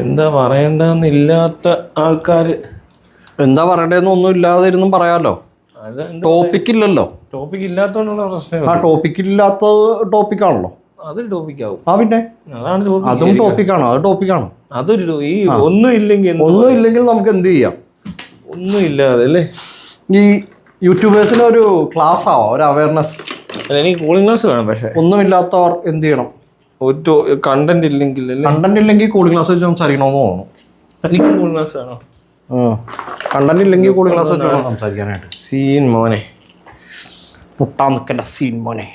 എന്താ പറയണ്ടെന്നില്ലാത്ത ആൾക്കാര് എന്താ പറയണ്ടതെന്ന് ഒന്നും ഇല്ലാതിരുന്നും പറയാലോ. ടോപ്പിക് ഇല്ലല്ലോ. ടോപ്പിക് ഇല്ലാത്തോണ്ടുള്ള പ്രശ്നം. ആ ടോപ്പിക് ഇല്ലാത്ത ടോപ്പിക്കാണല്ലോ. അത് ടോപ്പിക്കാവും. ആ പിന്നെ അതും ടോപ്പിക്കാണ്. അത് ടോപ്പിക്കാണ്. അതൊരു ഈ ഒന്നും ഇല്ലെങ്കിൽ നമുക്ക് എന്ത് ചെയ്യാം? ഒന്നും ഇല്ലാതെ അല്ലേ. ഈ യൂട്യൂബേഴ്സിന് ഒരു ക്ലാസ് ആവാം, ഒരു അവയർനെസ്. എനിക്ക് കൂളിംഗ് ഗ്ലാസ് വേണം. പക്ഷെ ഒന്നുമില്ലാത്തവർ എന്ത് ചെയ്യണം? കണ്ടന്റ് ഇല്ലെങ്കിൽ കൂളിംഗ് ഗ്ലാസ് വെച്ച് സംസാരിക്കണമെന്ന് തോന്നുന്നു. എനിക്ക് കൂളിംഗ് ഗ്ലാസ് വേണോ? കണ്ടന്റ് ഇല്ലെങ്കിൽ കൂളിംഗ് ഗ്ലാസ് വെച്ച് വേണം സംസാരിക്കാനായിട്ട്. സീൻ മോനെ, മുട്ടാൻ നിൽക്കണ്ട സീൻ മോനെ.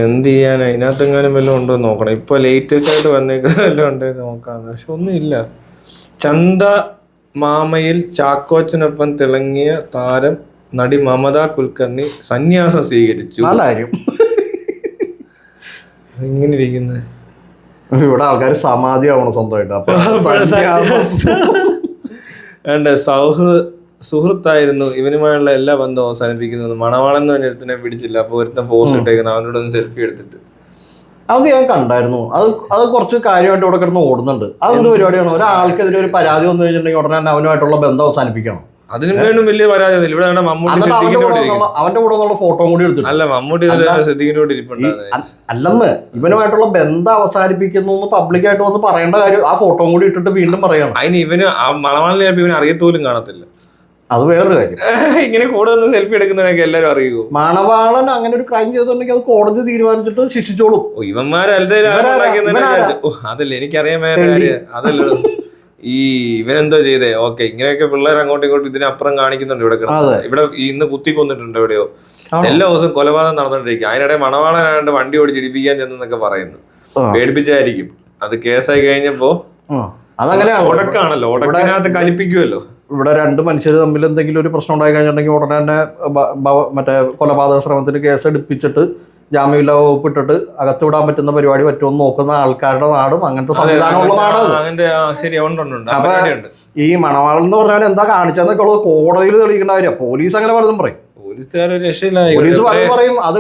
എന്ത് ചെയ്യാനാ? ഇതിനകത്തെങ്ങാനും വല്ലതും ഉണ്ടോ നോക്കണം. ഇപ്പൊ ലേറ്റസ്റ്റ് ആയിട്ട് വന്നേക്കുന്നത് വല്ലതും ഉണ്ടോ നോക്കാം. പക്ഷെ ഒന്നുമില്ല. ചന്ത മാമയിൽ ചാക്കോച്ചനൊപ്പം തിളങ്ങിയ താരം നടി മമത കുൽക്കർണി സന്യാസം സ്വീകരിച്ചു. ഇങ്ങനെ ഇരിക്കുന്നത് ഇവിടെ ആൾക്കാർ സമാധി ആവണം സ്വന്തമായിട്ട്. സുഹൃത്തായിരുന്നു ഇവനുമായുള്ള എല്ലാ ബന്ധവും അവസാനിപ്പിക്കുന്നത്. മണവാളൻ എന്ന് പറഞ്ഞ ഒരുത്തനെ പിടിച്ചില്ല. അപ്പൊ ഒരുത്തൻ പോസ്റ്റ് ഇട്ടേക്കുന്നത് അവനോടൊന്ന് സെൽഫി എടുത്തിട്ട്. അത് ഞാൻ കണ്ടായിരുന്നു. അത് കുറച്ച് കാര്യമായിട്ട് ഇവിടെ കിടന്ന് ഓടുന്നുണ്ട്. അതെന്ത് പരിപാടിയാണ്? ഒരാൾക്കെതിരെ ഒരു പരാതി വന്നു കഴിഞ്ഞിട്ടുണ്ടെങ്കിൽ ഉടനെ തന്നെ അവനുമായിട്ടുള്ള ബന്ധം അവസാനിപ്പിക്കണം. അതിനും വേണം വലിയ പരാതി. ഇവിടെ മമ്മൂട്ടി അവന്റെ കൂടെ ഉള്ള ഫോട്ടോ കൂടി എടുത്തിട്ട് അല്ല മമ്മൂട്ടി ഇരിപ്പുണ്ട്. അല്ലെന്ന് ഇവനുമായിട്ടുള്ള ബന്ധം അവസാനിപ്പിക്കുന്നു പബ്ലിക്കായിട്ട് വന്ന് പറയേണ്ട കാര്യം ആ ഫോട്ടോ കൂടി ഇട്ടിട്ട് വീണ്ടും പറയണം. അതിന് ഇവന് മണവാളിനെ ഇവന് അറിയത്തോലും കാണത്തില്ല. അത് വേറൊരു കാര്യം. ഇങ്ങനെ കൂടെ ഒന്ന് സെൽഫി എടുക്കുന്നതൊക്കെ എല്ലാരും അറിയുമോ? മണവാളൻ അങ്ങനെ ഒരു ക്രൈം ചെയ്തിട്ടുണ്ടെങ്കിൽ അത് കോടതി തീരുമാനിച്ചിട്ട് ശിക്ഷിച്ചോളും. അതല്ലേ എനിക്കറിയാൻ അതല്ല ഈ ഇവനെന്തോ ചെയ്തേ. ഓക്കെ, ഇങ്ങനെയൊക്കെ പിള്ളേർ അങ്ങോട്ടും ഇങ്ങോട്ടും ഇതിനപ്പുറം കാണിക്കുന്നുണ്ട്. ഇവിടെ ഇന്ന് കുത്തി കൊന്നിട്ടുണ്ട് എവിടെയോ. എല്ലാ ദിവസവും കൊലപാതകം നടന്നിട്ടിരിക്കും. അതിനിടെ മണവാളനാണ്ട് വണ്ടി ഓടിച്ച് ഇടിപ്പിക്കാൻ ചെന്നൊക്കെ പറയുന്നു. പേടിപ്പിച്ചായിരിക്കും. അത് കേസായി കഴിഞ്ഞപ്പോ ഉടക്കാണല്ലോ, ഉടക്കിനകത്ത് കലിപ്പിക്കുമല്ലോ. ഇവിടെ രണ്ട് മനുഷ്യർ തമ്മിൽ എന്തെങ്കിലും ഒരു പ്രശ്നം ഉണ്ടായി കഴിഞ്ഞിട്ടുണ്ടെങ്കിൽ ഉടനെ തന്നെ മറ്റേ കൊലപാതക ശ്രമത്തിന് കേസ് എടുപ്പിച്ചിട്ട് ജാമ്യമില്ലാ വകുപ്പ് ഇട്ടിട്ട് അകത്ത് വിടാൻ പറ്റുന്ന പരിപാടി പറ്റുമെന്ന് നോക്കുന്ന ആൾക്കാരുടെ നാടും അങ്ങനത്തെ സംവിധാനമുള്ള നാടാണ്. അപ്പൊ ഈ മണവാളൻ എന്ന് പറഞ്ഞാൽ എന്താ കാണിച്ചെന്നൊക്കെ ഉള്ളത് കോടതിയിൽ തെളിയിക്കേണ്ട കാര്യം. പോലീസ് അങ്ങനെ പലതും പറയും. പോലീസ് പറയും. അത്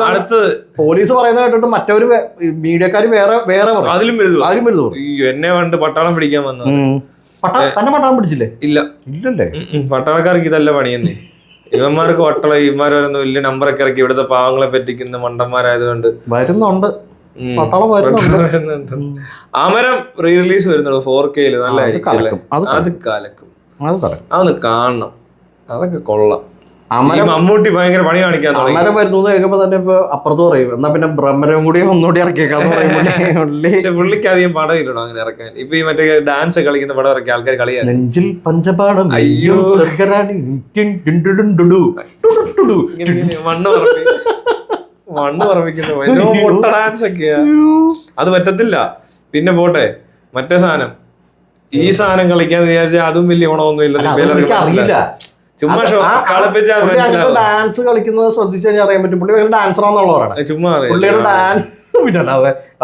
പോലീസ് പറയുന്നത് കേട്ടിട്ട് മറ്റവര് മീഡിയക്കാര് വേറെ പറയും. അതിലും വലുതും എന്നെ കണ്ട് പട്ടാളം പിടിക്കാൻ വന്നു. തന്നെ പട്ടാളം പിടിച്ചില്ലേ? ഇല്ലല്ലേ. പട്ടാളക്കാർക്ക് ഇതല്ല പണിയെന്നേ. ഇവന്മാർക്ക് വട്ടള ഇവന്മാരൊന്നും വലിയ നമ്പറൊക്കെ ഇറക്കി ഇവിടുത്തെ പാവങ്ങളെ പറ്റിക്കുന്ന മണ്ടന്മാരായതുകൊണ്ട് വരുന്നുണ്ട്. അമരം റീ റിലീസ് വരുന്നുള്ളൂ 4K നല്ലതായിരിക്കും. അത് കലക്കും. അതൊന്ന് കാണണം. അതൊക്കെ കൊള്ളാം. മമ്മൂട്ടി ഭയങ്കര പണി കാണിക്കാൻ അമരം വരുന്നു കേൾക്കുമ്പോ തന്നെ ഇപ്പൊ അപ്പുറത്ത് പറയും എന്നാ പിന്നെ ബ്രഹ്മരം കൂടി ഒന്നുകൂടി ഇറക്കിയേക്കാന്ന് പക്ഷെ പുള്ളിക്ക് അധികം പടമില്ലടോ അങ്ങനെ ഇറക്കാൻ. ഇപ്പൊ ഈ മറ്റേ ഡാൻസ് കളിക്കുന്ന പടം ഇറക്കിയ ആൾക്കാർ കളിയാ. നെഞ്ചിൽ പഞ്ചപാടം അയ്യോ മണ്ണ് പറപ്പിക്കുന്ന പൊട്ട ഡാൻസ് ഒക്കെയാ. അത് പറ്റത്തില്ല. പിന്നെ പോട്ടെ മറ്റേ സാധനം ഈ സാധനം കളിക്കാന്ന് വിചാരിച്ചാൽ അതും വലിയ ഗുണമൊന്നും ഇല്ല. ചുമ്മാ ഡാൻസ് കളിക്കുന്നത് ശ്രദ്ധിച്ചു കഴിഞ്ഞാൽ അറിയാൻ പറ്റും. പുള്ളി ഭയങ്കര ഡാൻസറാന്നുള്ളവരാണ്. ചുമ്മാ പുള്ളിയുടെ ഡാൻസ് പിന്നെ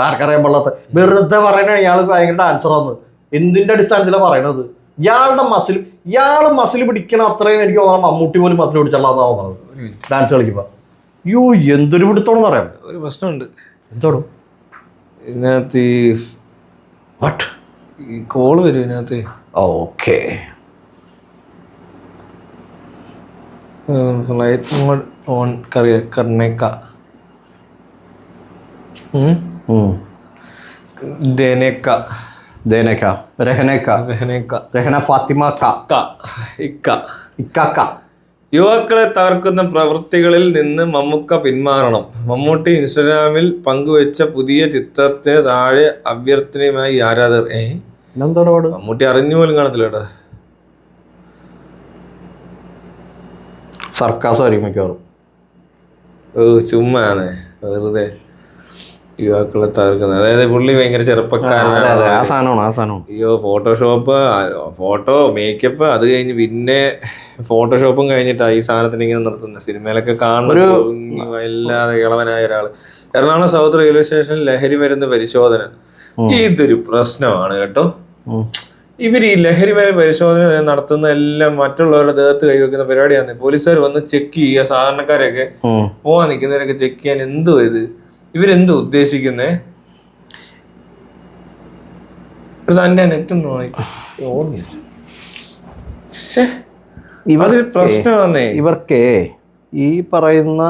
ആർക്കറിയാൻ പാടില്ലാത്ത വെറുതെ പറയണ ഇയാൾക്ക് ഭയങ്കര ഡാൻസറാന്ന്. എന്തിന്റെ അടിസ്ഥാനത്തിലാണ് പറയണത്? ഇയാള് മസിൽ പിടിക്കണം അത്രയും എനിക്ക് തോന്നണം. മമ്മൂട്ടി പോലും മസിൽ പിടിച്ചുള്ളതാ തോന്നുന്നത് ഡാൻസ് കളിക്കുമ്പോ. അയ്യോ എന്തൊരു പിടുത്തോണെന്ന് പറയാം. ഒരു പ്രശ്നമുണ്ട്. എന്തോടും ഇതിനകത്ത് ഈ കോള് വരും ഇതിനകത്ത്. ഓക്കെ, ഫ്ലൈറ്റ് മോഡ് ഓൺ കർണേക്ക യുവാക്കളെ തകർക്കുന്ന പ്രവൃത്തികളിൽ നിന്ന് മമ്മൂക്ക പിന്മാറണം. മമ്മൂട്ടി ഇൻസ്റ്റഗ്രാമിൽ പങ്കുവെച്ച പുതിയ ചിത്രത്തിന് താഴെ അഭ്യർത്ഥനയുമായി ആരാധകർ. മമ്മൂട്ടി അറിഞ്ഞു പോലും കാണത്തില്ലേടാ. സർക്കാസായിരിക്കും മിക്കവാറും. ചുമ്മാണ് വെറുതെ യുവാക്കളെ തകർക്കുന്നത്. അതായത് പുള്ളി ഭയങ്കര ചെറുപ്പക്കാരനാണ്. അയ്യോ ഫോട്ടോ മേക്കപ്പ് അത് കഴിഞ്ഞ് പിന്നെ ഫോട്ടോഷോപ്പും കഴിഞ്ഞിട്ടാണ് ഈ സാധനത്തിന് ഇങ്ങനെ നിർത്തുന്നത്. സിനിമയിലൊക്കെ കാണുന്ന വല്ലാതെ ഇളവനായ ഒരാള്. എറണാകുളം സൗത്ത് റെയിൽവേ സ്റ്റേഷനിൽ ലഹരി മരുന്ന് പരിശോധന. ഇതൊരു പ്രശ്നമാണ് കേട്ടോ. ഇവര് ഈ ലഹരി മരുന്ന് പരിശോധന നടത്തുന്ന എല്ലാം മറ്റുള്ളവരുടെ ദേഹത്ത് കൈവെക്കുന്ന പരിപാടിയാണ്. പോലീസുകാർ വന്ന് ചെക്ക് ചെയ്യുക, സാധാരണക്കാരെയൊക്കെ പോവാൻ നിൽക്കുന്നവരൊക്കെ ചെക്ക് ചെയ്യാൻ. എന്തോ ഇവരെന്തോ ഉദ്ദേശിക്കുന്നേ? തന്റെ നെറ്റ് പ്രശ്നമാന്നേ. ഇവർക്ക് ഈ പറയുന്ന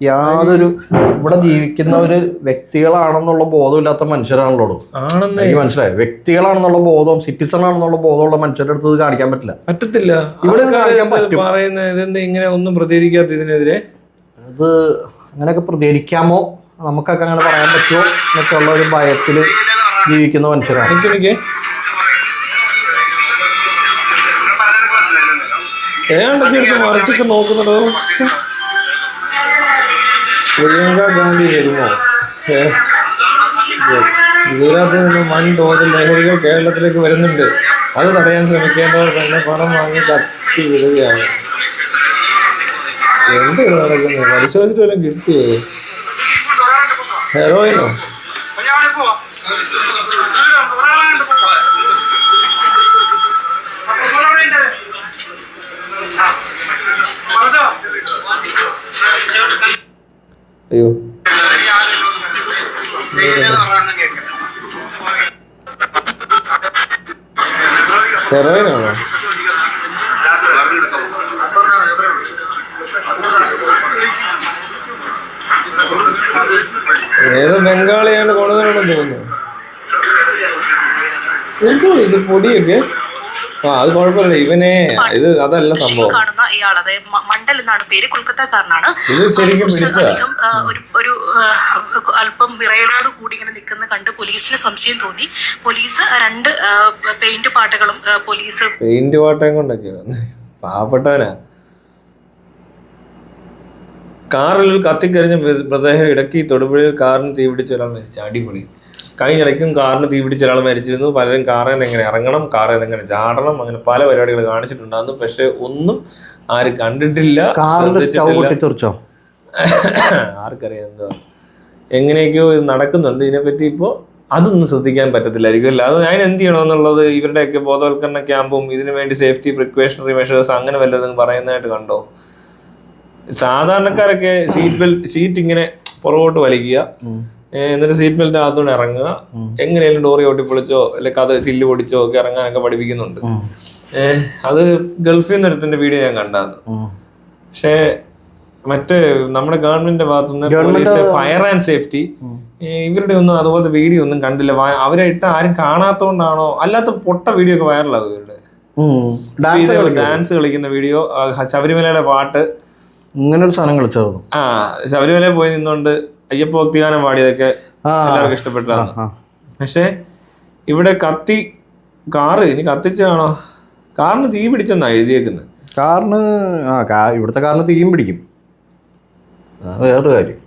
യാതൊരു ഇവിടെ ജീവിക്കുന്ന ഒരു വ്യക്തികളാണെന്നുള്ള ബോധമില്ലാത്ത മനുഷ്യരാണല്ലോ. എനിക്ക് മനസ്സിലായി. വ്യക്തികളാണെന്നുള്ള ബോധം, സിറ്റിസൺ ആണെന്നുള്ള ബോധമുള്ള മനുഷ്യരുടെ അടുത്ത് കാണിക്കാൻ പറ്റത്തില്ല. ഇവിടെ പറയുന്നത് ഇങ്ങനെ ഒന്നും പ്രതികരിക്കാത്ത ഇതിനെതിരെ അത് അങ്ങനെയൊക്കെ പ്രതികരിക്കാമോ, നമുക്കൊക്കെ അങ്ങനെ പറയാൻ പറ്റുമോ എന്നൊക്കെ ഉള്ള ഒരു ഭയത്തിൽ ജീവിക്കുന്ന മനുഷ്യരാണ്. മറിച്ചൊക്കെ നോക്കുന്നുണ്ടോ? പ്രിയങ്ക ഗാന്ധി വരുമോ? ഗുജറാത്തിൽ നിന്ന് വൻതോതിൽ ലഹരികൾ കേരളത്തിലേക്ക് വരുന്നുണ്ട്. അത് തടയാൻ ശ്രമിക്കേണ്ടവർ തന്നെ പണം വാങ്ങി തട്ടി വിടുകയാണ്. എന്ത് നടക്കുന്നത്? പരിശോധിച്ചിട്ട് വല്ലതും കിട്ടിയേ? ഹെറോയിനോ? അയ്യോ, ഹെറോയിനാണോ? ഏതോ ബംഗാളിയാണ് കൊണ്ടുവരണമെന്ന് തോന്നുന്നു. എന്തോ ഇത് പൊടിയൊക്കെ. അത് കുഴപ്പമില്ല. ഇവനെ ഇത് അതല്ല സംഭവം. ഇയാൾ അതായത് മണ്ഡൽ എന്നാണ് പേര്, കൊൽക്കത്തക്കാരനാണ്. ഇത് ശരിക്കും പിടിച്ചധികം ഒരു അല്പം വിറയലോട് കൂടി ഇങ്ങനെ നിൽക്കുന്ന കണ്ട് പോലീസിന് സംശയം തോന്നി. പോലീസ് 2 പെയിന്റ് പാട്ടകളും പെയിന്റ് പാട്ടയും കൊണ്ടൊക്കെ പാവപ്പെട്ടവനാ. കാറിൽ കത്തിക്കരിഞ്ഞ മൃതദേഹം ഇടയ്ക്ക് തൊടുപുഴയിൽ കാറിന് തീപിടിച്ച ഒരാൾ മരിച്ചു. അടിപൊളി. കഴിഞ്ഞിടയ്ക്കും കാറിന് തീപിടിച്ച ഒരാൾ മരിച്ചിരുന്നു. പലരും കാറിൽ നിന്ന് എങ്ങനെ ഇറങ്ങണം, കാറിൽ നിന്ന് എങ്ങനെ ചാടണം, അങ്ങനെ പല പരിപാടികൾ കാണിച്ചിട്ടുണ്ടായിരുന്നു. പക്ഷെ ഒന്നും ആരും കണ്ടിട്ടില്ല, ശ്രദ്ധിച്ചിട്ടില്ല. ആർക്കറിയാം എന്തോ എങ്ങനെയൊക്കെയോ ഇത് നടക്കുന്നുണ്ട്. ഇതിനെപ്പറ്റി ഇപ്പോൾ അതൊന്നും ശ്രദ്ധിക്കാൻ പറ്റത്തില്ലായിരിക്കും അല്ല. അത് ഞാൻ എന്ത് ചെയ്യണമെന്നുള്ളത് ഇവരുടെയൊക്കെ ബോധവൽക്കരണ ക്യാമ്പും ഇതിനു വേണ്ടി സേഫ്റ്റി പ്രിക്കോഷണറി മെഷേഴ്സ് അങ്ങനെ വല്ലതും പറയുന്നതായിട്ട് കണ്ടോ? സാധാരണക്കാരൊക്കെ സീറ്റ് ഇങ്ങനെ പുറകോട്ട് വലിക്കുക, എന്നിട്ട് സീറ്റ് ബെൽറ്റ് അകത്തോടെ ഇറങ്ങുക, എങ്ങനെയാലും ഡോറി ഓട്ടി പൊളിച്ചോ അല്ലെങ്കിൽ അത് ചില്ല് പൊടിച്ചോ ഒക്കെ ഇറങ്ങാനൊക്കെ പഠിപ്പിക്കുന്നുണ്ട്. അത് ഗൾഫിൽ നിന്ന് ഒരുത്തിന്റെ വീഡിയോ ഞാൻ കണ്ടായിരുന്നു. പക്ഷേ മറ്റേ നമ്മുടെ ഗവൺമെന്റിന്റെ ഭാഗത്തുനിന്ന് പോലീസ്, ഫയർ ആൻഡ് സേഫ്റ്റി ഇവരുടെ ഒന്നും അതുപോലത്തെ വീഡിയോ ഒന്നും കണ്ടില്ല. അവരെ ഇട്ട് ആരും കാണാത്തോണ്ടാണോ അല്ലാത്ത പൊട്ട വീഡിയോ ഒക്കെ വൈറലാകും ഇവരുടെ. ഡാൻസ് കളിക്കുന്ന വീഡിയോ, ശബരിമലയുടെ പാട്ട്, ഇങ്ങനെ ഒരു സാധനം കളിച്ചായിരുന്നു. ശബരിമലയിൽ പോയി നിന്നുകൊണ്ട് അയ്യപ്പ ഭക്തിഗാനം പാടിയതൊക്കെ എല്ലാവർക്കും ഇഷ്ടപ്പെട്ടതാണ്. പക്ഷെ ഇവിടെ കാറ് ഇനി കത്തിച്ചാണോ? കാറിന് തീ പിടിച്ചെന്നാ എഴുതിയേക്കുന്നത്. ഇവിടുത്തെ കാറിന് തീയും പിടിക്കും, വേറൊരു കാര്യം.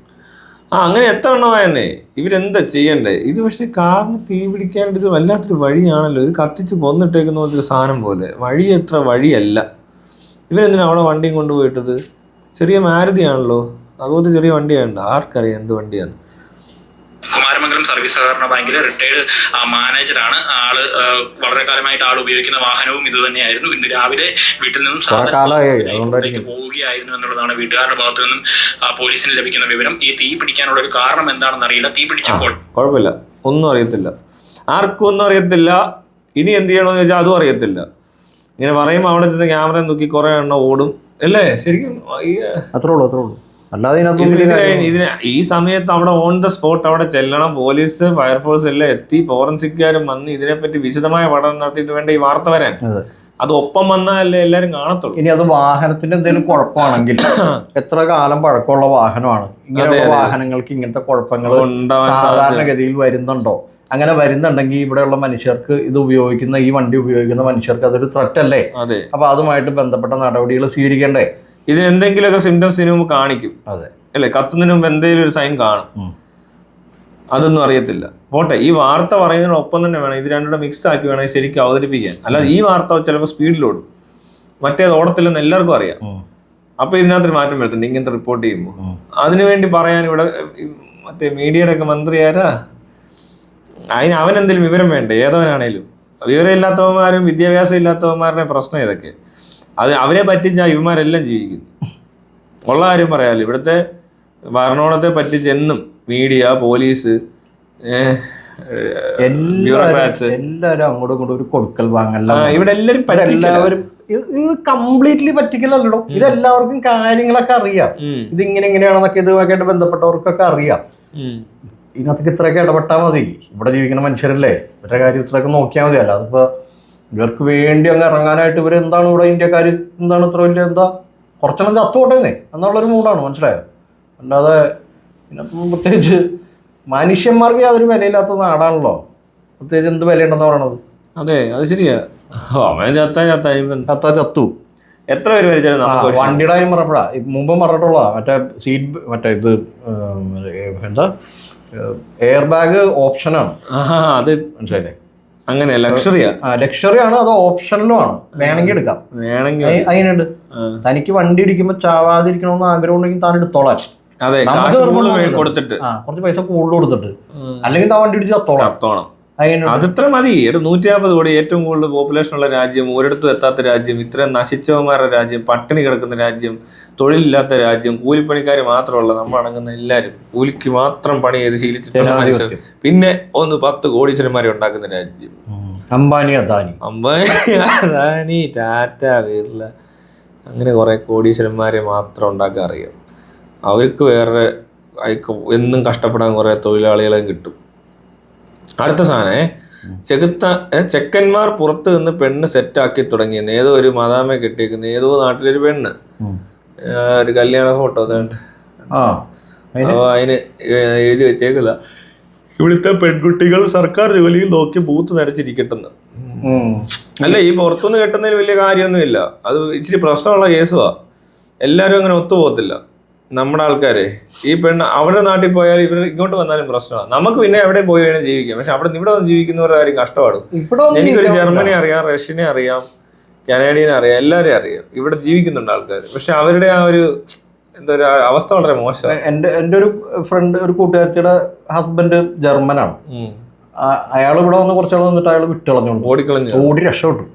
അങ്ങനെ എത്ര എണ്ണമായെന്നേ. ഇവരെന്താ ചെയ്യണ്ടേ ഇത്? പക്ഷെ കാറിന് തീ പിടിക്കാനായിട്ട് ഇത് വല്ലാത്തൊരു വഴിയാണല്ലോ. ഇത് കത്തിച്ച് കൊന്നിട്ടേക്കുന്ന പോലത്തെ ഒരു സാധനം പോലെ. വഴി എത്ര വഴിയല്ല. ഇവരെന്തിനാ അവിടെ വണ്ടിയും കൊണ്ടുപോയിട്ടത്? ചെറിയ മാരുതിയാണല്ലോ, അതുപോലെ ചെറിയ വണ്ടിയാണ്. ആർക്കറിയാം എന്ത് വണ്ടിയാണ്. കുമാരമംഗലം സർവീസ് സഹകരണ ബാങ്കിലെ റിട്ടയർഡ് മാനേജറാണ് ആള്. വളരെ കാലമായിട്ട് ആൾ ഉപയോഗിക്കുന്ന വാഹനവും ഇത് തന്നെയായിരുന്നു. ഇന്ന് രാവിലെ വീട്ടിൽ നിന്നും പോവുകയായിരുന്നു എന്നുള്ളതാണ് വീട്ടുകാരുടെ ഭാഗത്തു നിന്നും പോലീസിന് ലഭിക്കുന്ന വിവരം. ഈ തീ പിടിക്കാനുള്ള ഒരു കാരണം എന്താണെന്ന് അറിയില്ല. തീ പിടിച്ചപ്പോൾ കുഴപ്പമില്ല, ഒന്നും അറിയത്തില്ല, ആർക്കും ഒന്നും അറിയത്തില്ല. ഇനി എന്ത് ചെയ്യണമെന്ന് ചോദിച്ചാൽ അതും അറിയത്തില്ല. ഇങ്ങനെ പറയുമ്പോൾ അവിടെ ചെന്ന് ക്യാമറ നോക്കി കുറെ എണ്ണം ഓടും അല്ലേ? ശരിക്കും അത്രേ ഉള്ളൂ. അല്ലാതെ ഇതിന് ഈ സമയത്ത് അവിടെ ഓൺ ദ സ്പോട്ട് അവിടെ ചെല്ലണം. പോലീസ്, ഫയർഫോഴ്സ് എല്ലാം എത്തി, ഫോറൻസിക്കാരും വന്ന് ഇതിനെപ്പറ്റി വിശദമായ പഠനം നടത്തിയിട്ട് വേണ്ട ഈ വാർത്ത വരാൻ. അത് ഒപ്പം വന്നാലേ എല്ലാരും കാണത്തുള്ളൂ. ഇനി അത് വാഹനത്തിന്റെ എന്തെങ്കിലും കുഴപ്പമാണെങ്കിൽ എത്ര കാലം പഴക്കമുള്ള വാഹനമാണ്, ഇങ്ങനെയുള്ള വാഹനങ്ങൾക്ക് ഇങ്ങനത്തെ കുഴപ്പങ്ങൾ സാധാരണഗതിയിൽ വരുന്നുണ്ടോ? അങ്ങനെ വരുന്നുണ്ടെങ്കിൽ ഇവിടെയുള്ള മനുഷ്യർക്ക് ഇത് ഉപയോഗിക്കുന്ന, ഈ വണ്ടി ഉപയോഗിക്കുന്ന മനുഷ്യർക്ക് അതൊരു ത്രെറ്റ് അല്ലേ? അപ്പൊ അതുമായിട്ട് ബന്ധപ്പെട്ട നടപടികൾ സ്വീകരിക്കണ്ടേ? ഇതിന് എന്തെങ്കിലുമൊക്കെ സിംറ്റംസ് ഇതിനു മുമ്പ് കാണിക്കും. അതെ അല്ലേ? കത്തുന്നതിന് മുമ്പ് എന്തെങ്കിലും ഒരു സൈൻ കാണും. അതൊന്നും അറിയത്തില്ല. പോട്ടെ, ഈ വാർത്ത പറയുന്നതിനൊപ്പം തന്നെ വേണം ഇത് രണ്ടുകൂടെ മിക്സ് ആക്കി വേണം ശരിക്കും അവതരിപ്പിക്കാൻ. അല്ലാതെ ഈ വാർത്ത ചിലപ്പോൾ സ്പീഡിലോടും, മറ്റേത് ഓടത്തില്ലെന്ന് എല്ലാവർക്കും അറിയാം. അപ്പൊ ഇതിനകത്തൊരു മാറ്റം വരുത്തുന്നുണ്ട് ഇങ്ങനത്തെ റിപ്പോർട്ട് ചെയ്യുമ്പോൾ. അതിനുവേണ്ടി പറയാൻ ഇവിടെ മറ്റേ മീഡിയയുടെ ഒക്കെ മന്ത്രി ആരാ? അവനെന്തെങ്കിലും വിവരം വേണ്ടേ? ഏതവനാണേലും വിവരം ഇല്ലാത്തവന്മാരും വിദ്യാഭ്യാസം ഇല്ലാത്തവന്മാരുടെ പ്രശ്നം ഇതൊക്കെ. അത് അവരെ പറ്റിച്ചാൽ ഇവന്മാരെല്ലാം ജീവിക്കുന്നു. ഉള്ള കാര്യം പറയാമല്ലോ. ഇവിടുത്തെ ഭരണകൂടത്തെ പറ്റിച്ചെന്നും മീഡിയ, പോലീസ്, എല്ലാരും അങ്ങോട്ടും ഇങ്ങോട്ടും ഒരു കൊടുക്കൽ വാങ്ങല്ല. ഇവിടെ എല്ലാവരും ഇത് കംപ്ലീറ്റ്ലി പറ്റിക്കലല്ലോ. ഇതെല്ലാവർക്കും കാര്യങ്ങളൊക്കെ അറിയാം. ഇത് ഇങ്ങനെയാണെന്നൊക്കെ ഇതുമായിട്ട് ബന്ധപ്പെട്ടവർക്കൊക്കെ അറിയാം. ഇതിനകത്തേക്ക് ഇത്രയൊക്കെ ഇടപെട്ടാൽ മതി. ഇവിടെ ജീവിക്കുന്ന മനുഷ്യരല്ലേ, ഇവരുടെ കാര്യം ഇത്രയൊക്കെ നോക്കിയാൽ മതി. അല്ല അതിപ്പോ ഇവർക്ക് വേണ്ടി അങ്ങ് ഇറങ്ങാനായിട്ട് ഇവർ എന്താണ് ഇവിടെ ഇന്ത്യക്കാർ എന്താണ് ഇത്ര വലിയ എന്താ കുറച്ചെണ്ണം ചത്തുപോട്ടേന്നേ എന്നുള്ളൊരു മൂടാണ്, മനസ്സിലായോ? അല്ലാതെ ഇതിനകത്തൊന്നും പ്രത്യേകിച്ച് മനുഷ്യന്മാർക്ക് യാതൊരു വിലയില്ലാത്ത നാടാണല്ലോ. പ്രത്യേകിച്ച് എന്ത് വിലയുണ്ടെന്ന് പറയണത്. അതെ, അത് ശരിയാ. അവൻ ചത്തു എത്ര പേര് മരിച്ചാലും വണ്ടിയുടെ കാര്യം പറഞ്ഞപ്പോഴാ മുമ്പ് പറഞ്ഞിട്ടുള്ള മറ്റേ ഇത് എന്താ എയർ ബാഗ് ഓപ്ഷനാണ്. അത് മനസ്സിലായില്ലേ? അങ്ങനെ ലക്ഷറിയാ, ലക്ഷറിയാണ്. അത് ഓപ്ഷനിലും ആണ്, വേണമെങ്കിൽ എടുക്കാം. അതിനുണ്ട്. തനിക്ക് വണ്ടി ഇടിക്കുമ്പോ ചാവാതിരിക്കണമെന്ന് ആഗ്രഹം ഉണ്ടെങ്കിൽ താൻ എടുത്തോളാം. കൊടുത്തിട്ട് കുറച്ച് പൈസ കൂടുതൽ കൊടുത്തിട്ട്, അല്ലെങ്കിൽ താൻ വണ്ടി ഇടിച്ച് ചത്തോളാം. അതിത്ര മതി. 150 കോടി, ഏറ്റവും കൂടുതൽ പോപ്പുലേഷൻ ഉള്ള രാജ്യം, ഒരിടത്തും എത്താത്ത രാജ്യം, ഇത്രയും നശിച്ചവന്മാരുടെ രാജ്യം, പട്ടിണി കിടക്കുന്ന രാജ്യം, തൊഴിലില്ലാത്ത രാജ്യം, കൂലിപ്പണിക്കാർ മാത്രമുള്ള നമ്മളടങ്ങുന്ന എല്ലാവരും കൂലിക്ക് മാത്രം പണി ചെയ്ത് ശീലിച്ചിട്ടുള്ള മനുഷ്യർ, പിന്നെ 10 കോടീശ്വരന്മാരെ ഉണ്ടാക്കുന്ന രാജ്യം. അംബാനി, ടാറ്റ, ബിർള, അങ്ങനെ കുറെ കോടീശ്വരന്മാരെ മാത്രം ഉണ്ടാക്കാൻ അറിയാം. അവർക്ക് വേറെ എന്നും കഷ്ടപ്പെടാൻ കുറെ തൊഴിലാളികളെ കിട്ടും. അടുത്ത സാധനം ചെക്കന്മാർ പുറത്ത് നിന്ന് പെണ്ണ് സെറ്റാക്കി തുടങ്ങിയെന്ന്. ഏതോ ഒരു മദാമെ കെട്ടിയേക്കുന്ന ഏതോ നാട്ടിലൊരു പെണ്ണ്, ഒരു കല്യാണ ഫോട്ടോ അപ്പൊ അതിന് എഴുതി വെച്ചേക്കില്ല, ഇവിടുത്തെ പെൺകുട്ടികൾ സർക്കാർ ജോലിയിൽ നോക്കി ബൂത്ത് നരച്ചിരിക്കട്ടെന്ന്. അല്ല, ഈ പുറത്തുനിന്ന് കെട്ടുന്നതിൽ വലിയ കാര്യമൊന്നുമില്ല. അത് ഇച്ചിരി പ്രശ്നമുള്ള കേസുവാ. എല്ലാവരും അങ്ങനെ ഒത്തുപോകത്തില്ല. നമ്മുടെ ആൾക്കാരെ ഈ പെണ്ണ് അവരുടെ നാട്ടിൽ പോയാൽ ഇവർ ഇങ്ങോട്ട് വന്നാലും പ്രശ്നമാണ്. നമുക്ക് പിന്നെ എവിടെ പോയി വേണം ജീവിക്കാം. പക്ഷെ ഇവിടെ വന്ന് ജീവിക്കുന്നവരുടെ കാര്യം കഷ്ടപ്പാടും. എനിക്കൊരു ജർമ്മനി അറിയാം, റഷ്യനെ അറിയാം, കനേഡിയനെ അറിയാം, എല്ലാവരെയും അറിയാം. ഇവിടെ ജീവിക്കുന്നുണ്ട് ആൾക്കാർ. പക്ഷെ അവരുടെ ആ ഒരു എന്താ ഒരു അവസ്ഥ വളരെ മോശം. എൻ്റെ ഒരു ഫ്രണ്ട്, ഒരു കൂട്ടുകാരിയുടെ ഹസ്ബൻഡ് ജർമ്മനാണ്. അയാൾ ഇവിടെ വന്ന് കുറച്ചാൾ വന്നിട്ട് അയാൾ വിട്ടളഞ്ഞു, ഓടി രക്ഷപ്പെട്ടു.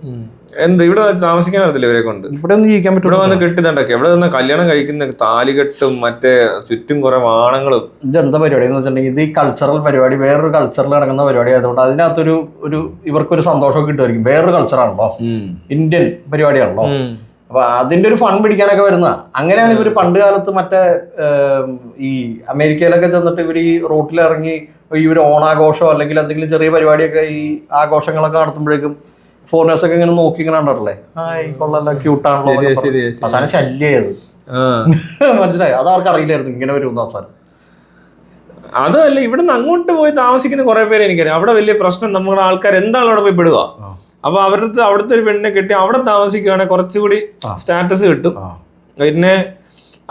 ഇവിടെ താമസിക്കാൻ പറ്റത്തില്ല ഇവരെ കൊണ്ട്. ഇവിടെ ഒന്നും ജീവിക്കാൻ പറ്റും. ഇവിടെ വന്ന് കെട്ടിത്തണ്ടൊക്കെ ഇവിടെ നിന്ന് കല്യാണം കഴിക്കുന്ന താലികെട്ടും മറ്റേ ചുറ്റും കുറെ വാണങ്ങളും. ഇതെന്താ പരിപാടി എന്ന് വെച്ചിട്ടുണ്ടെങ്കിൽ ഇത് ഈ കൾച്ചറൽ പരിപാടി, വേറൊരു കൾച്ചറിൽ നടക്കുന്ന പരിപാടി ആയതുകൊണ്ട് അതിനകത്തൊരു ഇവർക്കൊരു സന്തോഷം കിട്ടുമായിരിക്കും. വേറൊരു കൾച്ചറാണല്ലോ, ഇന്ത്യൻ പരിപാടിയാണല്ലോ. അപ്പൊ അതിന്റെ ഒരു ഫണ്ട് പിടിക്കാനൊക്കെ വരുന്ന അങ്ങനെയാണ് ഇവര് പണ്ട് കാലത്ത് മറ്റേ ഈ അമേരിക്കയിലൊക്കെ ചെന്നിട്ട് ഇവർ ഈ റോട്ടിലിറങ്ങി ഈ ഒരു ഓണാഘോഷമോ അല്ലെങ്കിൽ എന്തെങ്കിലും ചെറിയ പരിപാടിയൊക്കെ ഈ ആഘോഷങ്ങളൊക്കെ നടത്തുമ്പോഴേക്കും ഫോറിനേഴ്സ് ഒക്കെ ഇങ്ങനെ നോക്കി ഇങ്ങനെ ഉണ്ടല്ലേ, കൊള്ളല്ല, ക്യൂട്ടാണല്ലോ, അവസാനം ശല്യത്. മനസ്സിലായി? അത് അവർക്ക് അറിയില്ലായിരുന്നു ഇങ്ങനെ വരുന്ന അവസാനം. അതല്ല, ഇവിടുന്ന് അങ്ങോട്ട് പോയി താമസിക്കുന്ന കുറെ പേര് എനിക്കറിയാം. അവിടെ വലിയ പ്രശ്നം നമ്മുടെ ആൾക്കാർ എന്താണ് അവിടെ പോയി പെടുക. അപ്പൊ അവിടുത്തെ ഒരു പെണ്ണിനെ കെട്ടി അവിടെ താമസിക്കുകയാണെങ്കിൽ കുറച്ചുകൂടി സ്റ്റാറ്റസ് കിട്ടും. പിന്നെ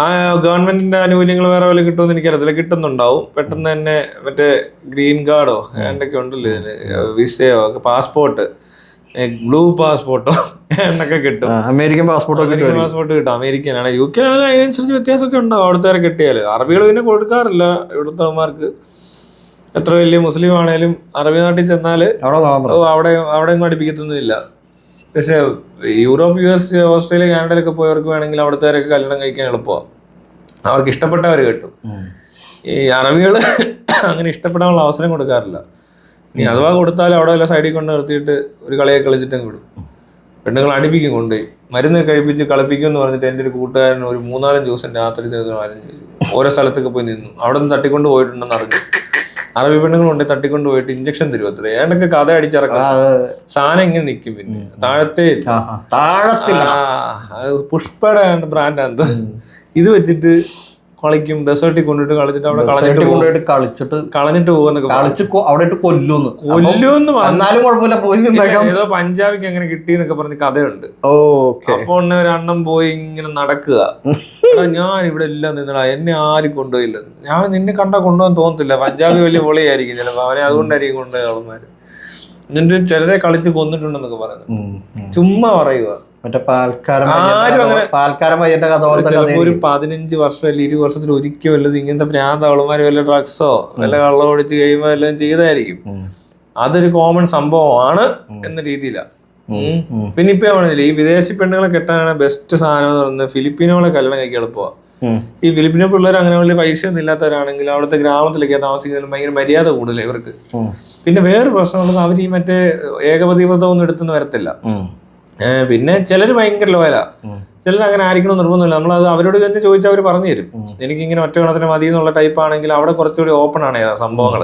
ആ ഗവൺമെന്റിന്റെ ആനുകൂല്യങ്ങൾ വേറെ വല്ല കിട്ടുമെന്ന് എനിക്കറിയത്തില്ല. കിട്ടുന്നുണ്ടാവും. പെട്ടെന്ന് തന്നെ മറ്റേ ഗ്രീൻ കാർഡോ എന്തൊക്കെ ഉണ്ടല്ലോ ഇതിന്, വിസയോ, പാസ്പോർട്ട്, ബ്ലൂ പാസ്പോർട്ടോ എന്നൊക്കെ കിട്ടും. അമേരിക്കൻ പാസ്പോർട്ട് കിട്ടും. അമേരിക്കൻ ആണ്, UK ആണെങ്കിൽ അതിനനുസരിച്ച് വ്യത്യാസമൊക്കെ ഉണ്ടാവും. അവിടുത്തെ കെട്ടിയാല് അറബികൾ പിന്നെ കൊടുക്കാറില്ല. ഇവിടുത്തെ എത്ര വലിയ മുസ്ലിം ആണേലും അറബി നാട്ടിൽ ചെന്നാല് അവിടെയും പഠിപ്പിക്കത്തൊന്നുമില്ല. പക്ഷെ യൂറോപ്പ്, US, ഓസ്ട്രേലിയ, കാനഡയിലൊക്കെ പോയവർക്ക് വേണമെങ്കിൽ അവിടുത്തെ കല്യാണം കഴിക്കാൻ എളുപ്പമാണ്. അവർക്ക് ഇഷ്ടപ്പെട്ടവർ കിട്ടും. ഈ അറബികൾ അങ്ങനെ ഇഷ്ടപ്പെടാനുള്ള അവസരം കൊടുക്കാറില്ല. ഇനി അഥവാ കൊടുത്താലും അവിടെ വല്ല സൈഡിൽ കൊണ്ട് നിർത്തിയിട്ട് ഒരു കളിയൊക്കെ കളിച്ചിട്ടും വിടും. പെണ്ണുങ്ങൾ അടുപ്പിക്കും, കൊണ്ടുപോയി മരുന്ന് കഴിപ്പിച്ച് കളിപ്പിക്കും എന്ന് പറഞ്ഞിട്ട് എൻ്റെ ഒരു കൂട്ടുകാരൻ ഒരു 3-4 ദിവസം രാത്രി ഓരോ സ്ഥലത്തൊക്കെ പോയി നിന്നു. അവിടെ നിന്ന് തട്ടിക്കൊണ്ട് പോയിട്ടുണ്ടെന്ന് അറിഞ്ഞു. അറബി പെണ്ണുങ്ങളുണ്ട് തട്ടിക്കൊണ്ട് പോയിട്ട് ഇഞ്ചക്ഷൻ തരുവത്ര ഏണ്ടൊക്കെ കഥ അടിച്ചിറക്കാം. സാധനം ഇങ്ങനെ നിൽക്കും. പിന്നെ താഴത്തെ പുഷ്പയുടെ ബ്രാൻഡാണ്. ഇത് വെച്ചിട്ട് കളിക്കും. ഡെസേർട്ടിൽ കൊണ്ടിട്ട് കളിച്ചിട്ട് അവിടെ കളഞ്ഞിട്ട് പോകുന്നൊക്കെ അവിടെ കൊല്ലൂന്ന് ഏതോ പഞ്ചാബിക്ക് അങ്ങനെ കിട്ടിയെന്നൊക്കെ പറഞ്ഞ് കഥയുണ്ട്. അപ്പൊ ഒരെണ്ണം പോയി ഇങ്ങനെ നടക്കുക, ഞാൻ ഇവിടെ എല്ലാം നിന്നടാ, എന്നെ ആരും കൊണ്ടുപോയില്ല. ഞാൻ നിന്നെ കണ്ടാ കൊണ്ടുപോകാൻ തോന്നത്തില്ല. പഞ്ചാബി വലിയ പൊളിയായിരിക്കും ചിലപ്പോ, അവനെ അതുകൊണ്ടായിരിക്കും കൊണ്ടുപോയി ആൾമാര്. എന്നിട്ട് ചിലരെ കളിച്ച് കൊന്നിട്ടുണ്ടെന്നൊക്കെ പറയുന്നത് ചുമ്മാ പറയുക. മറ്റേ പാൽക്കാരൻ ഒരു 15 വർഷം അല്ലെങ്കിൽ 20 വർഷത്തിൽ ഒരിക്കൽ വല്ലതും ഇങ്ങനത്തെ ഭ്രാന്താവളുമാര് വല്ല ഡ്രഗ്സോ വല്ല കള്ളം ഓടിച്ച് കഴിയുമ്പോ എല്ലാം ചെയ്തായിരിക്കും. അതൊരു കോമൺ സംഭവമാണ് എന്ന രീതിയിലാണ്. പിന്നെ ഇപ്പൊ ആണെന്നില്ല, ഈ വിദേശി പെണ്ണുങ്ങളെ കെട്ടാനാണ് ബെസ്റ്റ് സാധനം എന്ന് പറയുന്നത്. ഫിലിപ്പീനുകളെ കല്യാണം കഴിക്കാൻ എളുപ്പമാണ്. ഈ ഫിലിപ്പിനോ പിള്ളേർ അങ്ങനെ വലിയ പൈസ ഒന്നും ഇല്ലാത്തവരാണെങ്കിൽ അവിടുത്തെ ഗ്രാമത്തിലൊക്കെ താമസിക്കുന്നതിന് ഭയങ്കര മര്യാദ കൂടുതൽ ഇവർക്ക്. പിന്നെ വേറൊരു പ്രശ്നമുള്ളത് അവർ ഈ മറ്റേ ഏകപതിവ്രതം ഒന്നും എടുത്തൊന്നും വരത്തില്ല. പിന്നെ ചിലർ ഭയങ്കര ലോയലാ, ചിലർ അങ്ങനെ ആയിരിക്കണം നിർബന്ധമില്ല. നമ്മളത് അവരോട് തന്നെ ചോദിച്ചാൽ അവർ പറഞ്ഞു തരും. എനിക്കിങ്ങനെ ഒറ്റ ഗുണത്തിന് മതി എന്നുള്ള ടൈപ്പ് ആണെങ്കിൽ അവിടെ കുറച്ചുകൂടി ഓപ്പൺ ആണ് സംഭവങ്ങൾ.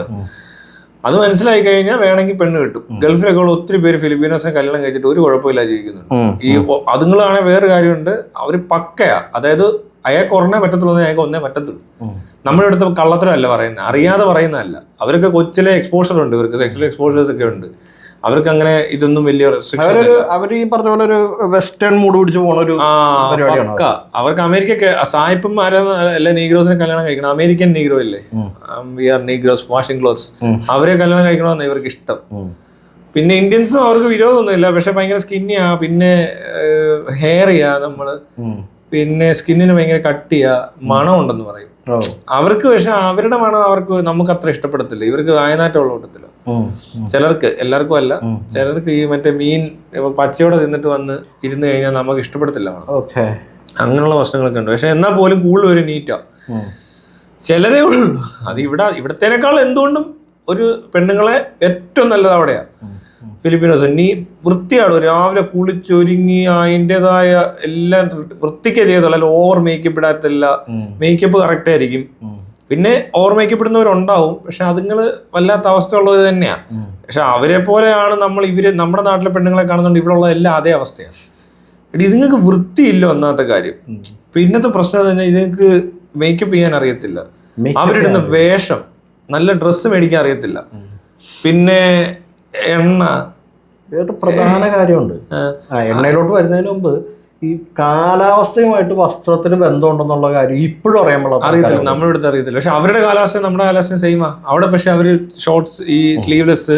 അത് മനസ്സിലായി കഴിഞ്ഞാൽ വേണമെങ്കിൽ പെണ്ണ് കിട്ടും. ഗൾഫിലൊക്കെ ഉള്ള ഒത്തിരി പേര് ഫിലിപ്പീനോസിനെ കല്യാണം കഴിച്ചിട്ട് ഒരു കുഴപ്പമില്ല ജീവിക്കുന്നുണ്ട്. ഈ അതുങ്ങളാണെങ്കിൽ വേറെ കാര്യമുണ്ട്, അവർ പക്കയാ. അതായത് അയാൾക്ക് ഒരെണ്ണേ പറ്റത്തുള്ളൂ, അയാൾക്ക് ഒന്നേ പറ്റത്തുള്ളൂ. നമ്മുടെ അടുത്ത് കള്ളത്തരമല്ല പറയുന്നത്, അറിയാതെ പറയുന്നതല്ല. അവർക്ക് കൊച്ചിലെ എക്സ്പോഷർ ഉണ്ട്, ഇവർക്ക് സെക്ഷൽ എക്സ്പോഷേഴ്സ് ഒക്കെ ഉണ്ട്. അവർക്ക് അങ്ങനെ ഇതൊന്നും വലിയ റെസ്ട്രിക്ഷൻ. അവർ ഈ പറഞ്ഞ പോലെ ഒരു വെസ്റ്റേൺ മൂഡ് പിടിച്ച് പോണ ഒരു പക്ക. അവർക്ക് അമേരിക്ക സായിപ്പന്മാരല്ല നീഗ്രോസിനെ കല്യാണം കഴിക്കണം. അമേരിക്കൻ നീഗ്രോ ഇല്ലേ, we are negroes washing clothes, അവരെ കല്യാണം കഴിക്കണമെന്ന് ഇവർക്ക് ഇഷ്ടം. പിന്നെ ഇന്ത്യൻസും അവർക്ക് വിരോധമൊന്നുമില്ല, പക്ഷെ ഭയങ്കര സ്കിന്നിയാ, പിന്നെ ഹെയർ ചെയ്യാ നമ്മള്, പിന്നെ സ്കിന്നിന് ഭയങ്കര കട്ടിയാ, മണം ഉണ്ടെന്ന് പറയും അവർക്ക്. പക്ഷെ അവരുടെ മണം നമുക്ക് അത്ര ഇഷ്ടപ്പെടത്തില്ല. ഇവർക്ക് വായനാറ്റമുള്ള കൂട്ടത്തില്ല ചിലർക്ക്, എല്ലാവർക്കും അല്ല. ചിലർക്ക് ഈ മറ്റേ മീൻ പച്ചയോടെ തിന്നിട്ട് വന്ന് ഇരുന്ന് കഴിഞ്ഞാൽ നമുക്ക് ഇഷ്ടപ്പെടത്തില്ല മണം. അങ്ങനെയുള്ള പ്രശ്നങ്ങളൊക്കെ ഉണ്ട്. പക്ഷെ എന്നാൽ പോലും കൂടുതൽ ഒരു നീറ്റാ, ചിലരേ ഉള്ളൂ. അത് ഇവിടത്തേനേക്കാൾ എന്തുകൊണ്ടും ഒരു പെണ്ണുങ്ങളെ ഏറ്റവും നല്ലത് അവിടെയാ ഫിലിപ്പീനോസ്. നീ വൃത്തിയാടും, രാവിലെ കുളിച്ചൊരുങ്ങി അതിൻ്റെതായ എല്ലാം വൃത്തിക്ക് ചെയ്തല്ല, ഓവർ മേക്കപ്പ് ഇടാത്തില്ല, മേക്കപ്പ് കറക്റ്റ് ആയിരിക്കും. പിന്നെ ഓവർ മേക്കപ്പ് ഇടുന്നവരുണ്ടാവും, പക്ഷെ അതുങ്ങൾ വല്ലാത്ത അവസ്ഥ ഉള്ളത് തന്നെയാണ്. പക്ഷെ അവരെ പോലെയാണ് നമ്മുടെ നാട്ടിലെ പെണ്ണുങ്ങളെ കാണുന്നുണ്ട്, ഇവിടെ ഉള്ള എല്ലാം അതേ അവസ്ഥയാണ്. ഇതുങ്ങൾക്ക് വൃത്തിയില്ല ഒന്നാമത്തെ കാര്യം. പിന്നത്തെ പ്രശ്നം എന്ന് പറഞ്ഞാൽ ഇതുങ്ങൾക്ക് മേക്കപ്പ് ചെയ്യാൻ അറിയത്തില്ല. അവരിടുന്ന വേഷം, നല്ല ഡ്രസ്സ് മേടിക്കാൻ അറിയത്തില്ല. പിന്നെ എണ്ണ, പ്രധാന കാര്യമുണ്ട്. എണ്ണയിലോട്ട് വരുന്നതിന് മുമ്പ് ഈ കാലാവസ്ഥയുമായിട്ട് വസ്ത്രത്തിന് ബന്ധമുണ്ടെന്നുള്ള കാര്യം ഇപ്പോഴും അറിയത്തില്ല, നമ്മുടെ അടുത്ത് അറിയത്തില്ല. പക്ഷെ അവരുടെ കാലാവസ്ഥ നമ്മുടെ കാലാവസ്ഥ സെയിമാ അവിടെ. പക്ഷെ അവര് ഷോർട്സ്, ഈ സ്ലീവ്ലെസ്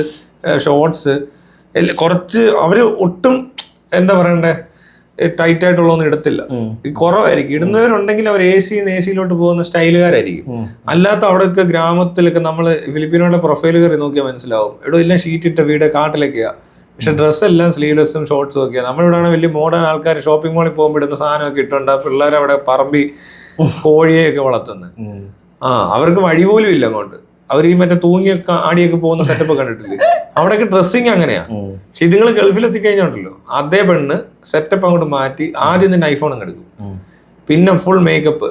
ഷോർട്സ് കുറച്ച് അവര് ഒട്ടും എന്താ പറയണ്ടേ ടൈറ്റ് ആയിട്ടുള്ളതൊന്നും ഇടത്തില്ല. കുറവായിരിക്കും ഇടുന്നവരുണ്ടെങ്കിൽ അവർ എസിയിലോട്ട് പോകുന്ന സ്റ്റൈലുകാരായിരിക്കും. അല്ലാത്ത അവിടെയൊക്കെ ഗ്രാമത്തിലൊക്കെ നമ്മള് ഫിലിപ്പീനോയുടെ പ്രൊഫൈൽ കയറി നോക്കിയാൽ മനസ്സിലാവും, ഇവിടെ എല്ലാം ഷീറ്റ് ഇട്ട വീട് കാട്ടിലൊക്കെയാ. പക്ഷെ ഡ്രസ്സെല്ലാം സ്ലീവ്ലെസ്സും ഷോർട്സും ഒക്കെയാണ്. നമ്മുടെ ഇവിടെ വലിയ മോഡേൺ ആൾക്കാർ ഷോപ്പിംഗ് മോളിൽ പോകുമ്പോൾ ഇടുന്ന സാധനമൊക്കെ ഇട്ടുണ്ട്. പിള്ളേർ അവിടെ പറമ്പി കോഴിയൊക്കെ വളർത്തുന്നത്. അവർക്ക് വഴി പോലും ഇല്ല അങ്ങോട്ട്. അവർ ഈ മറ്റേ തൂങ്ങിയൊക്കെ ആടിയൊക്കെ പോകുന്ന സെറ്റപ്പ് കണ്ടിട്ടില്ലേ? അവിടെയൊക്കെ ഡ്രസ്സിങ് അങ്ങനെയാ. പക്ഷെ ഇതുങ്ങൾ ഗൾഫിൽ എത്തിക്കഴിഞ്ഞുണ്ടല്ലോ, അതേ പെണ്ണ് സെറ്റപ്പ് അങ്ങോട്ട് മാറ്റി ആദ്യം തന്നെ ഐഫോൺ അങ്ങ് എടുക്കും, പിന്നെ ഫുൾ മേക്കപ്പ്.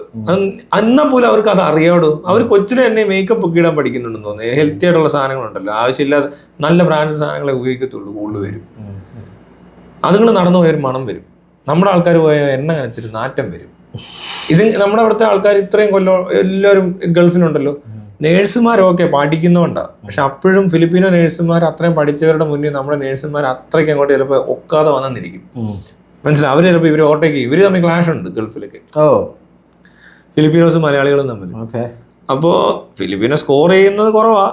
എന്നാൽ പോലും അവർക്ക് അത് അറിയാടോ. അവർ കൊച്ചിലെ തന്നെ മേക്കപ്പ് ഒക്കെ ഇടാൻ പഠിക്കുന്നുണ്ടെന്ന് തോന്നുന്നു. ഹെൽത്തി ആയിട്ടുള്ള സാധനങ്ങളുണ്ടല്ലോ, ആവശ്യമില്ലാതെ നല്ല ബ്രാൻഡ് സാധനങ്ങളെ ഉപയോഗിക്കത്തുള്ളൂ കൂടുതൽ വരും. അതുങ്ങൾ നടന്നു പോയൊരു മണം വരും. നമ്മുടെ ആൾക്കാർ പോയ എണ്ണ നനച്ചിട്ട് നാറ്റം വരും. ഇത് നമ്മുടെ അവിടുത്തെ ആൾക്കാർ ഇത്രയും കൊല്ലം എല്ലാവരും ഗൾഫിലുണ്ടല്ലോ, നേഴ്സുമാരൊക്കെ പഠിക്കുന്നതുകൊണ്ടാണ്. പക്ഷെ അപ്പോഴും ഫിലിപ്പീനോ നേഴ്സുമാർ അത്രയും പഠിച്ചവരുടെ മുന്നിൽ നമ്മുടെ നേഴ്സുമാർ അത്രയ്ക്ക് അങ്ങോട്ട് ചിലപ്പോൾ ഒക്കാതെ വന്നിരിക്കും. മനസ്സിലായി? അവർ ചിലപ്പോൾ ഇവർ ഓട്ടേക്ക് ഇവർ തമ്മിൽ ക്ലാഷ് ഉണ്ട് ഗൾഫിലൊക്കെ, ഫിലിപ്പീനോസും മലയാളികളും തമ്മിൽ. അപ്പോൾ ഫിലിപ്പീനോ സ്കോർ ചെയ്യുന്നത് കുറവാ,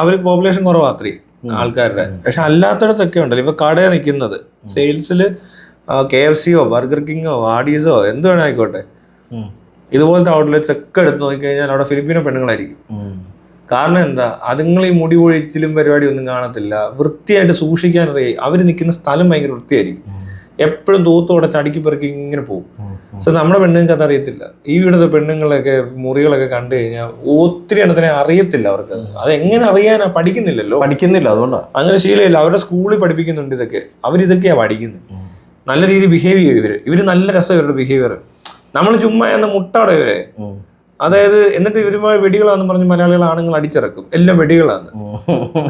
അവർക്ക് പോപ്പുലേഷൻ കുറവാ അത്രയും ആൾക്കാരുടെ. പക്ഷെ അല്ലാത്തടത്തൊക്കെ ഉണ്ടല്ലോ ഇവ കടയിൽ നിൽക്കുന്നത് സെയിൽസിൽ KFCയോ ബർഗർ കിങ്ങോ ആഡീസോ എന്ത് വേണേ ആയിക്കോട്ടെ, ഇതുപോലത്തെ ഔട്ട്ലെറ്റ്സ് ഒക്കെ എടുത്ത് നോക്കിക്കഴിഞ്ഞാൽ അവിടെ ഫിലിപ്പീനോ പെണ്ണുങ്ങളായിരിക്കും. കാരണം എന്താ, അതുങ്ങൾ ഈ മുടി പൊഴിച്ചിലും പരിപാടി ഒന്നും കാണത്തില്ല, വൃത്തിയായിട്ട് സൂക്ഷിക്കാൻ അറിയാം. അവർ നിൽക്കുന്ന സ്ഥലം ഭയങ്കര വൃത്തിയായിരിക്കും, എപ്പോഴും തൂത്തോടെ ചടുക്കി പെറുക്കി ഇങ്ങനെ പോകും. സോ നമ്മുടെ പെണ്ണുങ്ങൾക്ക് അത് അറിയത്തില്ല. ഈ ഇവിടുത്തെ പെണ്ണുങ്ങളൊക്കെ മുറികളൊക്കെ കണ്ടു കഴിഞ്ഞാൽ ഒത്തിരി എണ്ണത്തിനെ അറിയത്തില്ല അവർക്ക്. അത് എങ്ങനെ അറിയാനാ? പഠിക്കുന്നില്ലല്ലോ, അതുകൊണ്ടാണ് അങ്ങനെ ശീലമില്ല. അവരുടെ സ്കൂളിൽ പഠിപ്പിക്കുന്നുണ്ട് ഇതൊക്കെ, അവരിതൊക്കെയാണ് പഠിക്കുന്നത്. നല്ല രീതിയിൽ ബിഹേവ് ചെയ്യും ഇവര് നല്ല രസം ഇവരുടെ ബിഹേവിയർ. നമ്മൾ ചുമ്മാ എന്ന മുട്ടാടെ ഇവരെ, അതായത് എന്നിട്ട് ഇവരുമായി വെടികളാന്ന് പറഞ്ഞ് മലയാളികൾ ആണുങ്ങൾ അടിച്ചിറക്കും, എല്ലാം വെടികളാണ്.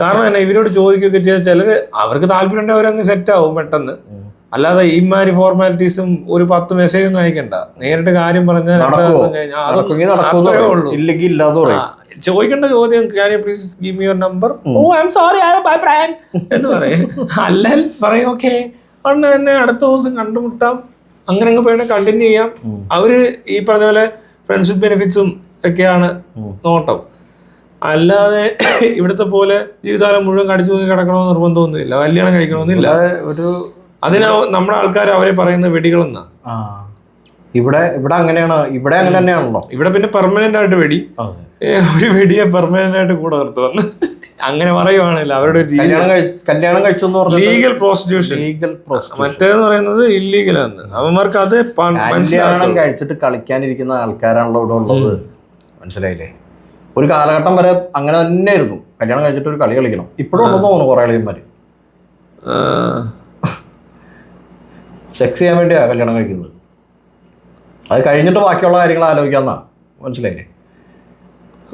കാരണം തന്നെ ഇവരോട് ചോദിക്കുകയൊക്കെ ചെയ്താൽ ചിലര് അവർക്ക് താല്പര്യം ഉണ്ടെങ്കിൽ അവരങ്ങ് സെറ്റ് ആവും പെട്ടെന്ന്. അല്ലാതെ ഈമാതിരി ഫോർമാലിറ്റീസും ഒരു 10 മെസ്സേജ് ഒന്നും അയക്കണ്ട, നേരിട്ട് കാര്യം പറഞ്ഞാൽ 2 ദിവസം കഴിഞ്ഞാൽ അത്രേ ഉള്ളൂ. ചോദിക്കേണ്ട ചോദ്യം can you please give me your number, oh I am sorry I ബൈ പ്രാൻ എന്ന് പറയും. അല്ലെങ്കിൽ പറയും ഓക്കെ അന്ന് തന്നെ അടുത്ത ദിവസം കണ്ടുമുട്ടാം, അങ്ങനെ അങ്ങ് പോയി കണ്ടിന്യൂ ചെയ്യാം. അവര് ഈ പറഞ്ഞ പോലെ ഫ്രണ്ട്സ് വിത്ത് ബെനിഫിറ്റ്സും ഒക്കെയാണ് നോട്ടം. അല്ലാതെ ഇവിടുത്തെ പോലെ ജീവിതകാലം മുഴുവൻ കടിച്ചു തൂങ്ങി കിടക്കണമെന്ന് നിർബന്ധമൊന്നുമില്ല, കല്യാണം കഴിക്കണമെന്നില്ല. അതിനാ നമ്മുടെ ആൾക്കാർ അവരെ പറയുന്ന വെടികളെന്നാ. ഇവിടെ അങ്ങനെയാണ്, ഇവിടെ അങ്ങനെ തന്നെയാണല്ലോ. ഇവിടെ പിന്നെ പെർമനന്റ് ആയിട്ട് വെടി, ഒരു വെടിയെ പെർമനന്റ് ആയിട്ട് കൂടെ നിർത്തുവന്ന് അങ്ങനെ പറയുവാണല്ലോ അവരുടെ കല്യാണം കഴിച്ചെന്ന് പറഞ്ഞാൽ ലീഗൽ പ്രോസ്റ്റിറ്റ്യൂഷൻ. മറ്റേന്ന് പറയുന്നത് ഇല്ലീഗലാണ്. അവന്മാർക്ക് അത് കല്യാണം കഴിച്ചിട്ട് കളിക്കാനിരിക്കുന്ന ആൾക്കാരാണല്ലോ ഇവിടെ ഉള്ളത്. മനസ്സിലായില്ലേ? ഒരു കാലഘട്ടം വരെ അങ്ങനെ തന്നെ ആയിരുന്നു. കല്യാണം കഴിച്ചിട്ട് ഒരു കളി കളിക്കണം. ഇപ്പോഴും ഉണ്ടെന്ന് തോന്നുന്നു കുറെ കളിയന്മാര് സെക്സ് ചെയ്യാൻ വേണ്ടിയാ കല്യാണം കഴിക്കുന്നത്. അത് കഴിഞ്ഞിട്ട് ബാക്കിയുള്ള കാര്യങ്ങൾ ആലോചിക്കാന്നാ. മനസ്സിലായില്ലേ?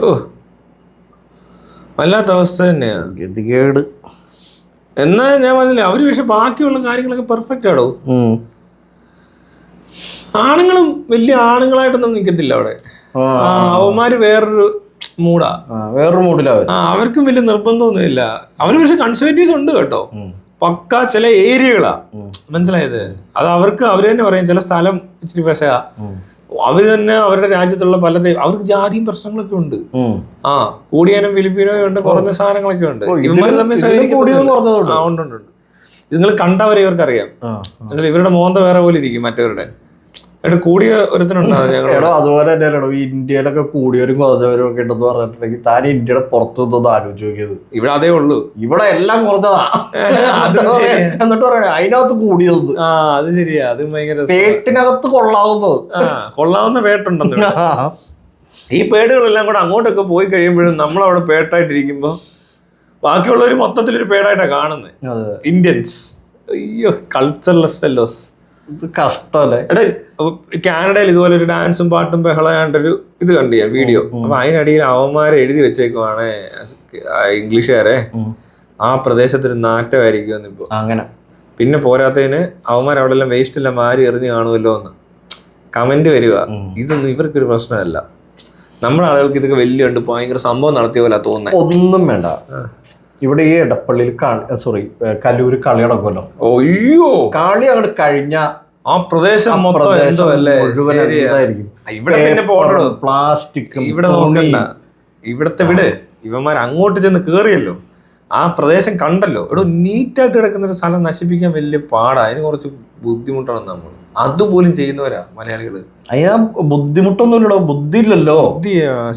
ഓ വല്ലാത്ത അവസ്ഥ തന്നെയാ, ഗതികേട്. എന്നാ ഞാൻ പറഞ്ഞില്ലേ അവര് പക്ഷെ ബാക്കിയുള്ള കാര്യങ്ങളൊക്കെ പെർഫെക്റ്റ് ആണോ. ആണുങ്ങളും വലിയ ആണുങ്ങളായിട്ടൊന്നും നിൽക്കത്തില്ല അവിടെ. അവന്മാര് വേറൊരു മൂടാ, വേറൊരു മൂഡിലാ. അവർക്കും വലിയ നിർബന്ധമൊന്നുമില്ല. അവര് പക്ഷെ കൺസർവേറ്റീവ്സ് ഉണ്ട് കേട്ടോ, പക്ക ചില ഏരിയകളാ. മനസ്സിലായത്? അത് അവർക്ക് അവര് തന്നെ പറയും ചില സ്ഥലം ഇച്ചിരി പെശകാ. അവര് തന്നെ അവരുടെ രാജ്യത്തുള്ള പലരെയും അവർക്ക് ജാതിയും പ്രശ്നങ്ങളൊക്കെ ഉണ്ട്. കൂടിയാനും ഫിലിപ്പീനോയും ഉണ്ട്, കുറഞ്ഞ സാധനങ്ങളൊക്കെ ഉണ്ട്. ഇവന്മാര് തമ്മിൽ സഹകരിക്കുന്നുണ്ട്. ഉണ്ട്. നിങ്ങൾ കണ്ടവരെ ഇവർക്കറിയാം. ഇവരുടെ മോന്ത വേറെ പോലെ ഇരിക്കും മറ്റവരുടെ. കൂടിയ ഒരുത്തനുണ്ടാവും ഞങ്ങൾ. അതുപോലെ തന്നെയല്ലോ ഈ ഇന്ത്യയിലൊക്കെ കൂടിയവരും കുറഞ്ഞവരും ഒക്കെ ഉണ്ടെന്ന് പറഞ്ഞിട്ടുണ്ടെങ്കിൽ താൻ ഇന്ത്യയുടെ പുറത്തു നിന്നൊന്ന് ആലോചിച്ച് നോക്കിയത്. ഇവിടെ അതേ ഉള്ളൂ, ഇവിടെ എല്ലാം കുറഞ്ഞതാ. എന്നിട്ട് പറയണേ അതിനകത്ത് കൂടിയത്. അത് ശരിയാ, അത് ഭയങ്കര പേട്ടിനകത്ത് കൊള്ളാവുന്ന പേട്ടുണ്ടെന്ന്. ഈ പേടുകളെല്ലാം കൂടെ അങ്ങോട്ടൊക്കെ പോയി കഴിയുമ്പോഴും നമ്മളവിടെ പേട്ടായിട്ടിരിക്കുമ്പോ ബാക്കിയുള്ളവർ മൊത്തത്തിലൊരു പേടായിട്ടാ കാണുന്നത്. ഇന്ത്യൻസ് അയ്യോ കൾച്ചർലെസ് ഫെല്ലോസ്. കഷ്ടല്ലേ. കാനഡയിൽ ഇതുപോലെ ഒരു ഡാൻസും പാട്ടും ബഹളമായിട്ടൊരു ഇത് കണ്ടു ഞാൻ വീഡിയോ. അപ്പൊ അതിനടിയിൽ അവന്മാരെ എഴുതി വെച്ചേക്കുവാണ് ഇംഗ്ലീഷുകാരെ ആ പ്രദേശത്തൊരു നാറ്റമായിരിക്കും ഇപ്പൊ. അങ്ങനെ പിന്നെ പോരാത്തതിന് അവന്മാർ അവിടെ എല്ലാം വേസ്റ്റ് എല്ലാം മാറി എറിഞ്ഞ് കാണുമല്ലോ എന്ന് കമന്റ് വരിക. ഇതൊന്നും ഇവർക്കൊരു പ്രശ്നമല്ല. നമ്മുടെ ആളുകൾക്ക് ഇതൊക്കെ വലിയ ഉണ്ട്, ഭയങ്കര സംഭവം നടത്തിയ പോലെ തോന്നുന്നത്. ഒന്നും വേണ്ട. ഇവിടെ ഈ എടപ്പള്ളിയിൽ കല്ലൂര് കളി നടക്കുമല്ലോ. അയ്യോ കളി അങ്ങോട്ട് കഴിഞ്ഞ ആ പ്രദേശം ഇവിടെ പിന്നെ പോകണോ പ്ലാസ്റ്റിക് ഇവിടെ നോക്കണ്ട. ഇവിടത്തെ വിട്, ഇവന്മാർ അങ്ങോട്ട് ചെന്ന് കേറിയല്ലോ, ആ പ്രദേശം കണ്ടല്ലോ. ഇവിടെ നീറ്റായിട്ട് കിടക്കുന്ന ഒരു സ്ഥലം നശിപ്പിക്കാൻ വലിയ പാടാ. അതിന് കുറച്ച് ബുദ്ധിമുട്ടാണ് നമ്മൾ. അതുപോലും ചെയ്യുന്നവരാ മലയാളികള്. അതിനാ ബുദ്ധിമുട്ടൊന്നുമില്ലടോ, ബുദ്ധി ഇല്ലല്ലോ.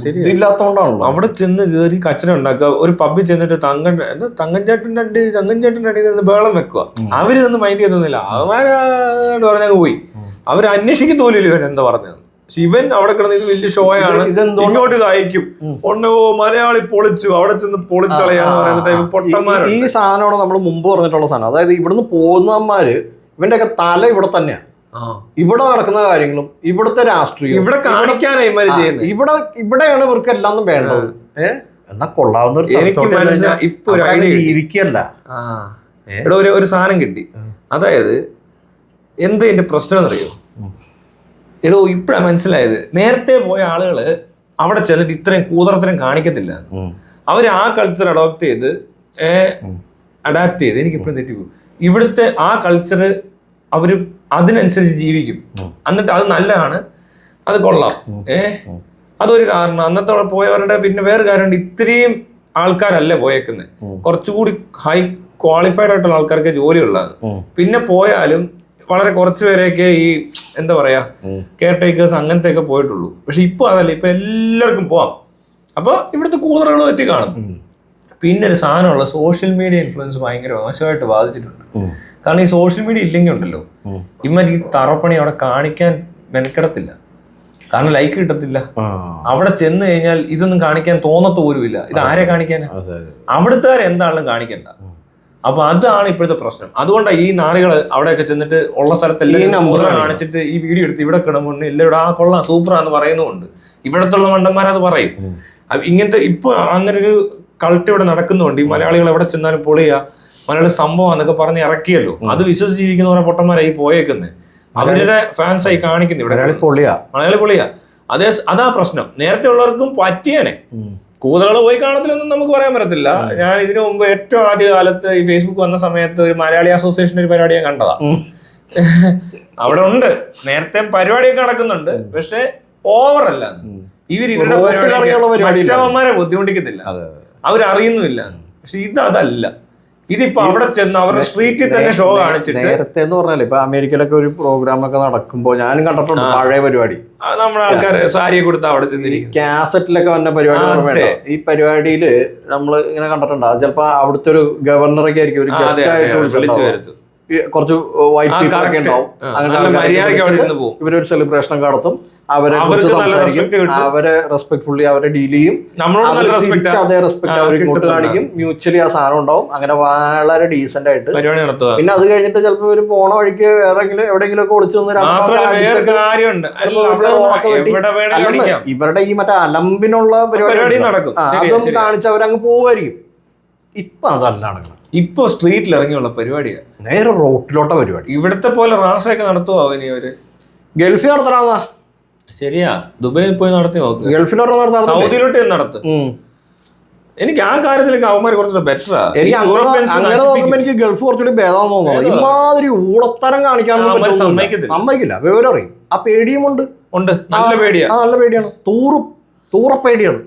ശരിയാത്തോണ്ടാണല്ലോ അവിടെ ചെന്ന് കയറി കച്ചറ ഉണ്ടാക്കുക. ഒരു പബ്ബിൽ ചെന്നിട്ട് തങ്കഞ്ചേട്ടൻ്റെ അടിയിൽ നിന്ന് ബേളം വെക്കുക. അവര് നിന്ന് മൈൻഡ് ചെയ്തൊന്നുമില്ല. അവന്മാരോട് പറഞ്ഞങ്ങ് പോയി. അവര് അന്വേഷിക്കും തോന്നില്ല ഇവൻ എന്താ പറഞ്ഞത്. ശിവൻ അവിടെ കിടന്ന് ഇത് വലിയ ഷോയാണ്, ഇങ്ങോട്ട് ഇത് അയക്കും. മലയാളി പൊളിച്ചു, അവിടെ ചെന്ന് പൊളിച്ചളയാന്ന് പറയുന്നത് പൊട്ടന്മാരാണ്. ഈ സാധനമാണ് നമ്മൾ മുമ്പ് പറഞ്ഞിട്ടുള്ള സാധനം. അതായത് ഇവിടുന്ന് പോകുന്നവന്മാര് ഇവന്റെ ഒക്കെ തല ഇവിടെ തന്നെയാ. ഇവിടെ നടക്കുന്ന കാര്യങ്ങളും ഇവിടുത്തെ രാഷ്ട്രീയം ഇവിടെ കാണിക്കാനായി ഇവിടെയാണ് ഇവർക്ക് എല്ലാം വേണ്ടത്. എന്നാ കൊള്ളാവുന്ന എനിക്ക് മനസ്സിലായി ഇപ്പൊ ഒരു ഐഡിയ ജീവിക്കല്ല. ഇവിടെ ഒരു സാധനം കിട്ടി. അതായത് എന്താ എന്റെ പ്രശ്നം എന്നറിയോ? എടോ ഇപ്പഴാ മനസ്സിലായത്. നേരത്തെ പോയ ആളുകള് അവിടെ ചെന്നിട്ട് ഇത്രയും കൂതറത്തരം കാണിക്കത്തില്ല. അവര് ആ കൾച്ചർ അഡാപ്റ്റ് ചെയ്ത് എനിക്കിപ്പോഴും തെറ്റിപ്പോകും. ഇവിടുത്തെ ആ കൾച്ചർ അവര് അതിനനുസരിച്ച് ജീവിക്കും. എന്നിട്ട് അത് നല്ലതാണ്, അത് കൊള്ളാം. അതൊരു കാരണം. അന്നത്തെ പോയവരുടെ പിന്നെ വേറെ കാര്യമുണ്ട്, ഇത്രയും ആൾക്കാരല്ല പോയേക്കുന്നത്. കുറച്ചുകൂടി ഹൈ ക്വാളിഫൈഡ് ആയിട്ടുള്ള ആൾക്കാർക്ക് ജോലിയുള്ളതാണ്. പിന്നെ പോയാലും വളരെ കുറച്ച് പേരെയൊക്കെ ഈ എന്താ പറയാ കെയർ ടേക്കേഴ്സ് അങ്ങനത്തെ ഒക്കെ പോയിട്ടുള്ളൂ. പക്ഷെ ഇപ്പൊ അതല്ല, ഇപ്പൊ എല്ലാവർക്കും പോവാം. അപ്പൊ ഇവിടുത്തെ കൂതറകൾ പറ്റി കാണും. പിന്നെ ഒരു സാധനമുള്ള സോഷ്യൽ മീഡിയ ഇൻഫ്ലുവൻസ് ഭയങ്കര മോശമായിട്ട് ബാധിച്ചിട്ടുണ്ട്. കാരണം ഈ സോഷ്യൽ മീഡിയ ഇല്ലെങ്കിൽ ഉണ്ടല്ലോ ഇമ്മൻ ഈ തറപ്പണി അവിടെ കാണിക്കാൻ മെനക്കെടത്തില്ല. കാരണം ലൈക്ക് കിട്ടത്തില്ല. അവിടെ ചെന്ന് കഴിഞ്ഞാൽ ഇതൊന്നും കാണിക്കാൻ തോന്നത്ത് പോലുമില്ല. ഇത് ആരെ കാണിക്കാനാ? അവിടുത്തെ എന്താണെങ്കിലും കാണിക്കണ്ട. അപ്പൊ അതാണ് ഇപ്പോഴത്തെ പ്രശ്നം. അതുകൊണ്ടാണ് ഈ നാറികള് അവിടെയൊക്കെ ചെന്നിട്ട് ഉള്ള സ്ഥലത്തെല്ലാം കാണിച്ചിട്ട് ഈ വീഡിയോ എടുത്ത് ഇവിടെ കിടമുണ്ട് എല്ലാവരും ആ കൊള്ളാം സൂപ്പറാന്ന് പറയുന്നുണ്ട്. ഇവിടത്തുള്ള മണ്ടന്മാരത് പറയും. ഇങ്ങനത്തെ ഇപ്പൊ അങ്ങനെ ഒരു കൾട്ട് ഇവിടെ നടക്കുന്നുണ്ട്. ഈ മലയാളികൾ എവിടെ ചെന്നാലും പൊളിയാ മലയാളി സംഭവം എന്നൊക്കെ പറഞ്ഞ് ഇറക്കിയല്ലോ. അത് വിശ്വസിച്ച് ജീവിക്കുന്നവരെ പൊട്ടന്മാരായി പോയേക്കുന്നത്. അവരുടെ ഫാൻസായി കാണിക്കുന്നത് ഇവിടെ മലയാളി പൊളിയാ. അതാ പ്രശ്നം. നേരത്തെ ഉള്ളവർക്കും പറ്റിയനെ കൂതകൾ പോയി കാണത്തിലൊന്നും നമുക്ക് പറയാൻ പറ്റത്തില്ല. ഞാൻ ഇതിനു മുമ്പ് ഏറ്റവും ആദ്യ കാലത്ത് ഈ ഫേസ്ബുക്ക് വന്ന സമയത്ത് ഒരു മലയാളി അസോസിയേഷൻ ഒരു പരിപാടി ഞാൻ കണ്ടതാ. അവിടെ ഉണ്ട്, നേരത്തെ പരിപാടിയൊക്കെ നടക്കുന്നുണ്ട്. പക്ഷെ ഓവറല്ല. ഇവരുടെ പരിപാടി മറ്റവന്മാരെ ബുദ്ധിമുട്ടിക്കത്തില്ല, അവരറിയുന്നുമില്ല. പക്ഷെ അതല്ല. ഇതിപ്പോ അവിടെ ചെന്ന് അവരുടെ സ്ട്രീറ്റിൽ തന്നെ ഷോ കാണിച്ചിട്ട് നേരത്തെ എന്ന് പറഞ്ഞാൽ ഇപ്പൊ അമേരിക്കയിലൊക്കെ ഒരു പ്രോഗ്രാം ഒക്കെ നടക്കുമ്പോ ഞാനും കണ്ടിട്ടുണ്ട് പഴയ പരിപാടി. നമ്മുടെ ആൾക്കാർ സാരിയെ കൊടുത്ത് അവിടെ ചെന്നിരിക്കും. കാസറ്റിലൊക്കെ വന്ന പരിപാടി. ഈ പരിപാടിയില് നമ്മള് ഇങ്ങനെ കണ്ടിട്ടുണ്ട്. ചിലപ്പോ അവിടുത്തെ ഒരു ഗവർണറൊക്കെ ആയിരിക്കും ഒരു ഗസ്റ്റ് ആയിട്ട് വിളിച്ചു വരുത്തും. കുറച്ച് വൈറ്റ് പീപ്പിൾ ഒക്കെ ഉണ്ടാവും. ഇവരൊരു സെലിബ്രേഷൻ നടത്തും. അവരെ അവരെ റെസ്പെക്ട്ഫുള്ളി അവരെ ഡീൽ ചെയ്യും. അതേ റെസ്പെക്ട് അവർ ഇങ്ങോട്ട് കാണിക്കും. മ്യൂച്വലി ആ സാധനം ഉണ്ടാവും. അങ്ങനെ വളരെ ഡീസന്റ് ആയിട്ട് പിന്നെ അത് കഴിഞ്ഞിട്ട് ചിലപ്പോ ഒരു പോണ വഴിക്ക് എവിടെയെങ്കിലും ഒക്കെ ഒളിച്ചു ഇവരുടെ ഈ മറ്റേ അലമ്പിനുള്ള പരിപാടി നടക്കും. അതും കാണിച്ച് അവരങ്ങ് പോവായിരിക്കും. ഇപ്പൊ അതല്ല നടക്കണം. ഇപ്പൊ സ്ട്രീറ്റിൽ ഇറങ്ങിയുള്ള പരിപാടിയാണ്. നേരെ റോട്ടിലോട്ട പരിപാടി. ഇവിടത്തെ പോലെ റാസയൊക്കെ നടത്തുവോ അവന്? അവര് ഗൾഫിൽ നടത്തണ ശരിയാ, ദുബൈയിൽ പോയി നടത്തി നോക്ക്. ഗൾഫിലോട്ട് സൗദിയിലോട്ട് നടത്തും. എനിക്ക് ആ കാര്യത്തിലേക്ക് അവന്മാർ കുറച്ചുകൂടെ ബെറ്ററാ. എനിക്ക് ഗൾഫ് കുറച്ചുകൂടി ഭേദം തോന്നുന്നു. ഇമാതിരി ഊളത്തരം കാണിക്കാനൊന്നും സമ്മതിക്കില്ല. വിവരം അറിയും. ആ പേടിയും ഉണ്ട്. നല്ല പേടിയാണ്. നല്ല പേടിയാണ്. തൂറപ്പേടിയാണ്.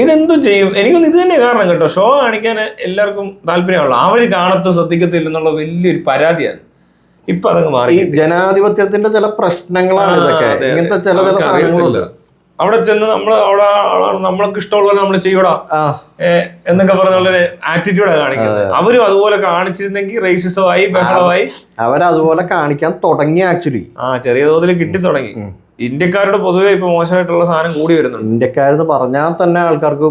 ഇതെന്തും ചെയ്യും. എനിക്കൊന്നും ഇത് തന്നെ കാരണം കേട്ടോ. ഷോ കാണിക്കാൻ എല്ലാവർക്കും താല്പര്യമാണല്ലോ. അവര് കാണത്ത് ശ്രദ്ധിക്കത്തില്ലെന്നുള്ള വലിയൊരു പരാതിയാണ്. ഇപ്പൊ അതങ്ങ് മാറി. ജനാധിപത്യത്തിന്റെ ചില പ്രശ്നങ്ങളാണ് ഇതൊക്കെ. ഇങ്ങനത്തെ ചില സാധനങ്ങളുണ്ട്. അവിടെ ചെന്ന് നമ്മൾക്ക് ഇഷ്ടമുള്ളത് നമ്മൾ ചെയ്യൂടാ എന്നൊക്കെ പറഞ്ഞുള്ളൊരു ആറ്റിറ്റ്യൂഡാണ് കാണിക്കുന്നത്. അവരും അതുപോലെ കാണിച്ചിരുന്നെങ്കിൽ റേസിസമായി, ബഹളമായി. അവരതുപോലെ കാണിക്കാൻ തുടങ്ങി. ആക്ച്വലി ചെറിയ തോതിൽ കിട്ടി തുടങ്ങി. ഇന്ത്യക്കാരുടെ പൊതുവെ ഇപ്പൊ മോശമായിട്ടുള്ള സാധനം കൂടി വരുന്നുണ്ട്. ഇന്ത്യക്കാരെന്ന് പറഞ്ഞാൽ തന്നെ ആൾക്കാർക്ക്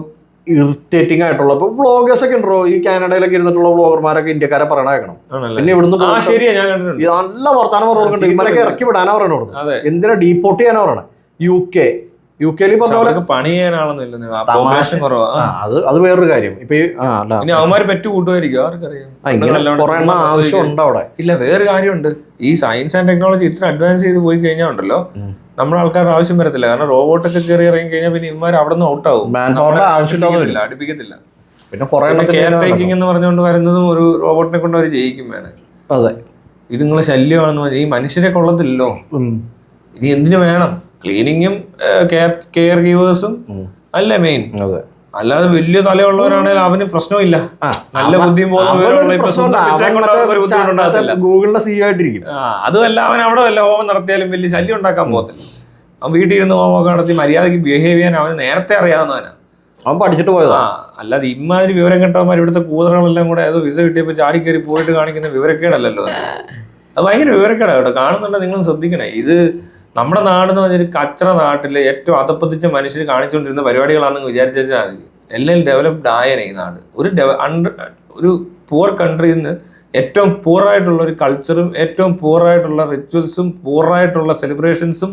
ഇറിറ്റേറ്റിംഗ് ആയിട്ടുള്ള ഇപ്പൊ വ്ളോഗേഴ്സ് ഒക്കെ ഉണ്ടോ? ഈ കാനഡയിലൊക്കെ ഇരുന്നിട്ടുള്ള വ്ളോഗർമാരൊക്കെ ഇന്ത്യക്കാരെ പറയണ കേൾക്കണം. പിന്നെ ഇവിടുന്ന് നല്ല വർത്താനം പറയുന്നുണ്ട്. ഇവരൊക്കെ ഇറക്കി വിടാനാ പറയണോട്. എന്തിനാ ഡീപ്പോർട്ട് ചെയ്യാനാ പറയണേ? യുകെയിൽ പറഞ്ഞ പോലെ പണി ചെയ്യാനാണെന്നില്ല. അത് വേറൊരു കാര്യം. ഇപ്പൊ അവന്മാര് പെറ്റു കൂട്ടുമായിരിക്കും. ആർക്കറിയാം. ആവശ്യമുണ്ട് അവിടെ. ഇല്ല, വേറെ കാര്യമുണ്ട്. ഈ സയൻസ് ആൻഡ് ടെക്നോളജി ഇത്ര അഡ്വാൻസ് ചെയ്ത് പോയി കഴിഞ്ഞാൽ ഉണ്ടല്ലോ, നമ്മുടെ ആൾക്കാരുടെ ആവശ്യം വരത്തില്ല. കാരണം റോബോട്ടൊക്കെ കയറി ഇറങ്ങി കഴിഞ്ഞാൽ പിന്നെ ഇവന്മാർ അവിടെ നിന്ന് ഔട്ടാവും. അടുപ്പിക്കത്തില്ല. പിന്നെ കെയർ ടേക്കിംഗ് എന്ന് പറഞ്ഞുകൊണ്ട് വരുന്നതും ഒരു റോബോട്ടിനെ കൊണ്ട് അവർ ചെയ്യിക്കും വേണം. അതെ, ഇത് നിങ്ങള് ശല്യമാണെന്ന് പറഞ്ഞാൽ ഈ മനുഷ്യരെ കൊള്ളത്തില്ലല്ലോ. ഇനി എന്തിനു വേണം? ക്ലീനിങ്ങും കെയർ ഗീവേഴ്സും അല്ലേ മെയിൻ. അല്ലാതെ വലിയ തലയുള്ളവരാണെങ്കിൽ അവന് പ്രശ്നമില്ല. നല്ല ബുദ്ധിയും ഗൂഗിളിന്റെ CEO ആയിട്ടിരിക്കും. അതുമല്ല, അവൻ അവിടെ വല്ല ഹോമം നടത്തിയാലും വലിയ ശല്യം ഉണ്ടാക്കാൻ പോകത്തില്ല. അവൻ വീട്ടിൽ ഇരുന്ന് ഹോമൊക്കെ നടത്തി മര്യാദയ്ക്ക് ബിഹേവ് ചെയ്യാൻ അവന് നേരത്തെ അറിയാവുന്നവനാ. അവൻ പഠിച്ചിട്ട് പോയതാ. അല്ലാതെ ഇമാതിരി വിവരം കേട്ടവന്മാർ ഇവിടുത്തെ കൂതറകളെല്ലാം കൂടെ ഏതോ വിസ കിട്ടിയപ്പോൾ ചാടിക്കയറി പോയിട്ട് കാണിക്കുന്ന വിവരക്കേടല്ലോ. അത് ഭയങ്കര വിവരക്കേടാ കേട്ടോ. കാണുന്നുണ്ടോ നിങ്ങളും ശ്രദ്ധിക്കണേ. ഇത് നമ്മുടെ നാടെന്ന് പറഞ്ഞൊരു കച്ചറ നാട്ടിലെ ഏറ്റവും അതപ്പതിച്ച മനുഷ്യർ കാണിച്ചുകൊണ്ടിരുന്ന പരിപാടികളാണെന്ന് വിചാരിച്ചാൽ എല്ലാം ഡെവലപ്ഡ് ആയനെ ഈ നാട്. ഒരു പൂർ കൺട്രിയിൽ നിന്ന് ഏറ്റവും പൂറായിട്ടുള്ള ഒരു കൾച്ചറും ഏറ്റവും പൂറായിട്ടുള്ള റിച്വൽസും പൂറായിട്ടുള്ള സെലിബ്രേഷൻസും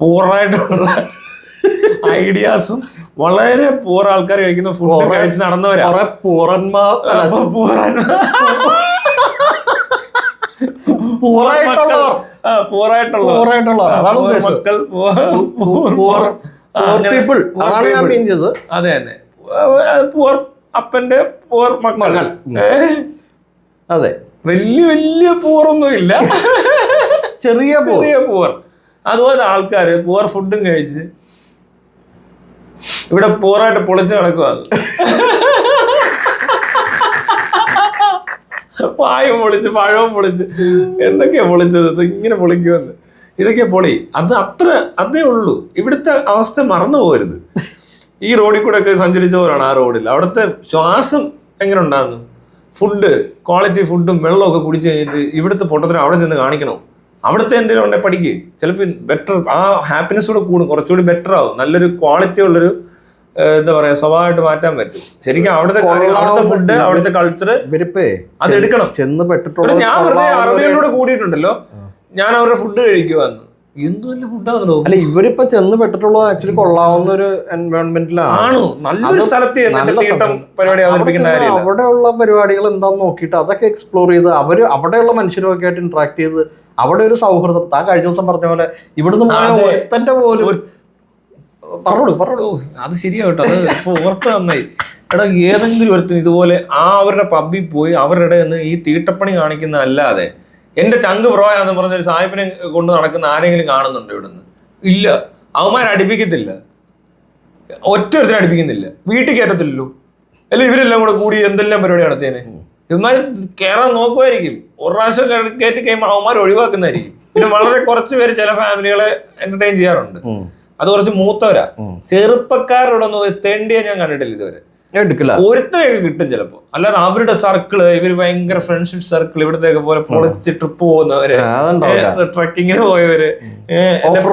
പൂറായിട്ടുള്ള ഐഡിയാസും വളരെ പൂർ ആൾക്കാർ കഴിക്കുന്ന ഫുഡ് കഴിച്ച് നടന്നവരാ. അതെ തന്നെ, പൂർ അപ്പന്റെ പൂർ മക്കൾ. അതെ, വലിയ പൂറൊന്നും ഇല്ല, ചെറിയ പൂർ. അതുപോലെ ആൾക്കാര് പൂർ ഫുഡും കഴിച്ച് ഇവിടെ പൂറായിട്ട് പൊളിച്ച് നടക്കുവാണ്. പായും പൊളിച്ച് പഴവും പൊളിച്ച് എന്തൊക്കെയാ പൊളിച്ചത്, ഇങ്ങനെ പൊളിക്കുമെന്ന്. ഇതൊക്കെ പൊളി. അതേ ഉള്ളൂ. ഇവിടുത്തെ അവസ്ഥ മറന്നു പോകരുത്. ഈ റോഡിൽ കൂടെ ഒക്കെ സഞ്ചരിച്ചവരാണ് ആ റോഡിൽ. അവിടുത്തെ ശ്വാസം എങ്ങനെ ഉണ്ടാകുന്നു? ഫുഡ്, ക്വാളിറ്റി ഫുഡും വെള്ളമൊക്കെ കുടിച്ച് കഴിഞ്ഞിട്ട് ഇവിടുത്തെ പൊട്ടത്തിനും അവിടെ ചെന്ന് കാണിക്കണോ? അവിടുത്തെ എന്തെങ്കിലും ഉണ്ടെങ്കിൽ പഠിക്ക്. ചിലപ്പോൾ ബെറ്റർ, ആ ഹാപ്പിനെസ് കൂടെ കൂടും, കുറച്ചുകൂടി ബെറ്റർ ആവും. നല്ലൊരു ക്വാളിറ്റി ഉള്ളൊരു എന്താ പറയാ സ്വഭാവമായിട്ട് മാറ്റാൻ പറ്റും. ശരിക്കും അവിടുത്തെ ഫുഡ്, അവിടുത്തെ കൾച്ചർ അത് എടുക്കണം. ഞാൻ വെറുതെ അറബികളിലൂടെ കൂടിയിട്ടുണ്ടല്ലോ, ഞാൻ അവരുടെ ഫുഡ് കഴിക്കുവാന്ന്. എന്തുവല്ല ഫുഡാണെന്ന് തോന്നുന്നു. അല്ല, ഇവരിപ്പോ ചെന്ന് പെട്ടിട്ടുള്ളത് ആക്ച്വലി കൊള്ളാവുന്ന ഒരു എൻവയോൺമെന്റിലാണ്. നല്ലൊരു സ്ഥലത്ത് പരിപാടി അവതരിപ്പിക്കുന്ന കാര്യമില്ല. അവിടെയുള്ള പരിപാടികൾ എന്താന്ന് നോക്കിയിട്ട് അതൊക്കെ എക്സ്പ്ലോർ ചെയ്ത് അവിടെയുള്ള മനുഷ്യരുമൊക്കെ ആയിട്ട് ഇന്ററാക്ട് ചെയ്ത് അവിടെ ഒരു സൗഹൃദം. താൻ കഴിഞ്ഞ ദിവസം പറഞ്ഞ പോലെ ഇവിടുന്ന് ഒരുത്തന്റെ പോലും പറഞ്ഞോളൂ. അത് ശരിയാ കേട്ടോ. അത് ഇപ്പൊ ഓർത്ത് നന്നായി. എടാ, ഏതെങ്കിലും ഒരുത്തിന് ഇതുപോലെ അവരുടെ പബ്ബിൽ പോയി അവരുടെ ഈ തീട്ടപ്പണി കാണിക്കുന്ന അല്ലാതെ എന്റെ ചങ്ക് ബ്രോയാന്ന് പറഞ്ഞൊരു സാഹിബിനെ കൊണ്ട് നടക്കുന്ന ആരെങ്കിലും കാണുന്നുണ്ടോ ഇവിടുന്ന്? ഇല്ല. അവന്മാരെ അടുപ്പിക്കത്തില്ല, ഒറ്റ അടുപ്പിക്കുന്നില്ല, വീട്ടിൽ കയറ്റത്തില്ലല്ലോ. അല്ല ഇവരെല്ലാം കൂടെ കൂടി എന്തെല്ലാം പരിപാടി നടത്തിയേനെ. ഇവന്മാര് കേറാൻ നോക്കുമായിരിക്കും, ഒരു പ്രാവശ്യം കയറ്റി കഴിയുമ്പോൾ അവന്മാർ ഒഴിവാക്കുന്നതായിരിക്കും. പിന്നെ വളരെ കുറച്ച് പേര് ചില ഫാമിലികളെ എന്റർടൈൻ ചെയ്യാറുണ്ട്, അത് കുറച്ച് മൂത്തവരാ. ചെറുപ്പക്കാരോടൊന്നും തെണ്ടിയെ ഞാൻ കണ്ടിട്ടില്ല ഇതുവരെ. ഒരുത്തരെയൊക്കെ കിട്ടും ചിലപ്പോ, അല്ലാതെ അവരുടെ സർക്കിള്, ഇവര് ഭയങ്കര ഫ്രണ്ട്ഷിപ്പ് സർക്കിൾ, ഇവിടത്തേക്ക് പോലെ പൊളിച്ച് ട്രിപ്പ് പോകുന്നവര്, ട്രക്കിങ്ങിന് പോയവര്,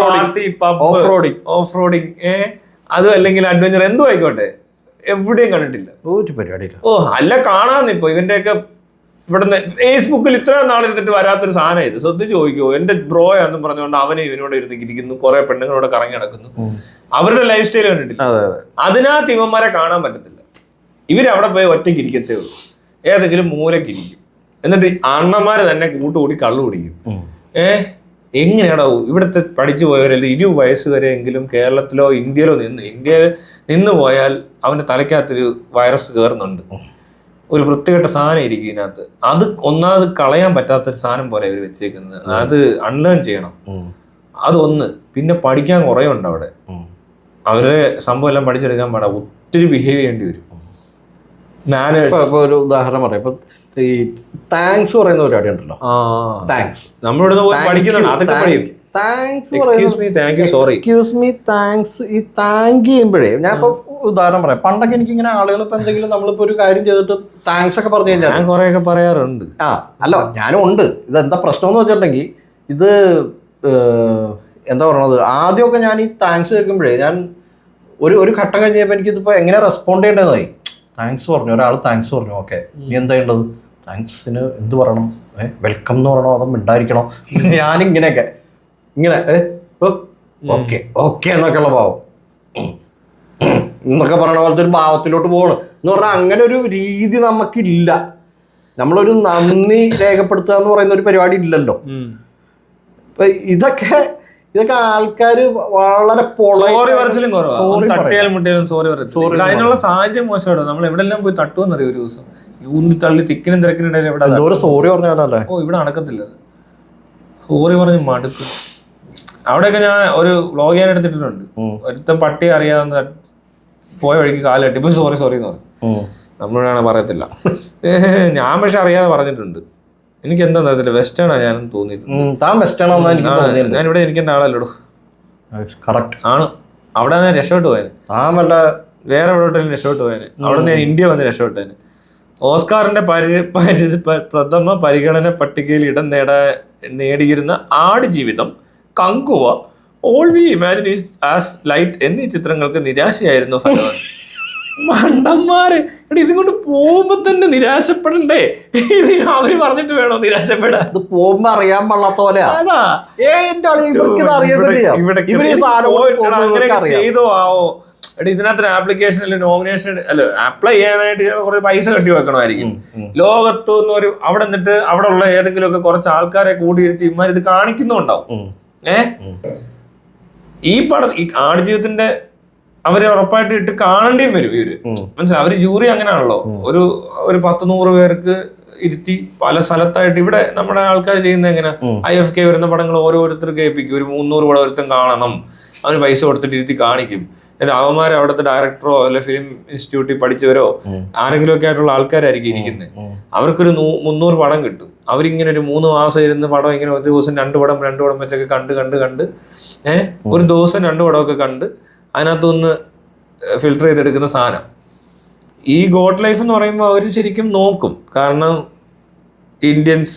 പാർട്ടി പബ് ഓഫ് റോഡിങ്, അതും അല്ലെങ്കിൽ അഡ്വഞ്ചർ എന്തോ ആയിക്കോട്ടെ, എവിടെയും കണ്ടിട്ടില്ല ഒരു പരിപാടി. ഓ അല്ല കാണാന്നിപ്പോ ഇവന്റെയൊക്കെ ഇവിടുന്ന് ഫേസ്ബുക്കിൽ ഇത്ര നാളിരുന്നിട്ട് വരാത്തൊരു സാധനം ഇത്. ശ്രദ്ധിച്ച് ചോദിക്കുമോ, എന്റെ ബ്രോയാന്നും പറഞ്ഞുകൊണ്ട് അവനെ ഇവനോട് ഇരിക്കുന്നു, കുറെ പെണ്ണുങ്ങളോട് കറങ്ങി നടക്കുന്നു, അവരുടെ ലൈഫ് സ്റ്റൈൽ കണ്ടിട്ടില്ല. അതിനകത്ത് ഇവന്മാരെ കാണാൻ പറ്റത്തില്ല. ഇവരവിടെ പോയി ഒറ്റയ്ക്ക് ഇരിക്കത്തേ ഉള്ളൂ, ഏതെങ്കിലും മൂലക്കിരിക്കും, എന്നിട്ട് അണ്ണന്മാര് തന്നെ കൂട്ടുകൂടി കള്ളു കുടിക്കും. എങ്ങനെയാണോ ഇവിടുത്തെ പഠിച്ചു പോയവരെല്ലാം 20 വയസ്സ് വരെയെങ്കിലും കേരളത്തിലോ ഇന്ത്യയിലോ നിന്ന് പോയാൽ അവന്റെ തലയ്ക്കകത്തൊരു വൈറസ് കയറുന്നുണ്ട്, ഒരു വൃത്തികെട്ട സാധനം ഇരിക്കും ഇതിനകത്ത്. അത് ഒന്നാമത് കളയാൻ പറ്റാത്തൊരു സാധനം പോലെ അവർ വെച്ചേക്കുന്നത്, അത് അൺലേൺ ചെയ്യണം. അതൊന്ന്. പിന്നെ പഠിക്കാൻ കുറേ ഉണ്ട് അവിടെ, അവരെ സംഭവം എല്ലാം പഠിച്ചെടുക്കാൻ പാടാ, ഒത്തിരി ബിഹേവ് ചെയ്യേണ്ടി വരും. ഒരു ഉദാഹരണം പറയാം, ഇപ്പൊ ഈ താങ്ക്സ് പറയുന്ന പരിപാടി ഉണ്ടല്ലോ, താങ്ക്സ് നമ്മളിവിടെ പഠിക്കുന്നുണ്ട്, അതൊക്കെ പറയും. Excuse me thanks. ഈ താങ്ക് ചെയ്യുമ്പോഴേ ഞാൻ ഇപ്പൊ ഉദാഹരണം പറയാം, പണ്ടൊക്കെ എനിക്ക് ഇങ്ങനെ ആളുകൾ ഇപ്പൊ എന്തെങ്കിലും നമ്മളിപ്പോ ഒരു കാര്യം ചെയ്തിട്ട് താങ്ക്സ് ഒക്കെ പറഞ്ഞു കഴിഞ്ഞാൽ ഞാൻ കുറെയൊക്കെ പറയാറുണ്ട്. അല്ല ഞാനും ഉണ്ട്. ഇതെന്താ പ്രശ്നം എന്ന് വെച്ചിട്ടുണ്ടെങ്കിൽ, ഇത് എന്താ പറയണത്, ആദ്യമൊക്കെ ഞാൻ ഈ താങ്ക്സ് കേൾക്കുമ്പോഴേ ഞാൻ ഒരു ഘട്ടം കഴിഞ്ഞപ്പോൾ എനിക്കിതിപ്പോ എങ്ങനെ റെസ്പോണ്ട് ചെയ്യേണ്ടതായി. താങ്ക്സ് പറഞ്ഞു, ഒരാൾ താങ്ക്സ് പറഞ്ഞു, ഓക്കെ നീ എന്താ ചെയ്യേണ്ടത്, താങ്ക്സിന് എന്ത് പറയണം, വെൽക്കം എന്ന് പറയണോ അതോ മിണ്ടായിരിക്കണോ, ഞാനിങ്ങനെയൊക്കെ ഇങ്ങനെ ഓക്കെ ഓക്കെ എന്നൊക്കെയുള്ള ഭാവം എന്നൊക്കെ പറയണ പോലത്തെ ഒരു ഭാവത്തിലോട്ട് പോകണം എന്ന് പറഞ്ഞാൽ അങ്ങനെ ഒരു രീതി നമുക്കില്ല. നമ്മളൊരു നന്ദി രേഖപ്പെടുത്തുക എന്ന് പറയുന്ന ഒരു പരിപാടി ഇല്ലല്ലോ. അപ്പൊ ഇതൊക്കെ ആൾക്കാർ വളരെ അതിനുള്ള സാഹചര്യം മോശമാണോ. നമ്മൾ എവിടെല്ലാം പോയി തട്ടുമെന്നറിയോ, ഒരു ദിവസം ഊന്നി തള്ളി തിക്കിനും തിരക്കിനിടയിൽ എവിടെ സോറി പറഞ്ഞാലേ ഇവിടെ നടക്കത്തില്ല. സോറി പറഞ്ഞ് മടുക്കും. അവിടെയൊക്കെ ഞാൻ ഒരു വ്ളോഗ് ചെയ്യാൻ എടുത്തിട്ടുണ്ട്, ഒരുത്തം പട്ടി അറിയാവുന്ന പോയ വഴിക്ക് കാലട്ടി ഇപ്പൊ സോറി എന്ന് പറഞ്ഞു. നമ്മളാണ് പറയത്തില്ല, ഞാൻ പക്ഷെ അറിയാതെ പറഞ്ഞിട്ടുണ്ട്. എനിക്ക് എന്താ അറിയത്തില്ല, വെസ്റ്റേണാ ഞാൻ തോന്നിയിട്ടുണ്ട്. ഞാനിവിടെ എനിക്ക് എന്റെ ആളല്ലോടോ ആണ്. അവിടെ ഞാൻ രക്ഷപ്പെട്ടു പോയേനെ, വേറെ എവിടെയോട്ടും രക്ഷപ്പെട്ടു പോയേനെ. അവിടെ ഞാൻ ഇന്ത്യ വന്ന് രക്ഷപ്പെട്ടേനെ. ഓസ്കാറിന്റെ പ്രഥമ പരിഗണന പട്ടികയിൽ ഇടം നേടിയിരുന്ന Aadujeevitham, Kanguva, all we imagine is as light എന്നീ ചിത്രങ്ങൾക്ക് നിരാശയായിരുന്നു ഭഗവാൻ. മണ്ടന്മാര് ഇതും കൊണ്ട് പോകുമ്പോ തന്നെ നിരാശപ്പെടണ്ടേ? അവര് പറഞ്ഞിട്ട് വേണോ നിരാശപ്പെടാൻ? പോകുമ്പോ അറിയാൻ പാടാത്ത പോലെ ചെയ്തോ ആവോ. ഇതിനകത്ത് ആപ്ലിക്കേഷൻ നോമിനേഷൻ അപ്ലൈ ചെയ്യാനായിട്ട് കുറെ പൈസ കെട്ടി വെക്കണമായിരിക്കും. ലോകത്തുനിന്ന് ഒരു അവിടെ നിന്നിട്ട് അവിടെ ഉള്ള ഏതെങ്കിലും ഒക്കെ കുറച്ച് ആൾക്കാരെ കൂടിയിരുത്തി ഇമാർ ഇത് കാണിക്കുന്നുണ്ടാവും. ഈ പടം ഈ ആടുജീവിതത്തിന്റെ അവരെ ഉറപ്പായിട്ട് ഇട്ട് കാണേണ്ടിയും വരും ഇവര്. മനസ്സിലായി, അവര് ജൂറി അങ്ങനെയാണല്ലോ. ഒരു 10-100 പേർക്ക് ഇരുത്തി പല സ്ഥലത്തായിട്ട്. ഇവിടെ നമ്മുടെ ആൾക്കാർ ചെയ്യുന്നത് എങ്ങനെ, IFK വരുന്ന പടങ്ങൾ ഓരോരുത്തർക്ക് ഏൽപ്പിക്കും. ഒരു 300 പടം ഒരുത്തം കാണണം, അവന് പൈസ കൊടുത്തിട്ട് ഇരുത്തി കാണിക്കും. അവന്മാരെ അവിടുത്തെ ഡയറക്ടറോ അല്ലെ ഫിലിം ഇൻസ്റ്റിറ്റ്യൂട്ടിൽ പഠിച്ചവരോ ആരെങ്കിലും ഒക്കെ ആയിട്ടുള്ള ആൾക്കാരായിരിക്കും ഇരിക്കുന്നത്. അവർക്കൊരു 300 പടം കിട്ടും. അവരിങ്ങനെ ഒരു 3 മാസം ഇരുന്ന് പടം ഇങ്ങനെ ഒരു ദിവസം 2 പടം വെച്ചൊക്കെ കണ്ട് ഒരു ദിവസം 2 പടമൊക്കെ കണ്ട് അതിനകത്തൊന്ന് ഫിൽട്ടർ ചെയ്തെടുക്കുന്ന സാധനം. ഈ ഗോഡ് ലൈഫ് എന്ന് പറയുമ്പോൾ അവർ ശരിക്കും നോക്കും. കാരണം ഇന്ത്യൻസ്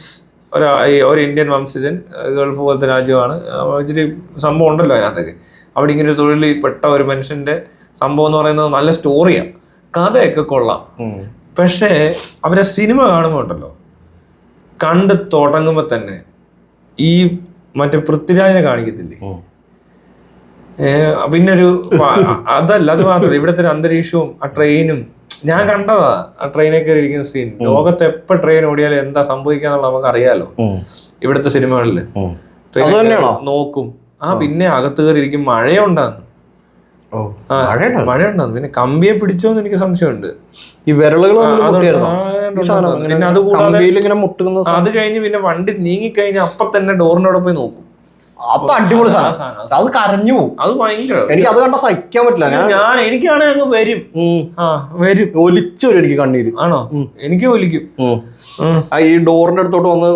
ഒരു ഇന്ത്യൻ വംശജൻ, ഗൾഫ് പോലത്തെ രാജ്യമാണ്, ഇച്ചിരി സംഭവം ഉണ്ടല്ലോ അതിനകത്തൊക്കെ. അവിടെ ഇങ്ങനെ ഒരു തൊഴിലിൽ പെട്ട ഒരു മനുഷ്യന്റെ സംഭവം എന്ന് പറയുന്നത് നല്ല സ്റ്റോറിയാണ്, കഥയൊക്കെ കൊള്ളാം. പക്ഷേ അവരെ സിനിമ കാണുമ്പോൾ ഉണ്ടല്ലോ, കണ്ട് തുടങ്ങുമ്പോൾ തന്നെ ഈ മറ്റേ പൃഥ്വിരാജിനെ കാണിക്കത്തില്ലേ, പിന്നെ ഒരു അതല്ല, അത് മാത്രമല്ല ഇവിടുത്തെ ഒരു അന്തരീക്ഷവും ആ ട്രെയിനും ഞാൻ കണ്ടതാ. ആ ട്രെയിനിൽ കയറി ഇരിക്കുന്ന സീൻ, ലോകത്ത് എപ്പോ ട്രെയിൻ ഓടിയാലും എന്താ സംഭവിക്കാന്നുള്ള നമുക്ക് അറിയാലോ ഇവിടുത്തെ സിനിമകളില്. നോക്കും പിന്നെ അകത്ത് കയറി ഇരിക്കും. മഴയുണ്ടാന്ന്, മഴയുണ്ടാന്ന്. പിന്നെ കമ്പിയെ പിടിച്ചോന്ന് എനിക്ക് സംശയമുണ്ട്. പിന്നെ അതുകൂടാതെ അത് കഴിഞ്ഞ് പിന്നെ വണ്ടി നീങ്ങിക്കഴിഞ്ഞാൽ അപ്പൊ തന്നെ ഡോറിനോടെ പോയി നോക്കും. അത് അടിപൊളി സാധനം. അത് കരഞ്ഞു പോകും. അത് ഭയങ്കര, എനിക്ക് അത് കണ്ട സഹിക്കാൻ പറ്റില്ല. എനിക്കാണെങ്കിൽ അങ്ങ് വരും, ഒലിച്ചു വരും എനിക്ക് കണ്ണീര്. ആണോ? എനിക്ക് ഒലിക്കും. ഈ ഡോറിന്റെ അടുത്തോട്ട് വന്ന്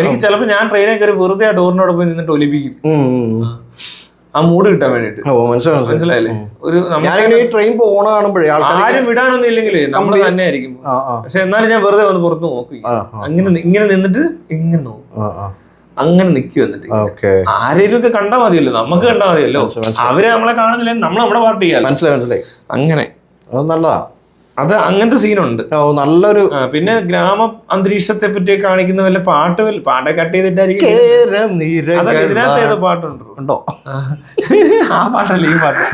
എനിക്ക് ചിലപ്പോ ഞാൻ ട്രെയിനിൽ കയറി വെറുതെ ആ ഡോറിനോട് പോയി നിന്നിട്ട് ഒലിപ്പിക്കും, ആ മൂഡ് കിട്ടാൻ വേണ്ടിട്ട്. മനസ്സിലായില്ലേ? ഒരു ട്രെയിൻ പോണ കാണുമ്പോഴേ ആരും വിടാനൊന്നും ഇല്ലെങ്കിലേ നമ്മള് തന്നെ ആയിരിക്കും. പക്ഷെ എന്നാലും ഞാൻ വെറുതെ വന്ന് പുറത്ത് നോക്കി, ഇങ്ങനെ നിന്നിട്ട് ഇങ്ങനെ നോക്കും, അങ്ങനെ നിൽക്കും. എന്നിട്ട് ആരെങ്കിലും ഒക്കെ കണ്ടാൽ മതിയല്ലോ, നമുക്ക് കണ്ടാൽ മതിയല്ലോ, അവരെ നമ്മളെ കാണുന്നില്ല, നമ്മൾ നമ്മുടെ പാർട്ടി ചെയ്യാം. മനസ്സിലായി. അങ്ങനെ നല്ലതാ. അത് അങ്ങനത്തെ സീനുണ്ട് നല്ലൊരു. പിന്നെ ഗ്രാമ അന്തരീക്ഷത്തെ പറ്റി കാണിക്കുന്ന വല്ല പാട്ടൊക്കെ കട്ട് ചെയ്തിട്ടായിരിക്കും. ഇതിനകത്ത് ഏതോ പാട്ടുണ്ടോ? ആ പാട്ടല്ല ഈ പാട്ട്.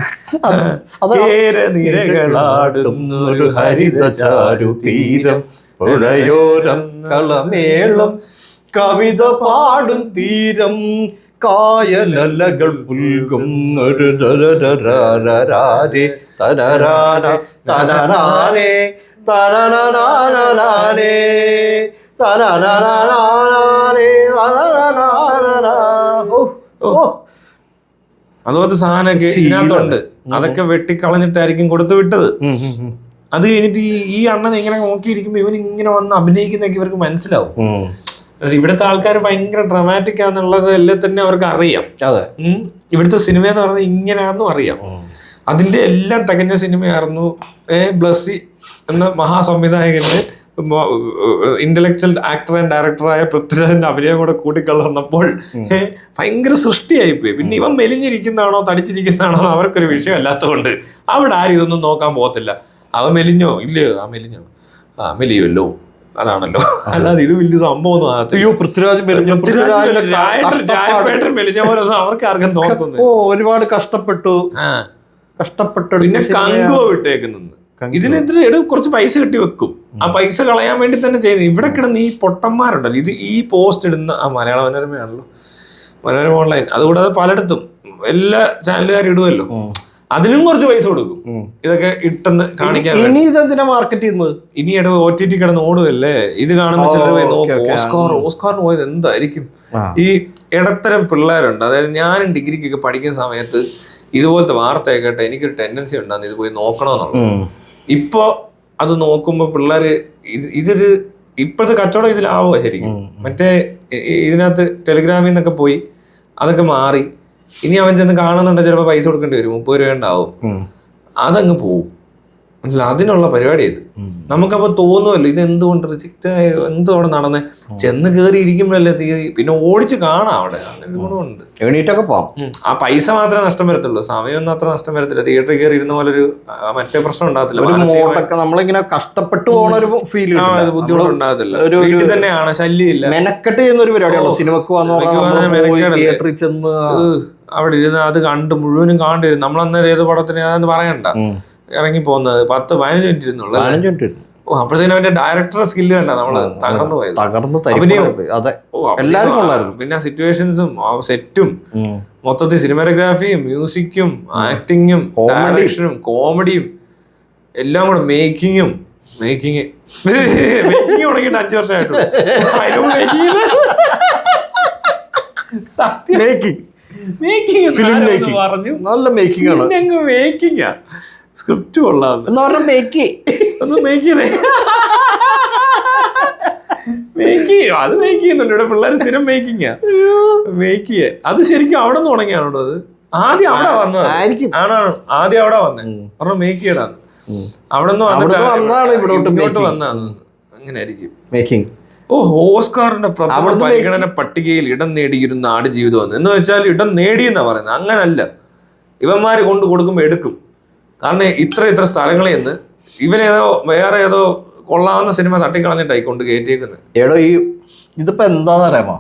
നിരകളാടുന്നൊരു ഹരിത ചാരുതീരം പുഴയോരം കളമേളം കവിത പാടും തീരം കായലലകൾ പുൽകും ഒരു തനരാരേ തനരാരേ തനരാരേ തനരാരേ തനരാരേ. അതുപോലത്തെ സാധനമൊക്കെ ഇതിനകത്തുണ്ട്. അതൊക്കെ വെട്ടിക്കളഞ്ഞിട്ടായിരിക്കും കൊടുത്തു വിട്ടത്. അത് കഴിഞ്ഞിട്ട് ഈ അണ്ണൻ ഇങ്ങനെ നോക്കിയിരിക്കുമ്പോ ഇവൻ ഇങ്ങനെ വന്ന് അഭിനയിക്കുന്നൊക്കെ ഇവർക്ക് മനസ്സിലാവും. ഇവിടുത്തെ ആൾക്കാർ ഭയങ്കര ഡ്രമാറ്റിക് ആണെന്നുള്ളത് എല്ലാം തന്നെ അവർക്ക് അറിയാം. ഇവിടുത്തെ സിനിമ എന്ന് പറഞ്ഞാൽ ഇങ്ങനെയാണെന്നും അറിയാം. അതിന്റെ എല്ലാം തികഞ്ഞ സിനിമയായിരുന്നു ബ്ലസ്സി എന്ന മഹാസംവിധായകന്റെ ഇന്റലക്ച്വൽ ആക്ടർ ആൻഡ് ഡയറക്ടറായ പൃഥ്വിരാജിന്റെ അഭിനയം കൂടെ കൂട്ടിക്കലർന്നപ്പോൾ ഭയങ്കര സൃഷ്ടിയായിപ്പോയി. പിന്നെ ഇവൻ മെലിഞ്ഞിരിക്കുന്നതാണോ തടിച്ചിരിക്കുന്നതാണോ അവർക്കൊരു വിഷയമല്ലാത്തതുകൊണ്ട് അവിടെ ആരും ഇതൊന്നും നോക്കാൻ പോകത്തില്ല. അവൻ മെലിഞ്ഞോ ഇല്ലയോ, ആ മെലിഞ്ഞോ, ആ മെലിയുമല്ലോ, അതാണല്ലോ. അല്ലാതെ ഇത് വലിയ സംഭവം മെലിഞ്ഞ പോലെ അവർക്ക് ആർക്കും തോന്നുന്നു. ഒരുപാട് കഷ്ടപ്പെട്ടു. പിന്നെ കങ്കുവ വിട്ടേക്കുന്നു. ഇതിനെതിരെ കുറച്ച് പൈസ കെട്ടി വെക്കും. ആ പൈസ കളയാൻ വേണ്ടി തന്നെ ചെയ്യുന്നത്. ഇവിടെ കിടന്ന് ഈ പൊട്ടന്മാരുണ്ടല്ലോ, ഇത് ഈ പോസ്റ്റ് ഇടുന്ന മലയാള മനോരമയാണല്ലോ, മനോരമ ഓൺലൈൻ, അതുകൂടാതെ പലയിടത്തും എല്ലാ ചാനലുകാരും ഇടുമല്ലോ, അതിനും കുറച്ച് പൈസ കൊടുക്കും ഇതൊക്കെ ഇട്ടെന്ന് കാണിക്കാൻ. മാർക്കറ്റ് ചെയ്യുന്നത് ഇനി OTT കിടന്ന് ഓടുകയല്ലേ. ഇത് കാണുമ്പോൾ ചിലർ പോയി നോക്കും, ഓസ്കാറിന് പോയത് എന്തായിരിക്കും. ഈ ഇടത്തരം പിള്ളേരുണ്ട്, അതായത് ഞാനും ഡിഗ്രിക്കൊക്കെ പഠിക്കുന്ന സമയത്ത് ഇതുപോലത്തെ വാർത്തയൊക്കെ കേട്ടെ എനിക്കൊരു ടെൻഡൻസി ഉണ്ടായിരുന്നു ഇത് പോയി നോക്കണമെന്നുള്ളത്. ഇപ്പൊ അത് നോക്കുമ്പോ പിള്ളേര് ഇതൊരു ഇപ്പോഴത്തെ കച്ചവടം ഇതിലാവുക ശരിക്കും. മറ്റേ ഇതിനകത്ത് ടെലിഗ്രാമിൽ നിന്നൊക്കെ പോയി അതൊക്കെ മാറി. ഇനി അവൻ ചെന്ന് കാണുന്നുണ്ടെങ്കിൽ ചിലപ്പോൾ പൈസ കൊടുക്കേണ്ടി വരും, 30 രൂപ ഉണ്ടാവും, അതങ്ങ് പോവും. മനസ്സിലായി? അതിനുള്ള പരിപാടി ഇത്. നമുക്കപ്പോൾ തോന്നുമല്ലോ ഇത് എന്തുകൊണ്ട് റിജക്റ്റ് ആയത്, എന്തുകൊണ്ട് നടന്നേ, ചെന്ന് കയറി ഇരിക്കുമ്പോഴല്ലേ തീയതി, പിന്നെ ഓടിച്ച് കാണാം അവിടെ. അങ്ങനെ ഗുണമുണ്ട്. എണീറ്റൊക്കെ പോവാം. ആ പൈസ മാത്രമേ നഷ്ടം വരത്തുള്ളൂ, സമയമൊന്നും അത്ര നഷ്ടം വരത്തില്ല. തിയേറ്ററിൽ കയറി ഇരുന്ന പോലെ ഒരു മറ്റേ പ്രശ്നം ഉണ്ടാകത്തില്ല. നമ്മളിങ്ങനെ കഷ്ടപ്പെട്ടു പോകുന്ന ഒരു ഫീൽ, ബുദ്ധിമുട്ടുണ്ടാകത്തില്ല. വീട്ടിൽ തന്നെയാണ്, ശല്യമില്ല. മെനക്കെട്ട് ചെയ്യുന്ന ഒരു പരിപാടിയാണോ സിനിമക്ക് ചെന്ന് അവിടെ ഇരുന്ന് അത് കണ്ട് മുഴുവനും കാണേണ്ടി. നമ്മളന്നേരം ഏത് പടത്തിന് അതെന്ന് പറയണ്ട, ഇറങ്ങി പോകുന്നത് 10-15 മിനിറ്റ് ഇരുന്നുള്ളൂ. അപ്പോഴത്തേനും അവന്റെ ഡയറക്ടർ സ്കില്ല് കണ്ട നമ്മള് തകർന്നു പോയത്. പിന്നെ സിറ്റുവേഷൻസും സെറ്റും മൊത്തത്തിൽ സിനിമാറ്റോഗ്രാഫിയും മ്യൂസിക്കും ആക്ടിങ്ങും ഡയറക്ഷനും കോമഡിയും എല്ലാം കൂടെ മേക്കിങ് തുടങ്ങിയിട്ട് 5 വർഷമായിട്ടുള്ളൂ. പറഞ്ഞു നല്ല മേക്കിംഗ് ആണ്. മേക്കിംഗാ, സ്ക്രിപ്റ്റ് കൊള്ളാം. മേക്ക് അത് മേക്ക് ചെയ്യുന്നുണ്ട് ഇവിടെ പിള്ളേർ സ്ഥിരം മേക്കിങ്ങാ. മേക്ക് ചെയ്യാൻ അത് ശരിക്കും അവിടെ നിന്ന് തുടങ്ങിയാണോ അത്? ആദ്യം അവിടെ വന്നത് ആണാണ്, ആദ്യം അവിടെ വന്നേ പറഞ്ഞു മേക്ക് ചെയ്യടാന്ന്. അവിടെ നിന്ന് ഇങ്ങോട്ട് വന്നാണ്. അങ്ങനെ ആയിരിക്കും മേക്കിംഗ്. ഓസ്കാറിന്റെ പ്രഥമ പരിഗണന പട്ടികയിൽ ഇടം നേടിയിരുന്ന ആടുജീവിതം എന്ന് വെച്ചാൽ ഇടം നേടിയെന്നാ പറയുന്നത്. അങ്ങനല്ല, ഇവന്മാര് കൊണ്ട് കൊടുക്കുമ്പോ എടുക്കും. കാരണം ഇത്ര സ്ഥലങ്ങളിൽ നിന്ന് ഇവനേതോ വേറെ ഏതോ കൊള്ളാവുന്ന സിനിമ തട്ടിക്കളഞ്ഞിട്ടായി കൊണ്ട് കയറ്റിയേക്കുന്നത്. എടോ ഈ ഇതിപ്പോ എന്താന്ന് അറിയാമോ,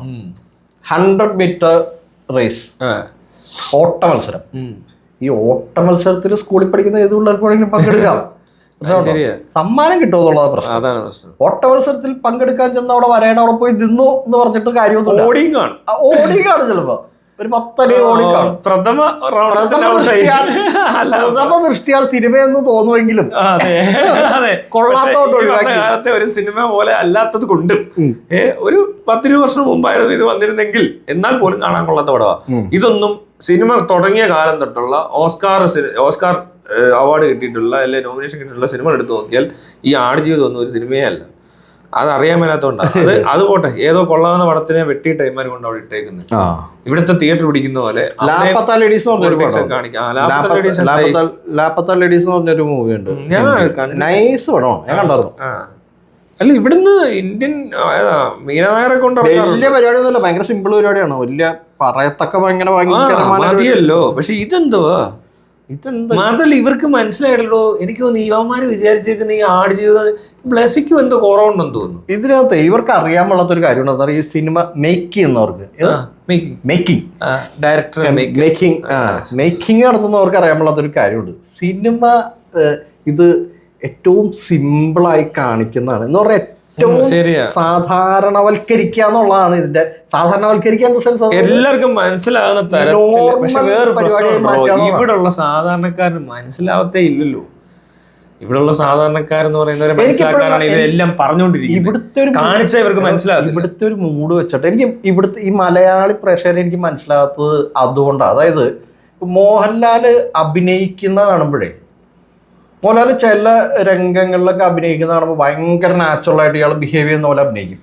100 മീറ്റർ റേസ്, ഓട്ട മത്സരം. ഈ ഓട്ട മത്സരത്തിൽ സ്കൂളിൽ പഠിക്കുന്ന ഏത് പിള്ളേർക്ക് പങ്കെടുക്കാം, സമ്മാനം കിട്ടുമെന്നുള്ളത് പ്രശ്നം. അതാണ് പ്രശ്നം. ഓട്ട മത്സരത്തിൽ പങ്കെടുക്കാൻ ചെന്ന് അവിടെ വരേണ്ട അവിടെ പോയി നിന്നു എന്ന് പറഞ്ഞിട്ട് കാര്യമൊന്നുമില്ല. ഓടിയും കാണും ചിലപ്പോ. ഒരു 10 അടി ഓടി കാണും. പ്രഥമ ദൃഷ്ടിയാൽ സിനിമയെന്ന് തോന്നുമെങ്കിലും കാലത്തെ ഒരു സിനിമ പോലെ അല്ലാത്തത് കൊണ്ടും ഒരു 10-20 വർഷം മുമ്പായിരുന്നു ഇത് വന്നിരുന്നെങ്കിൽ എന്നാൽ പോലും കാണാൻ കൊള്ളാത്ത പടമാണ്. ഇതൊന്നും സിനിമ തുടങ്ങിയ കാലം തൊട്ടുള്ള ഓസ്കാർ അവാർഡ് കിട്ടിയിട്ടുള്ള അല്ലെങ്കിൽ നോമിനേഷൻ കിട്ടിയിട്ടുള്ള സിനിമ എടുത്തു നോക്കിയാൽ ഈ ആടുജീവിതം ഒന്നും ഒരു സിനിമയേ അല്ല. അത് അറിയാൻ മേലാത്തോണ്ടാണ്. അത് പോട്ടെ, ഏതോ കൊള്ളാവുന്ന പടത്തിനെ വെട്ടി ടൈമാർ കൊണ്ട് അവിടെ ഇട്ടേക്കുന്നത്. ഇവിടുത്തെ തിയേറ്റർ പിടിക്കുന്ന പോലെ പറഞ്ഞൊരു മൂവി ഉണ്ട്, നൈസ് പടമാണ്, ഞാൻ കണ്ടായിരുന്നു. അല്ല ഇവിടുന്ന് ഇന്ത്യൻ മീനനായരെ കൊണ്ട് വലിയ പരിപാടിയൊന്നുമില്ല, ഭയങ്കര സിമ്പിൾ പരിപാടിയാണ്, വലിയ പറയത്തക്ക ഭയങ്കര മതിയല്ലോ. പക്ഷെ ഇതെന്തുവാ മാത്രല്ല ഇവർക്ക് മനസ്സിലായിട്ടല്ലോ. എനിക്ക് തോന്നുന്നു യുവമാര് വിചാരിച്ചേക്കുന്ന ഈ ആടുജീവിതം ബ്ലസ്സിക്കും എന്തോ കുറവുണ്ടെന്ന് തോന്നുന്നു. ഇതിനകത്ത് ഇവർക്ക് അറിയാൻ പാടാത്തൊരു കാര്യമാണ്, ഈ സിനിമ മേക്ക് ചെയ്യുന്നവർക്ക്, മേക്കിംഗ് നടത്തുന്നവർക്ക് അറിയാൻ പാടാത്തൊരു കാര്യമുണ്ട്. സിനിമ ഇത് ഏറ്റവും സിമ്പിളായി കാണിക്കുന്നതാണ് എന്ന് പറഞ്ഞാൽ ഏറ്റവും സാധാരണവൽക്കരിക്കുക എന്നുള്ളതാണ് ഇതിന്റെ. സാധാരണവൽക്കരിക്കുക എല്ലാവർക്കും മനസ്സിലാകുന്ന തരത്തിൽ. പക്ഷെ വേറെ ഇവിടെയുള്ള സാധാരണക്കാരന് മനസ്സിലാവത്തേ ഇല്ലല്ലോ. ഇവിടെയുള്ള സാധാരണക്കാരെന്ന് പറയുന്നവരെ മനസ്സിലാക്കാനാണ് ഇവരെല്ലാം പറഞ്ഞുകൊണ്ടിരിക്കുന്നത്. കാണിച്ച ഇവർക്ക് മനസ്സിലാകും. ഇവിടുത്തെ ഒരു മൂഡ് വെച്ചിട്ട് എനിക്ക് ഇവിടുത്തെ ഈ മലയാളി പ്രേക്ഷകരെ എനിക്ക് മനസ്സിലാകാത്തത് അതുകൊണ്ടാണ്. അതായത് മോഹൻലാല് അഭിനയിക്കുന്ന കാണുമ്പോഴേ, മോഹൻലാൽ ചില രംഗങ്ങളിലൊക്കെ അഭിനയിക്കുന്ന കാണുമ്പോൾ ഭയങ്കര നാച്ചുറൽ ആയിട്ട് ഇയാൾ ബിഹേവ് ചെയ്യുന്ന പോലെ അഭിനയിക്കും.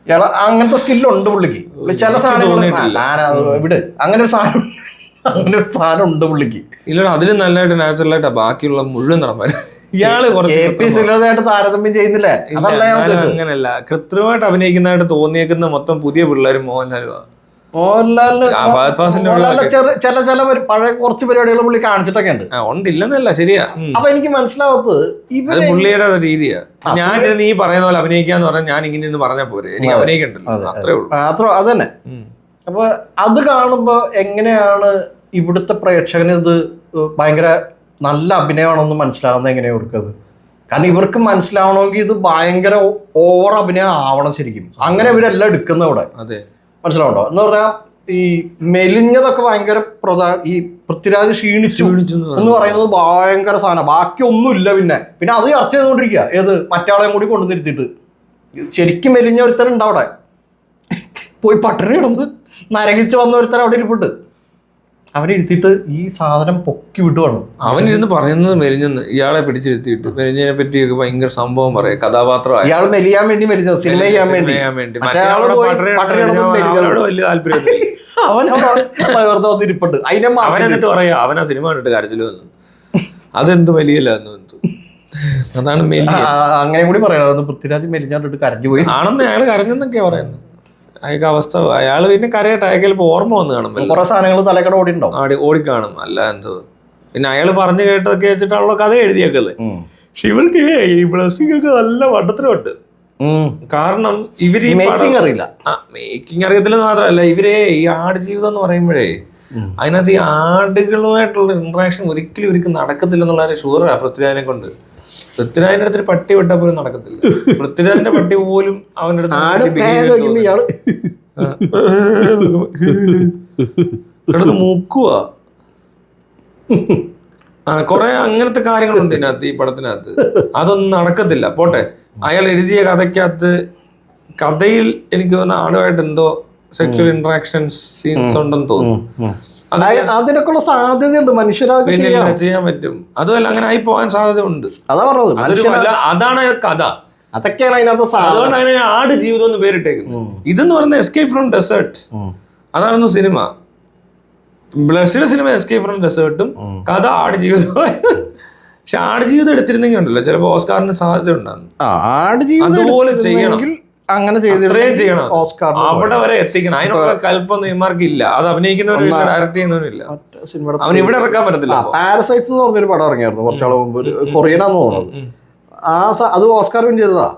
ഇയാൾ അങ്ങനത്തെ സ്കില്ലുണ്ട് പുള്ളിക്ക്. ചില സാധനങ്ങൾ ഇവിടെ അങ്ങനെ ഒരു സാധനം ഉണ്ട് പുള്ളിക്ക്. ഇല്ല, അതിലും നല്ലതായിട്ട് നാച്ചുറൽ ആയിട്ടാ ബാക്കിയുള്ള മുഴുവൻ നടന്മാര്. ഇയാള് താരതമ്യം ചെയ്യുന്നില്ലേ? അങ്ങനെയല്ല, കൃത്രിമമായിട്ട് അഭിനയിക്കുന്നതായിട്ട് തോന്നിയേക്കുന്ന മൊത്തം പുതിയ പിള്ളേരും മോഹൻലാലുമാണ്. ചില പഴയ കുറച്ച് പരിപാടികൾ പുള്ളി കാണിച്ചിട്ടൊക്കെ ഉണ്ട്, ഇല്ലെന്നല്ല, ശരിയാ. അപ്പൊ എനിക്ക് മനസ്സിലാവത്ത് അത് പുള്ളിയുടെ രീതിയാ. ഞാൻ നീ പറയുന്ന പോലെ അഭിനയിക്കാന്ന് പറഞ്ഞാൽ ഞാൻ ഇങ്ങനെ പറഞ്ഞാൽ പോരെ, എനിക്ക് അഭിനയിക്കണ്ടല്ലോ, അത്രേ ഉള്ളൂ. അത് തന്നെ. അപ്പൊ അത് കാണുമ്പോ എങ്ങനെയാണ് ഇവിടുത്തെ പ്രേക്ഷകന് ഇത് ഭയങ്കര നല്ല അഭിനയമാണെന്ന് മനസ്സിലാവുന്നത് എങ്ങനെയാ ഇവർക്കത്? കാരണം ഇവർക്ക് മനസ്സിലാവണമെങ്കിൽ ഇത് ഭയങ്കര ഓവർ അഭിനയം ആവണം ശരിക്കും. അങ്ങനെ ഇവരെല്ലാം എടുക്കുന്ന ഇവിടെ മനസ്സിലാവുണ്ടോ എന്ന് പറഞ്ഞാൽ ഈ മെലിഞ്ഞതൊക്കെ ഭയങ്കര ഈ പൃഥ്വിരാജ് ക്ഷീണിച്ചു എന്ന് പറയുന്നത് ഭയങ്കര സാധനം. ബാക്കി ഒന്നുമില്ല. പിന്നെ അത് ചർച്ച ചെയ്തുകൊണ്ടിരിക്കുക. ഏത് മറ്റാളെയും കൂടി കൊണ്ടുവന്നിരുത്തിയിട്ട് ശരിക്കും മെലിഞ്ഞ ഒരുത്തരുണ്ട് അവിടെ, പോയി പട്ടിണി കിടന്ന് നരകിച്ച് വന്ന ഒരുത്തരം അവിടെ ഇരിപ്പുണ്ട്. അവനിരുത്തിയിട്ട് ഈ സാധനം പൊക്കി വിടുവാണ്. അവനിരുന്ന് പറയുന്നത് മെലിഞ്ഞെന്ന്, ഇയാളെ പിടിച്ചിരുത്തിയിട്ട് മെലിഞ്ഞതിനെ പറ്റിയൊക്കെ ഭയങ്കര സംഭവം പറയാം. കഥാപാത്രം ഇയാൾ മെലിയാൻ വേണ്ടി മെലിഞ്ഞത്, സിനിമ ചെയ്യാൻ വേണ്ടി. അവനോട് വലിയ താല്പര്യം. വെറുതെ വന്നിരിപ്പുണ്ട്. അവനെന്നിട്ട് പറയാ അവനാ സിനിമ കണ്ടിട്ട് കരച്ചില് വന്നു, അതെന്ത് വലിയല്ല എന്ന്. അതാണ് അങ്ങനെ കൂടി പറയാം. പൃഥ്വിരാജ് മെലിഞ്ഞാണ്ടിട്ട് കരഞ്ഞു പോയി ആണെന്ന് അയാൾ കരഞ്ഞെന്നൊക്കെയാ പറയുന്നത്. അയാൾക്ക് അവസ്ഥ, അയാൾ പിന്നെ കരയട്ടെ, അയാൾക്ക് ചിലപ്പോൾ ഓർമ്മ വന്ന് കാണും, കുറെ സാധനങ്ങൾ തലക്കട ഓടിക്കാണും. അല്ല എന്തോ പിന്നെ അയാൾ പറഞ്ഞു കേട്ടതൊക്കെ വെച്ചിട്ടാണല്ലോ കഥ എഴുതിയേക്കല്ലേ. പക്ഷെ ഇവർക്ക് ഈ ബ്ലസ്സിംഗ് ഒക്കെ നല്ല വട്ടത്തിലുണ്ട്. കാരണം ഇവര് മേക്കിംഗ് അറിയത്തില്ലെന്ന് മാത്രമല്ല, ഇവരെ ഈ ആടുജീവിതം എന്ന് പറയുമ്പോഴേ അതിനകത്ത് ഈ ആടുകളുമായിട്ടുള്ള ഇന്ററാക്ഷൻ ഒരിക്കലും ഇവർക്ക് നടക്കത്തില്ലെന്നുള്ള ഷുവറാ. പൃഥ്വിരാജിനെ കൊണ്ട്, പൃഥ്വിരാജിന്റെ അടുത്തൊരു പട്ടി വിട്ടാൽ പോലും നടക്കത്തില്ല. പൃഥ്വിരാജിന്റെ പട്ടി പോലും അവന്റെ അടുത്ത് കിടന്ന് മൂക്കുവാ. കൊറേ അങ്ങനത്തെ കാര്യങ്ങളുണ്ട് ഇതിനകത്ത്, ഈ പടത്തിനകത്ത്. അതൊന്നും നടക്കത്തില്ല. പോട്ടെ, അയാൾ എഴുതിയ കഥയിൽ എനിക്ക് തോന്നുന്ന ആളുമായിട്ട് എന്തോ സെക്ഷൽ ഇന്ററാക്ഷൻസ് സീൻസ് ഉണ്ടെന്ന് തോന്നുന്നു. അതിനൊക്കെയുള്ള സാധ്യതയുണ്ട്. മനുഷ്യരാണ് ചെയ്യാൻ പറ്റും. അതുമല്ല അങ്ങനെ ആയി പോകാൻ സാധ്യത ഉണ്ട്. അതാ പറഞ്ഞത്, അതാണ് കഥ. അതൊക്കെയാണ് അതിനകത്ത്. അതുകൊണ്ട് അതിനെ ആട് ജീവിതം എന്ന് പേരിട്ടേക്കുന്നു. ഇതെന്ന് പറയുന്നത് എസ്കേപ്പ് ഫ്രം ഡെസേർട്ട്. അതാണെന്ന് സിനിമ. ബ്ലസ്സിയുടെ സിനിമ എസ്കേപ്പ് ഫ്രം ഡെസേർട്ടും, കഥ ആട് ജീവിതമായി. പക്ഷെ ആട് ജീവിതം എടുത്തിരുന്നെങ്കിൽ ഉണ്ടല്ലോ ചിലപ്പോ ഓസ്കാറിന് സാധ്യത ഉണ്ടാകും. അതുപോലെ ചെയ്യണം, അങ്ങനെ ചെയ്യണം, അവിടെ വരെ എത്തിക്കണം. അതിനുള്ള കൽപ്പൊന്നും ഇമാർക്ക് ഇല്ല. അത് അഭിനയിക്കുന്നവരും ഡയറക്ട് ചെയ്യുന്നവരില്ല. അവൻ ഇവിടെ ഇറക്കാൻ പറ്റത്തില്ല. പാരസൈറ്റ്സ് എന്ന് പറഞ്ഞൊരു പടം ഇറങ്ങിയായിരുന്നു കുറച്ചാൾ മുമ്പ്, കൊറിയനാന്ന് തോന്നുന്നു. അത് ഓസ്കാർ വിൻ ചെയ്തതാ.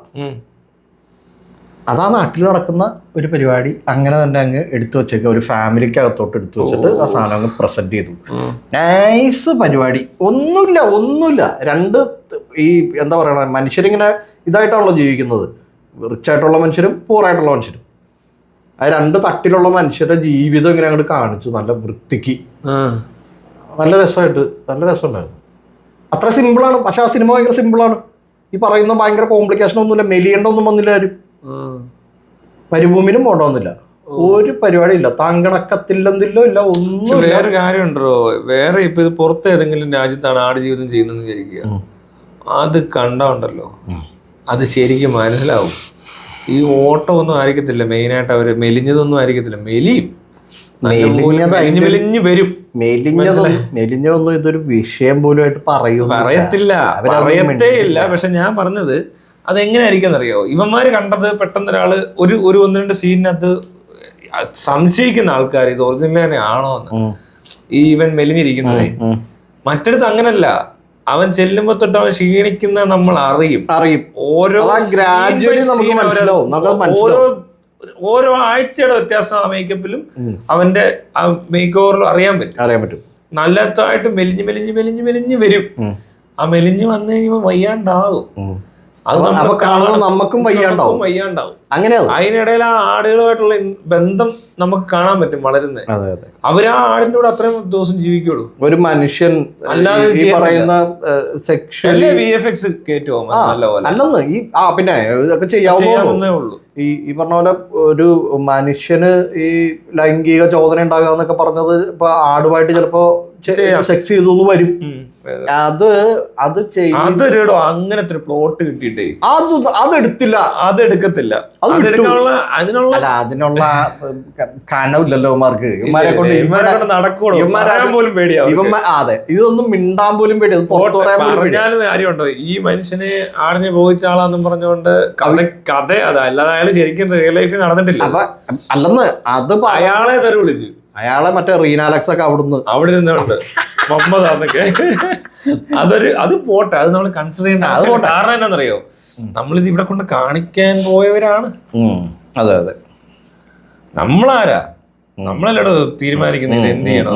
അതാ നാട്ടിൽ നടക്കുന്ന ഒരു പരിപാടി. അങ്ങനെ തന്നെ അങ്ങ് എടുത്തു വെച്ചേക്ക, ഒരു ഫാമിലിക്ക് അകത്തോട്ട് എടുത്തു വെച്ചിട്ട് ആ സാധനം അങ്ങ് പ്രസന്റ് ചെയ്തു. നൈസ് പരിപാടി. ഒന്നുമില്ല. രണ്ട് ഈ എന്താ പറയണ, മനുഷ്യരിങ്ങനെ ഇതായിട്ടാണല്ലോ ജീവിക്കുന്നത്. റിച്ച് ആയിട്ടുള്ള മനുഷ്യരും പൂർ ആയിട്ടുള്ള മനുഷ്യരും. ആ 2 തട്ടിലുള്ള മനുഷ്യരുടെ ജീവിതം ഇങ്ങനെ അങ്ങോട്ട് കാണിച്ചു നല്ല വൃത്തിക്ക്, നല്ല രസമുണ്ടായിരുന്നു. അത്ര സിമ്പിളാണ്. പക്ഷെ ആ സിനിമ ഭയങ്കര സിമ്പിളാണ്. ഈ പറയുന്ന ഭയങ്കര കോംപ്ലിക്കേഷൻ ഒന്നുമില്ല. മെലിയേണ്ട ഒന്നും വന്നില്ല ആരും. മരുഭൂമിയിലും പോകണമെന്നില്ല, ഒരു പരിപാടി ഇല്ല. താങ്കണക്കത്തില്ലെന്നില്ലോ ഇല്ല ഒന്നും. വേറെ കാര്യമുണ്ടോ, വേറെ ഇപ്പൊ ഇത് പുറത്ത് ഏതെങ്കിലും രാജ്യത്താണ് ആടുജീവിതം ചെയ്യുന്നതെന്ന് വിചാരിക്കുക, അത് കണ്ടുണ്ടല്ലോ അത് ശരിക്കും മനസ്സിലാവും. ഈ ഓട്ടം ഒന്നും ആയിരിക്കത്തില്ല മെയിനായിട്ട്, അവര് മെലിഞ്ഞതൊന്നും ആയിരിക്കത്തില്ല, മെലിയും മെലിഞ്ഞു വരും. മെലിഞ്ഞൊന്നും ഇതൊരു വിഷയം പോലും ആയിട്ട് പറയത്തേ ഇല്ല. പക്ഷെ ഞാൻ പറഞ്ഞത് അതെങ്ങനെയായിരിക്കും അറിയോ, ഇവന്മാര് കണ്ടത് പെട്ടെന്ന് ഒരാള് ഒരു 1-2 സീനിനകത്ത് സംശയിക്കുന്ന ആൾക്കാർ ഇത് ഒറിജിനൽ തന്നെ ആണോ എന്ന്, ഈ ഇവൻ മെലിഞ്ഞിരിക്കുന്നത്. മറ്റടുത്ത് അങ്ങനല്ല, അവൻ ചെല്ലുമ്പോ തൊട്ട് അവൻ ക്ഷീണിക്കുന്ന നമ്മൾ അറിയും. ഓരോ ആഴ്ചയുടെ വ്യത്യാസം ആ മേക്കപ്പിലും അവന്റെ ആ മേക്ക് ഓവറിലും അറിയാൻ പറ്റും. നല്ലതായിട്ട് മെലിഞ്ഞ് വരും. ആ മെലിഞ്ഞ് വന്നു കഴിയുമ്പോൾ വയ്യാണ്ടാവും. അത് നമുക്കും വയ്യാണ്ടാവും. അതിനിടയിൽ ആ ആടുകളുമായിട്ടുള്ള ബന്ധം നമുക്ക് കാണാൻ പറ്റും വളരുന്നത്. അവര് ആ ആടിന്റെ കൂടെ അത്രയും ദിവസം ജീവിക്കുള്ളൂ. ഒരു മനുഷ്യൻ അല്ലാതെ VFX അല്ലെന്ന് ഈ പിന്നെ ഇതൊക്കെ ചെയ്യാവുന്നേ ഉള്ളൂ. ഈ പറഞ്ഞ പോലെ ഒരു മനുഷ്യന് ഈ ലൈംഗിക ചോദന ഉണ്ടാകാന്നൊക്കെ പറഞ്ഞത് ഇപ്പൊ ആടുമായിട്ട് ചിലപ്പോ സെക്സ് ചെയ്തു വരും. അതൊരു അങ്ങനത്തെ പ്ലോട്ട് കിട്ടിയിട്ടേ അതെടുക്കത്തില്ല. അതിനുള്ള കനവില്ലല്ലോ ഇവന്മാർക്ക്. അതെ, ഇതൊന്നും മിണ്ടാൻ പോലും പേടി. പറഞ്ഞാലും കാര്യമുണ്ടോ, ഈ മനുഷ്യന് ആടിനെ പോയിച്ച ആളാന്നും പറഞ്ഞുകൊണ്ട് കഥ അതല്ലാതെ അയാൾ ശരിക്കും റിയൽ ലൈഫിൽ നടന്നിട്ടില്ല. അല്ലെന്ന് അത് അയാളെ തന്നെ വിളിച്ചു, അയാളെ മറ്റേ റീനാലക്സ് ഒക്കെ അവിടെ നിന്നുണ്ട് മൊഹമ്മദാന്നൊക്കെ. അത് പോട്ടെ, അത് നമ്മൾ കൺസിഡർ ചെയ്യേണ്ട. കാരണം എന്നാന്നറിയോ, നമ്മളിത് ഇവിടെ കൊണ്ട് കാണിക്കാൻ പോയവരാണ്. അതെ അതെ, നമ്മളാരാ, നമ്മളല്ലടോ തീരുമാനിക്കുന്നത് എന്ത് ചെയ്യണം.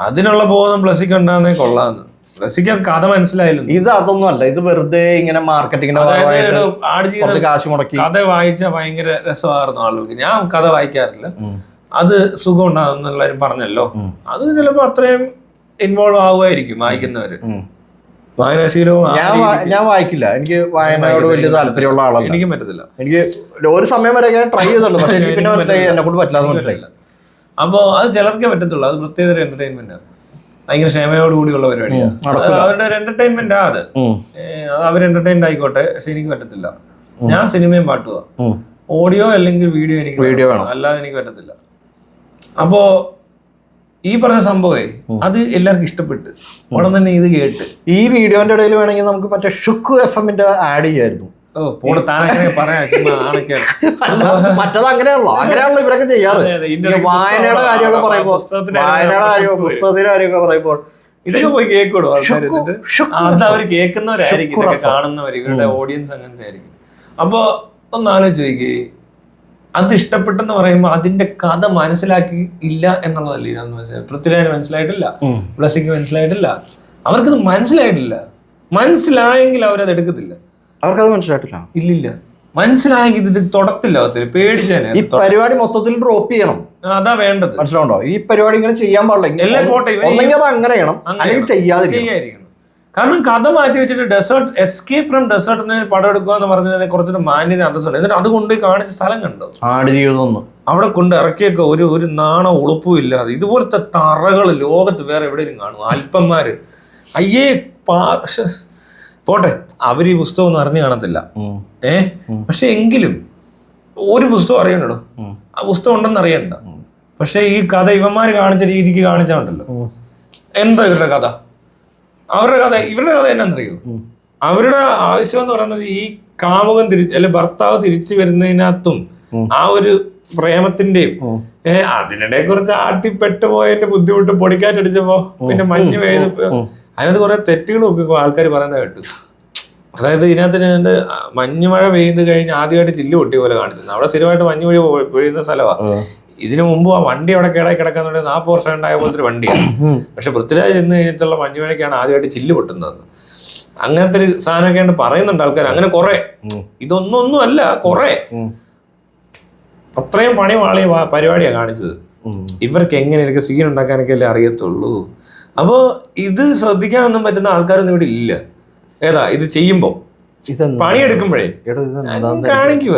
അതിനുള്ള ബോധം ബ്ലസ്സിക്ക് ഉണ്ടാകുന്നേ കൊള്ളാന്ന്. ബ്ലസ്സിക്ക് കഥ മനസ്സിലായാലും ഇത് അതൊന്നും അല്ല, ഇത് വെറുതെ ഇങ്ങനെ മാർക്കറ്റിങ്ങിന്റെ കാശ് മുടക്കി. കഥ വായിച്ചാൽ ഭയങ്കര രസമായിരുന്നു ആളുകൾക്ക്. ഞാൻ കഥ വായിക്കാറില്ല, അത് സുഖം ഉണ്ടാകുന്ന എല്ലാവരും പറഞ്ഞല്ലോ. അത് ചിലപ്പോ അത്രയും ഇൻവോൾവ് ആവുമായിരിക്കും വായിക്കുന്നവര്. വായനാശീലവും ഞാൻ വായിക്കില്ല, എനിക്ക് വായനയോട് വലിയ താല്പര്യമുള്ള ആളാണ്. എനിക്കും പറ്റത്തില്ല. എനിക്ക് ഒരു സമയം വരെ ഞാൻ ട്രൈ ചെയ്തിട്ടുണ്ട്, പക്ഷെ എനിക്ക് പിന്നെ മനസ്സിലായി എന്നെ കൊണ്ട് പറ്റില്ല. അപ്പോ അത് ചിലർക്കേ പറ്റത്തുള്ളൂ. അത് പ്രത്യേക ഒരു എന്റർടൈൻമെന്റ്, ഭയങ്കര ക്ഷമയോടുകൂടിയുള്ള പരിപാടിയാണ്. അവരുടെ ഒരു എന്റർടൈൻമെന്റ് അത് അവർ എന്റർടൈൻഡ് ആയിക്കോട്ടെ. പക്ഷെ എനിക്ക് പറ്റത്തില്ല. ഞാൻ സിനിമയും പാട്ടുക, ഓഡിയോ അല്ലെങ്കിൽ വീഡിയോ എനിക്ക് വേണം, അല്ലാതെ എനിക്ക് പറ്റത്തില്ല. അപ്പോ ഈ പറഞ്ഞ സംഭവേ അത് എല്ലാവർക്കും ഇഷ്ടപ്പെട്ട് ഉടൻ തന്നെ ഇത് കേട്ട് ഈ വീഡിയോന്റെ ഇടയിൽ വേണമെങ്കിൽ നമുക്ക് മറ്റേ ഷുക്ക് FM-ന്റെ ആഡ് ചെയ്യായിരുന്നു. മറ്റത് അങ്ങനെയാണല്ലോ ഇവരൊക്കെ ചെയ്യാറ്. വായനയുടെ കാര്യമൊക്കെ പറയുമ്പോൾ പുസ്തകത്തിന്റെ കാര്യമൊക്കെ പറയുമ്പോൾ ഇതൊക്കെ പോയി കേൾക്കൂടോ ആൾക്കാർ. അത് അവർ കേൾക്കുന്നവരായിരിക്കും, കാണുന്നവർ, ഇവരുടെ ഓഡിയൻസ് അങ്ങനത്തെ ആയിരിക്കും. അപ്പൊ ഒന്ന് ആലോചിച്ച് നോക്കി, അത് ഇഷ്ടപ്പെട്ടെന്ന് പറയുമ്പോൾ അതിന്റെ കഥ മനസ്സിലാക്കി ഇല്ല എന്നുള്ളതല്ല ഇതിനകത്ത് മനസ്സിലായി. പൃഥ്വിരാജിന് മനസ്സിലായിട്ടില്ല, ബ്ലസ്സിക്ക് മനസ്സിലായിട്ടില്ല, അവർക്കത് മനസ്സിലായിട്ടില്ല. മനസ്സിലായെങ്കിൽ അവരത് എടുക്കത്തില്ല. അവർക്കത് മനസ്സിലായിട്ടില്ല, ഇല്ലില്ല. മനസ്സിലായെങ്കിൽ ഇത് തൊടത്തില്ല, പേടിച്ചേനെ. ഈ പരിപാടി മൊത്തത്തിൽ ഡ്രോപ്പ് ചെയ്യണം, അതാ വേണ്ടത്. മനസ്സിലാവുണ്ടോ? ഈ പരിപാടി ഇങ്ങനെ ചെയ്യാൻ പാടില്ല. എല്ലാം പോട്ടെ, അങ്ങനെ ചെയ്യണം, അല്ലെങ്കിൽ ചെയ്യാതിരിക്കണം. കാരണം കഥ മാറ്റി വെച്ചിട്ട് ഡെസേർട്ട്, എസ്കേപ്പ് ഫ്രം ഡെസേർട്ട് പടം എടുക്കുക എന്ന് പറഞ്ഞാൽ കുറച്ചൊരു മാന്യത അന്തസ്സുണ്ട്. എന്നിട്ട് അത് കൊണ്ട് കാണിച്ച സ്ഥലം കണ്ടോ, അവിടെ കൊണ്ട് ഇറക്കിയൊക്കെ ഒരു നാണോ ഉളുപ്പും ഇല്ലാതെ ഇതുപോലത്തെ തറകൾ ലോകത്ത് വേറെ എവിടെയും കാണും അല്പന്മാര്. അയ്യേ പോട്ടെ, അവർ ഈ പുസ്തകം ഒന്നും അറിഞ്ഞു കാണത്തില്ല. പക്ഷെ എങ്കിലും ഒരു പുസ്തകം അറിയണ്ടോ, ആ പുസ്തകം ഉണ്ടെന്ന് അറിയണ്ട. പക്ഷെ ഈ കഥ ഇവന്മാര് കാണിച്ച രീതിക്ക് കാണിച്ചാണ്ടല്ലോ, എന്താ ഇവരുടെ കഥ? ഇവരുടെ കഥ എന്നാന്നറിയോ? അവരുടെ ആവശ്യം എന്ന് പറയുന്നത് ഈ കാമുകൻ ഭർത്താവ് തിരിച്ചു വരുന്നതിനകത്തും ആ ഒരു പ്രേമത്തിന്റെയും അതിനിടെ കുറച്ച് ആട്ടിപ്പെട്ടുപോയതിന്റെ ബുദ്ധിമുട്ട്, പൊടിക്കാറ്റടിച്ചപ്പോ പിന്നെ മഞ്ഞ് പെയ്തപ്പോ അതിനകത്ത് കുറെ തെറ്റുകളൊക്കെ ആൾക്കാർ പറയുന്നത് കേട്ടു. അതായത് ഇതിനകത്ത് മഞ്ഞുമഴ പെയ്ത് കഴിഞ്ഞ് ആദ്യമായിട്ട് ചില്ല് പൊട്ടിയ പോലെ കാണിക്കുന്നത്. അവിടെ സ്ഥിരമായിട്ട് മഞ്ഞ് പെയ്യുന്ന സ്ഥലമാണ്. ഇതിനു മുമ്പ് ആ വണ്ടി അവിടെ കേടായി കിടക്കാൻ 40 വർഷം ഉണ്ടായ പോലത്തെ വണ്ടിയാണ്. പക്ഷെ പൃഥ്വിരാജ് ചെന്ന് കഴിഞ്ഞിട്ടുള്ള മഞ്ഞുമഴയ്ക്കാണ് ആദ്യമായിട്ട് ചില്ല് പൊട്ടുന്നത്. അങ്ങനത്തെ ഒരു സാധനമൊക്കെയാണ് പറയുന്നുണ്ട് ആൾക്കാർ. അങ്ങനെ കുറെ, ഇതൊന്നും അല്ല, കുറെ അത്രയും പണി വാളിയ പരിപാടിയാണ് കാണിച്ചത്. ഇവർക്ക് എങ്ങനെയൊക്കെ സീൻ ഉണ്ടാക്കാനൊക്കെ അല്ലേ അറിയത്തുള്ളൂ. അപ്പോൾ ഇത് ശ്രദ്ധിക്കാനൊന്നും പറ്റുന്ന ആൾക്കാരൊന്നും ഇവിടെ ഇല്ല. ഏതാ ഇത് ചെയ്യുമ്പോൾ പണിയെടുക്കുമ്പോഴേ കാണിക്കുക.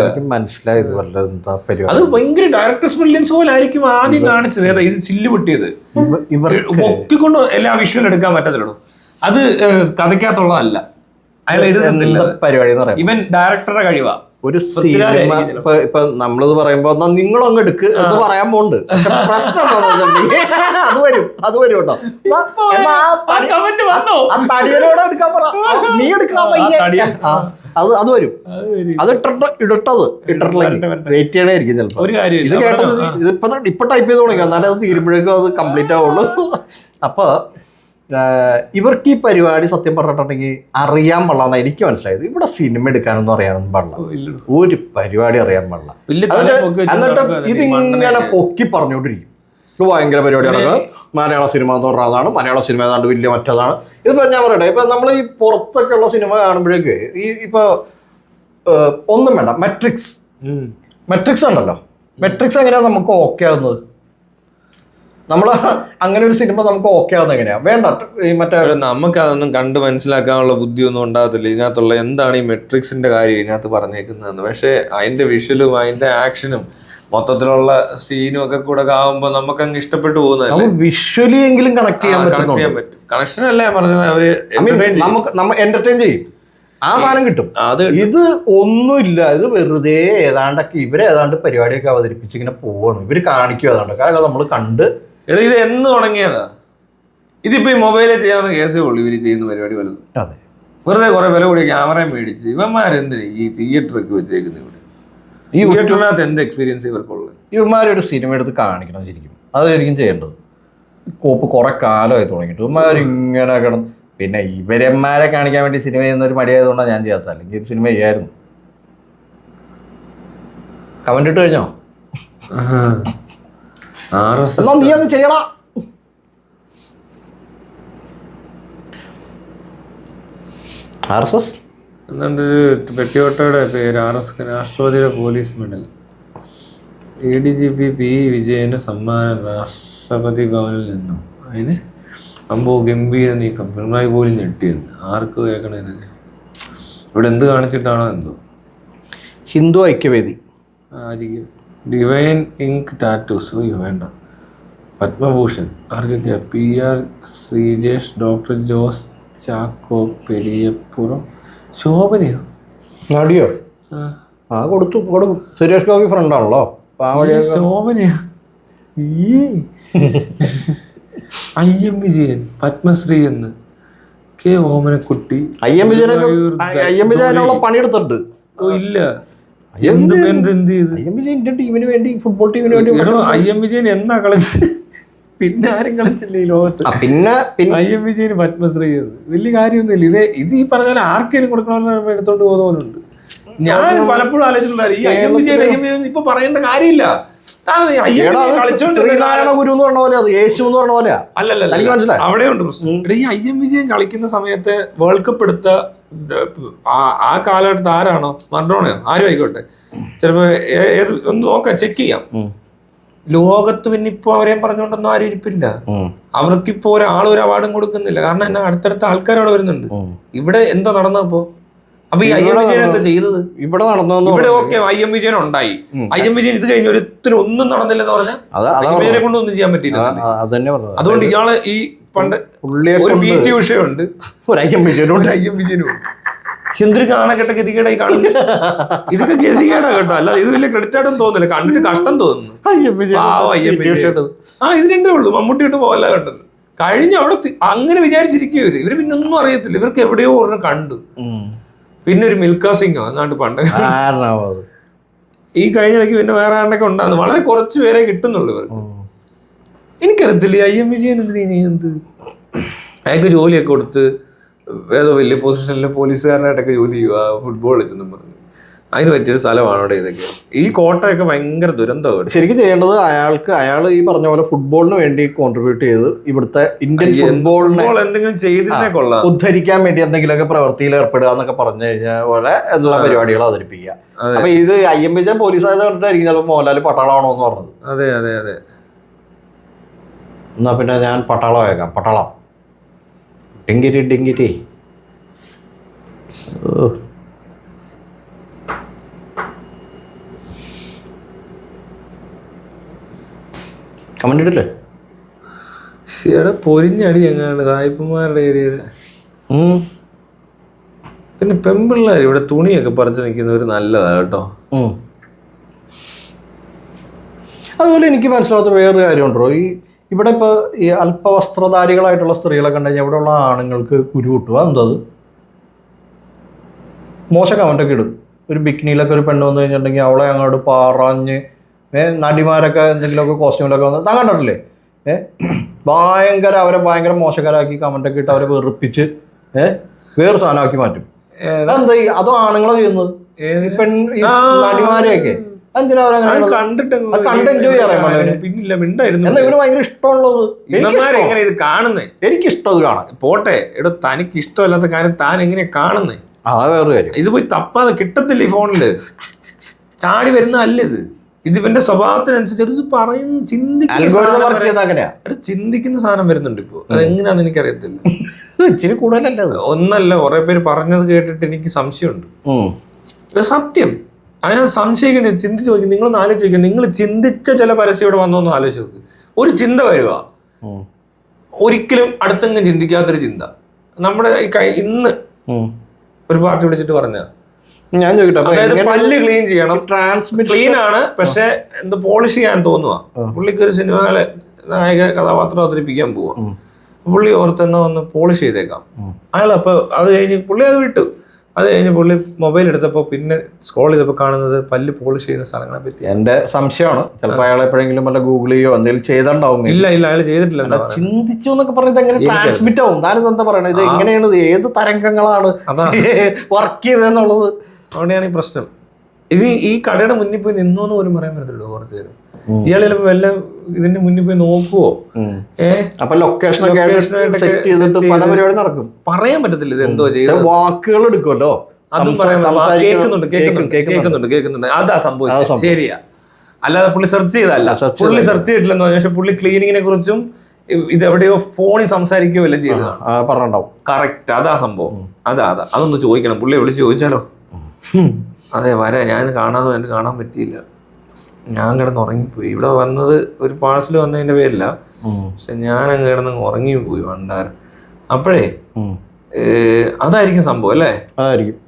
അത് ഭയങ്കര ഡയറക്ടേഴ്സ് ബ്രില്യൻസ് പോലെ ആയിരിക്കും ആദ്യം കാണിച്ചത്. ഏതാ ഇത് ചില്ല് പൊട്ടിയത് പൊക്കിക്കൊണ്ട് എല്ലാ വിഷ്വൽ എടുക്കാൻ പറ്റത്തുള്ളൂ. അത് കഥയ്ക്കകത്തുള്ളതല്ല, അയാൾ എഴുതുന്നില്ല. പരിപാടി ഇവൻ ഡയറക്ടറുടെ കഴിവാ. ഒരു സിനിമ ഇപ്പൊ നമ്മളിത് പറയുമ്പോ നിങ്ങളങ്ങ് എടുക്ക് എന്ന് പറയാൻ പോണ്ട്. പക്ഷെ പ്രശ്നം അത് വരും കേട്ടോ. ആ തടിയനോട് എടുക്കാൻ പറ, നീ എടുക്കണം അത് വരും. അത് ഇട്ടിട്ടില്ലെങ്കിൽ വെയിറ്റ് ചെയ്യണായിരിക്കും ചിലപ്പോ. ഇത് കേട്ടത് ഇപ്പൊ ടൈപ്പ് ചെയ്ത് തുടങ്ങി, എന്നാലും അത് തീരുമ്പോഴേക്കും അത് കംപ്ലീറ്റ് ആവുള്ളൂ. അപ്പൊ ഇവർക്ക് ഈ പരിപാടി സത്യം പറഞ്ഞിട്ടുണ്ടെങ്കിൽ അറിയാൻ പാടില്ല. എനിക്ക് മനസ്സിലായത് ഇവിടെ സിനിമ എടുക്കാനൊന്നും അറിയാനൊന്നും പാടില്ല, ഒരു പരിപാടി അറിയാൻ പാടില്ല. എന്നിട്ട് ഇതിങ്ങനെ പൊക്കി പറഞ്ഞുകൊണ്ടിരിക്കും. ഇത് ഭയങ്കര പരിപാടിയാണ്, മലയാള സിനിമ എന്ന് പറഞ്ഞാൽ അതാണ്, മലയാള സിനിമ ഏതാണ്ട് വലിയ മറ്റതാണ്. ഇതിപ്പോ ഞാൻ പറയട്ടെ, ഇപ്പൊ നമ്മൾ ഈ പുറത്തൊക്കെ ഉള്ള സിനിമ കാണുമ്പോഴേക്ക് ഇപ്പൊ ഒന്നും വേണ്ട, മെട്രിക്സ് ഉണ്ടല്ലോ. മെട്രിക്സ് എങ്ങനെയാ നമുക്ക് ഓക്കെ ആവുന്നത്? നമ്മൾ അങ്ങനെ ഒരു സിനിമ നമുക്ക് ഓക്കെ ആവുന്നത് എങ്ങനെയാ? വേണ്ട, മറ്റേ നമുക്ക് അതൊന്നും കണ്ട് മനസ്സിലാക്കാനുള്ള ബുദ്ധിയൊന്നും ഉണ്ടാകത്തില്ല. ഇതിനകത്തുള്ള എന്താണ് ഈ മെട്രിക്സിന്റെ കാര്യം ഇതിനകത്ത് പറഞ്ഞേക്കുന്നതെന്ന്. പക്ഷെ അതിന്റെ വിഷ്വലും അതിന്റെ ആക്ഷനും മൊത്തത്തിലുള്ള സീനും ഒക്കെ കൂടെ ആവുമ്പോ നമുക്ക് അങ്ങ് ഇഷ്ടപ്പെട്ടു പോകുന്നതല്ലേ. വിഷ്വലി എങ്കിലും കണക്ട് ചെയ്യാൻ പറ്റും. കണക്ഷൻ അല്ലേ പറഞ്ഞത്, അവര് എന്റർടൈൻ ചെയ്യും, ആ സാധനം കിട്ടും. ഇത് ഒന്നുമില്ല, ഇത് വെറുതെ ഏതാണ്ടൊക്കെ ഇവരേതാണ്ട് പരിപാടിയൊക്കെ അവതരിപ്പിച്ച് ഇങ്ങനെ പോവാണ്. ഇവര് കാണിക്കും ഏതാണ്ടൊക്കെ, അതൊക്കെ നമ്മൾ കണ്ട്. ഇത് എന്ന് തുടങ്ങിയതാ. ഇതിപ്പോ ഈ മൊബൈലിൽ ചെയ്യാവുന്ന കേസേ ഉള്ളൂ ഇവര് ചെയ്യുന്ന പരിപാടി വലുത്. അതെ, വെറുതെ കുറെ വില കൂടിയ ക്യാമറയും മേടിച്ച് ഇവന്മാരെന്തിന് ഈ തിയേറ്ററൊക്കെ വെച്ചേക്കുന്നത്? ഇവിടെ ഈ തിയേറ്ററിനകത്ത് എന്ത് എക്സ്പീരിയൻസ് ഇവർക്കുള്ളത്? ഇവന്മാരൊരു സിനിമ എടുത്ത് കാണിക്കണം ശരിക്കും, അതായിരിക്കും ചെയ്യേണ്ടത്. കോപ്പ് കുറെ കാലമായി തുടങ്ങിയിട്ട് ഇവന്മാരിങ്ങനെ കിടന്ന്. പിന്നെ ഇവരന്മാരെ കാണിക്കാൻ വേണ്ടി സിനിമ ചെയ്യുന്ന ഒരു മടിയായതുകൊണ്ടാണ് ഞാൻ ചെയ്യാത്ത, അല്ലെങ്കിൽ ഒരു സിനിമ ചെയ്യായിരുന്നു. കമന്റ് ഇട്ട് കഴിഞ്ഞോ? നീ ഒന്ന് ചെയ്യടാ. RSS എന്നുണ്ടൊരു പെട്ടിയോട്ടയുടെ പേര് RS രാഷ്ട്രപതിയുടെ പോലീസ് മെഡൽ. ADGP P. വിജയന് സമ്മാനം രാഷ്ട്രപതി ഭവനിൽ നിന്നും. അതിന് അമ്പോ ഗംഭീര നീക്കം, പിണറായി പോലും ഞെട്ടിയെന്ന്. ആർക്ക് കേൾക്കണതിനൊക്കെ ഇവിടെ എന്ത് കാണിച്ചിട്ടാണോ എന്തോ. ഹിന്ദു ഐക്യവേദി ആയിരിക്കും. Divine ink tattoos. അയ്യോ വേണ്ട. പത്മഭൂഷൺ ആർക്കൊക്കെയാ? PR Sreejesh, doctor Jose Chacko Periyapuram. ശോഭനയോ? നടിയോ? കൊടുക്കും. സുരേഷ് ഗോപി ഫ്രണ്ടാണല്ലോ. ശോഭനയോ? IM വിജയൻ, പത്മശ്രീ എന്ന്. K. ഓമനക്കുട്ടി. IM വിജയനുള്ള പണിയെടുത്തിട്ടുണ്ട്. ഇല്ല, ടീമിന് വേണ്ടി, ഫുട്ബോൾ ടീമിന് വേണ്ടി. IM വിജയൻ എന്നാ കളിച്ചത്? പിന്നെ ആരും കളിച്ചില്ല ഈ ലോകത്ത്. പിന്നെ IM വിജയന് പത്മശ്രീ വലിയ കാര്യമൊന്നുമില്ല. ഇത് ഈ പറഞ്ഞാൽ ആർക്കെങ്കിലും കൊടുക്കണമെന്ന് എടുത്തോണ്ട് പോകുന്നവരുണ്ട്. ഞാൻ പലപ്പോഴും ആലോചിച്ചിട്ടുണ്ടായിരുന്നു, ഈ IM വിജയൻ ഇപ്പൊ പറയേണ്ട കാര്യമില്ല. അല്ലല്ല, അവിടെയുണ്ട് പ്രശ്നം. ഈ IM വിജയൻ കളിക്കുന്ന സമയത്ത് വേൾഡ് കപ്പ് എടുത്ത ആ കാലഘട്ടത്ത് ആരാണോ, മർഡോണയോ ആരും ആയിക്കോട്ടെ, ചിലപ്പോ ഒന്ന് നോക്കാം, ചെക്ക് ചെയ്യാം. ലോകത്ത് പിന്നെ ഇപ്പൊ അവരെയും പറഞ്ഞുകൊണ്ടൊന്നും ആരും ഇരിപ്പില്ല. അവർക്കിപ്പോ ഒരാളും ഒരു അവാർഡും കൊടുക്കുന്നില്ല. കാരണം എന്നാ, അടുത്തടുത്ത ആൾക്കാർ അവിടെ വരുന്നുണ്ട്. ഇവിടെ എന്താ നടന്നപ്പോ? അപ്പൊ ഈ IM വിജയൻ എന്താ ചെയ്തത്? ഇവിടെ ഓക്കെ, IM വിജയൻ ഉണ്ടായി. IM വിജയൻ ഇത് കഴിഞ്ഞ ഒരുത്തിന് ഒന്നും നടന്നില്ലെന്ന് പറഞ്ഞാൽ IM വിജയനെ കൊണ്ട് ഒന്നും ചെയ്യാൻ പറ്റില്ല. അതുകൊണ്ട് ഇയാള് ഈ പണ്ട് ഒരു PT ഉഷയുണ്ട്, IM വിജയനും എന്തൊരു കാണക്കെട്ട ഗതികേടായി കാണുന്നില്ല. ഇതൊക്കെ ഗതികേടാ കേട്ടോ, അല്ല ഇത് വലിയ ക്രെഡിറ്റ് ആയിട്ടൊന്നും തോന്നുന്നില്ല, കണ്ടിട്ട് കഷ്ടം തോന്നുന്നു. ഇത് രണ്ടേ ഉള്ളൂ, മമ്മൂട്ടി ഇട്ട് പോകല്ല കണ്ടത്. കഴിഞ്ഞ അവിടെ അങ്ങനെ വിചാരിച്ചിരിക്കും ഇവര് പിന്നെ ഒന്നും അറിയത്തില്ല. ഇവർക്ക് എവിടെയോ ഒരെണ്ണം കണ്ടു. പിന്നെ ഒരു മിൽഖ സിംഗോ എന്നാണ്ട് പണ്ട് ഈ കഴിഞ്ഞ ഇടയ്ക്ക് പിന്നെ വേറെ ആണ്ടൊക്കെ ഉണ്ടാകുന്നു. വളരെ കുറച്ച് പേരെ കിട്ടുന്നുള്ളൂ ഇവർക്ക്. എനിക്കറിയത്തില്ല IM വിജയൻ എന്ത് അയാൾക്ക് ജോലിയൊക്കെ കൊടുത്ത് ഏതോ വലിയ പൊസിഷനിലെ പോലീസുകാരനായിട്ടൊക്കെ ജോലി ചെയ്യുക, ഫുട്ബോൾ കളിച്ചെന്നും പറഞ്ഞു. അതിന് പറ്റിയൊരു സ്ഥലമാണ് അവിടെ ഇതൊക്കെ. ഈ കോട്ടയൊക്കെ ഭയങ്കര ദുരന്തമാണ്. ശരിക്കും ചെയ്യേണ്ടത് അയാൾ ഈ പറഞ്ഞ പോലെ ഫുട്ബോളിന് വേണ്ടി കോൺട്രിബ്യൂട്ട് ചെയ്ത് ഇവിടുത്തെ ഇന്ത്യൻ ഫുട്ബോളിനെ എന്തെങ്കിലും ചെയ്തിരുന്നേ കൊള്ളാം, ഉദ്ധരിക്കാൻ വേണ്ടി എന്തെങ്കിലുമൊക്കെ പ്രവൃത്തിയിൽ ഏർപ്പെടുക എന്നൊക്കെ പറഞ്ഞു കഴിഞ്ഞാൽ പോലെ എന്നുള്ള പരിപാടികൾ അവതരിപ്പിക്കുക. അപ്പൊ ഇത് IM വിജയൻ പോലീസ് ആയത് കണ്ടിട്ടായിരിക്കും ചിലപ്പോൾ മോഹൻലാൽ പട്ടാളമാണോ എന്ന് പറഞ്ഞത്. അതെ അതെ അതെ. എന്നാ പിന്നെ ഞാൻ പട്ടാളമായേക്കാം. പട്ടാളം ഡിങ്കിരി കമന്റ് ഇടില്ലേ പൊരിഞ്ഞടി എങ്ങാണ്ട് സായിപ്പന്മാരുടെ ഏരിയയില്. പിന്നെ പെമ്പിള്ളേർ ഇവിടെ തുണിയൊക്കെ പറിച്ച് നിൽക്കുന്നവർ നല്ലതാ കേട്ടോ. അതുപോലെ എനിക്ക് മനസ്സിലാവാത്ത വേറൊരു കാര്യമുണ്ടോ, ഇവിടെ ഇപ്പോൾ ഈ അല്പവസ്ത്രധാരികളായിട്ടുള്ള സ്ത്രീകളെ കണ്ടു കഴിഞ്ഞാൽ ഇവിടെയുള്ള ആണുങ്ങൾക്ക് കുരു കിട്ടുക. എന്തത് മോശം കമൻ്റൊക്കെ ഇടും. ഒരു ബിക്കിനിയിലൊക്കെ ഒരു പെണ്ണ് വന്നു കഴിഞ്ഞിട്ടുണ്ടെങ്കിൽ അവളെ അങ്ങോട്ട് പറഞ്ഞ് നടിമാരൊക്കെ എന്തെങ്കിലുമൊക്കെ കോസ്റ്റ്യൂമിലൊക്കെ വന്ന് താൻ കണ്ടിട്ടില്ലേ, അവരെ ഭയങ്കര മോശക്കാരാക്കി കമൻ്റൊക്കെ ഇട്ട് അവരെ വെറുപ്പിച്ച് വേറെ സാധനമാക്കി മാറ്റും. അതെന്താ അതും ആണുങ്ങളെ ചെയ്യുന്നത്, നടിമാരെയൊക്കെ എന്തിനാ അവരങ്ങനെ കണ്ട് എൻജോയ് ചെയ്യാൻ. എന്നാ ഇവര് ഭയങ്കര ഇഷ്ടമുള്ളത് എനിക്കിഷ്ടം കാണാൻ. പോട്ടെ എടോ, തനിക്ക് ഇഷ്ടമല്ലാത്ത കാര്യം താൻ എങ്ങനെയാ കാണുന്നേ? അതാ വേറൊരു കാര്യം. ഇത് പോയി തപ്പാതെ കിട്ടത്തില്ല ഈ ഫോണില്, ചാടി വരുന്നതല്ല ഇത്. ഇത് ഇവന്റെ സ്വഭാവത്തിനനുസരിച്ച് ഇത് പറയുന്ന ചിന്തിക്കുന്ന സാധനം വരുന്നുണ്ട് ഇപ്പൊ. അതെങ്ങനെയാന്ന് എനിക്കറിയത്തില്ല. ഇച്ചിരി കൂടുതലല്ല, ഒന്നല്ല കുറെ പേര് പറഞ്ഞത് കേട്ടിട്ട് എനിക്ക് സംശയമുണ്ട്. സത്യം ഞാൻ സംശയിക്കണ്ടേ, ചിന്തിച്ച് നോക്കി. നിങ്ങളൊന്ന് ആലോചിച്ച് നോക്കുക, നിങ്ങൾ ചിന്തിച്ച ചില പരസ്യം ഇവിടെ വന്നോന്ന് ആലോചിച്ച് നോക്ക്. ഒരു ചിന്ത വരിക, ഒരിക്കലും അടുത്തെങ്കിലും ചിന്തിക്കാത്തൊരു ചിന്ത. നമ്മുടെ ഇന്ന് ഒരു പാർട്ടി വിളിച്ചിട്ട് പറഞ്ഞ ഞാൻ ചോദിക്കട്ടെ, പല്ല് ക്ലീൻ ചെയ്യണം, ക്ലീൻ ആണ് പക്ഷെ എന്ത് പോളിഷ് ചെയ്യാൻ തോന്നുക. പുള്ളിക്ക് ഒരു സിനിമയിലെ നായക കഥാപാത്രം അവതരിപ്പിക്കാൻ പോവാ. പുള്ളി ഓർത്തെന്നാ ഒന്ന് പോളിഷ് ചെയ്തേക്കാം. അയാൾ അപ്പൊ അത് കഴിഞ്ഞ് പുള്ളി അത് വിട്ടു. അത് കഴിഞ്ഞ് പുള്ളി മൊബൈൽ എടുത്തപ്പോൾ പിന്നെ സ്ക്രോൾ ചെയ്തപ്പോൾ കാണുന്നത് പല്ല് പോളിഷ് ചെയ്യുന്ന സ്ഥലങ്ങളെ പറ്റി. എന്റെ സംശയമാണ്, ചിലപ്പോൾ അയാൾ എപ്പോഴെങ്കിലും വല്ല ഗൂഗിൾ ചെയ്യോ എന്തെങ്കിലും ചെയ്തിട്ടുണ്ടാവും. ഇല്ല അയാൾ ചെയ്തിട്ടില്ല. ചിന്തിച്ചു എന്നൊക്കെ പറഞ്ഞത് എങ്ങനെ ട്രാൻസ്മിറ്റ് ആവും? താനിത് എന്താ പറയണത്? ഇത് എങ്ങനെയാണ്, ഏത് തരംഗങ്ങളാണ് വർക്ക് ചെയ്തതെന്നുള്ളത് അവിടെയാണ് ഈ പ്രശ്നം. ഇത് ഈ കടയുടെ മുന്നിൽ പോയി നിന്നോന്ന് പോലും പറയാൻ പറ്റത്തുള്ളൂ കുറച്ചു നേരം. ഇയാൾ ചിലപ്പോ വല്ല ഇതിന്റെ മുന്നിൽ പോയി നോക്കുവോ, നടക്കും, പറയാൻ പറ്റത്തില്ല ഇത് എന്തോ ചെയ്ത്. വാക്കുകൾ എടുക്കുമല്ലോ, അതും കേൾക്കുന്നുണ്ട്. അതാ സംഭവിച്ചത്. ശരിയാ, അല്ലാതെ പുള്ളി സെർച്ച് ചെയ്തല്ല. പുള്ളി സെർച്ച് ചെയ്തിട്ടില്ലെന്ന് പറഞ്ഞു. പക്ഷെ പുള്ളി ക്ലീനിങ്ങിനെ കുറിച്ചും ഇതെവിടെയോ ഫോണിൽ സംസാരിക്കുകയോ എല്ലാം ചെയ്തതാണ് പറഞ്ഞിട്ടുണ്ടാവും. കറക്റ്റ്, അതാ സംഭവം. അതൊന്ന് ചോദിക്കണം, പുള്ളിയെ വിളിച്ച് ചോദിച്ചാലോ. അതെ ഞാൻ കാണാതെ എനിക്ക് കാണാൻ പറ്റിയില്ല, ഞാൻ കിടന്ന് ഉറങ്ങിപ്പോയി. ഇവിടെ വന്നത് ഒരു പാഴ്സൽ വന്നതിന്റെ പേരില്ല, പക്ഷെ ഞാനങ്ങ് കിടന്ന് ഉറങ്ങിപ്പോയി വണ്ടാരം. അപ്പോഴേ അതായിരിക്കും സംഭവം അല്ലേ? അതായിരിക്കും.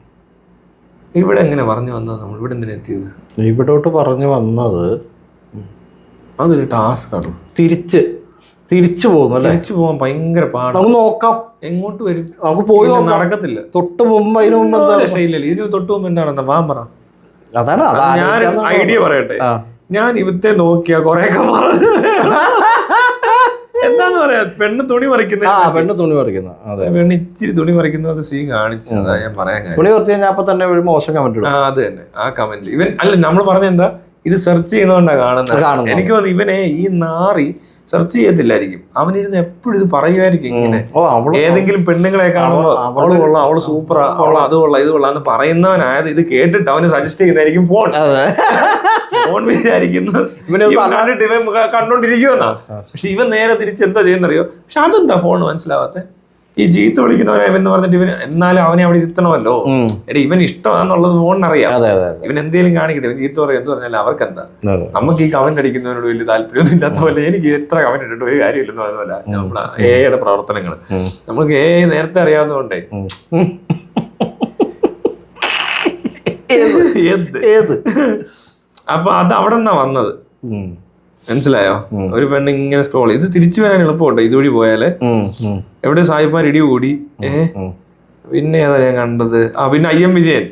ഇവിടെ എങ്ങനെ പറഞ്ഞു വന്നത്? നമ്മൾ ഇവിടെ എന്തിനാ എത്തിയത്? ഇവിടോട്ട് പറഞ്ഞു വന്നത് അതൊരു ടാസ്ക് ആണ്. തിരിച്ചു പോകുന്നു. തിരിച്ചു പോകാൻ ഭയങ്കര പാടാണ്. നമുക്ക് നോക്കാം, എങ്ങോട്ട് വരും, നമുക്ക് പോയി നടക്കത്തില്ല. തൊട്ട് മുമ്പ് ഇതിന് തൊട്ട് മുമ്പ് എന്താണെന്ന് വാൻ പറ. അതാണ് ഞാൻ ഐഡിയ പറയട്ടെ. ഞാൻ ഇവത്തെ നോക്കിയ കൊറേയൊക്കെ പറഞ്ഞു. എന്താന്ന് പറയാ, പെണ്ണ് തുണി മറിക്കുന്ന പെണ്ണ് ഇച്ചിരി തുണി മറിക്കുന്ന അത് സീൻ കാണിച്ചതാ ഞാൻ പറയാൻ കാര്യം. തുണി മറിച്ച് കഴിഞ്ഞാൽ അപ്പൊ തന്നെ ഒരു മോശം കമന്റ്. അത് തന്നെ ആ കമന്റ്. ഇവൻ അല്ല, നമ്മൾ പറഞ്ഞ എന്താ, ഇത് സെർച്ച് ചെയ്യുന്നതുകൊണ്ടാണ് കാണുന്നത്. എനിക്ക് തോന്നുന്നു ഇവനെ ഈ നാറി സെർച്ച് ചെയ്യത്തില്ലായിരിക്കും, അവനിരുന്ന് എപ്പോഴും ഇത് പറയുമായിരിക്കും. ഇങ്ങനെ ഏതെങ്കിലും പെണ്ണുങ്ങളെ കാണുമ്പോ അവള് കൊള്ളാം, അവള് സൂപ്പറാ, അവള് അത് കൊള്ളാം ഇത് കൊള്ളാന്ന് പറയുന്നവനായത് ഇത് കേട്ടിട്ട് അവന് സജസ്റ്റ് ചെയ്യുന്നതായിരിക്കും ഫോൺ വിചാരിക്കുന്നത്. ഇവൻ കണ്ടോണ്ടിരിക്കുമെന്നാ. പക്ഷെ ഇവൻ നേരെ തിരിച്ച് എന്താ ചെയ്യുന്നറിയോ? പക്ഷെ അതെന്താ ഫോൺ മനസ്സിലാവാത്ത? ഈ ജീത്ത് വിളിക്കുന്നവനെന്ന് പറഞ്ഞിട്ട് ഇവന് എന്നാലും അവനെ അവിടെ ഇരുത്തണമല്ലോ. എടാ ഇവൻ ഇഷ്ടമാണെന്നുള്ളത് ഫോണിനറിയാം. ഇവൻ എന്തെങ്കിലും കാണിക്കട്ടെ, ഇവൻ ജീത്ത് പറയും എന്ത് പറഞ്ഞാലും അവർക്കെന്താ. നമുക്ക് ഈ കമന്റ് അടിക്കുന്നവരോട് വലിയ താല്പര്യമൊന്നും ഇല്ലാത്ത പോലെ എനിക്ക് എത്ര കമന്റ് ഇട്ടിട്ട് ഒരു കാര്യമില്ലെന്ന് പറഞ്ഞ നമ്മളെ എയുടെ പ്രവർത്തനങ്ങൾ നമുക്ക് നേരത്തെ അറിയാവുന്നതുകൊണ്ടേ. അപ്പൊ അത് അവിടെ നിന്നാ വന്നത്, മനസ്സിലായോ? ഒരു പെണ്ണ് ഇങ്ങനെ സ്ക്രോൾ ചെയ്ത് തിരിച്ചു വരാൻ എളുപ്പമുണ്ടോ ഇതുവഴി പോയാല്? എവിടെ സായിപ്പാർ ഇടി കൂടി. പിന്നെ ഏതാ ഞാൻ കണ്ടത്? പിന്നെ IM വിജയൻ.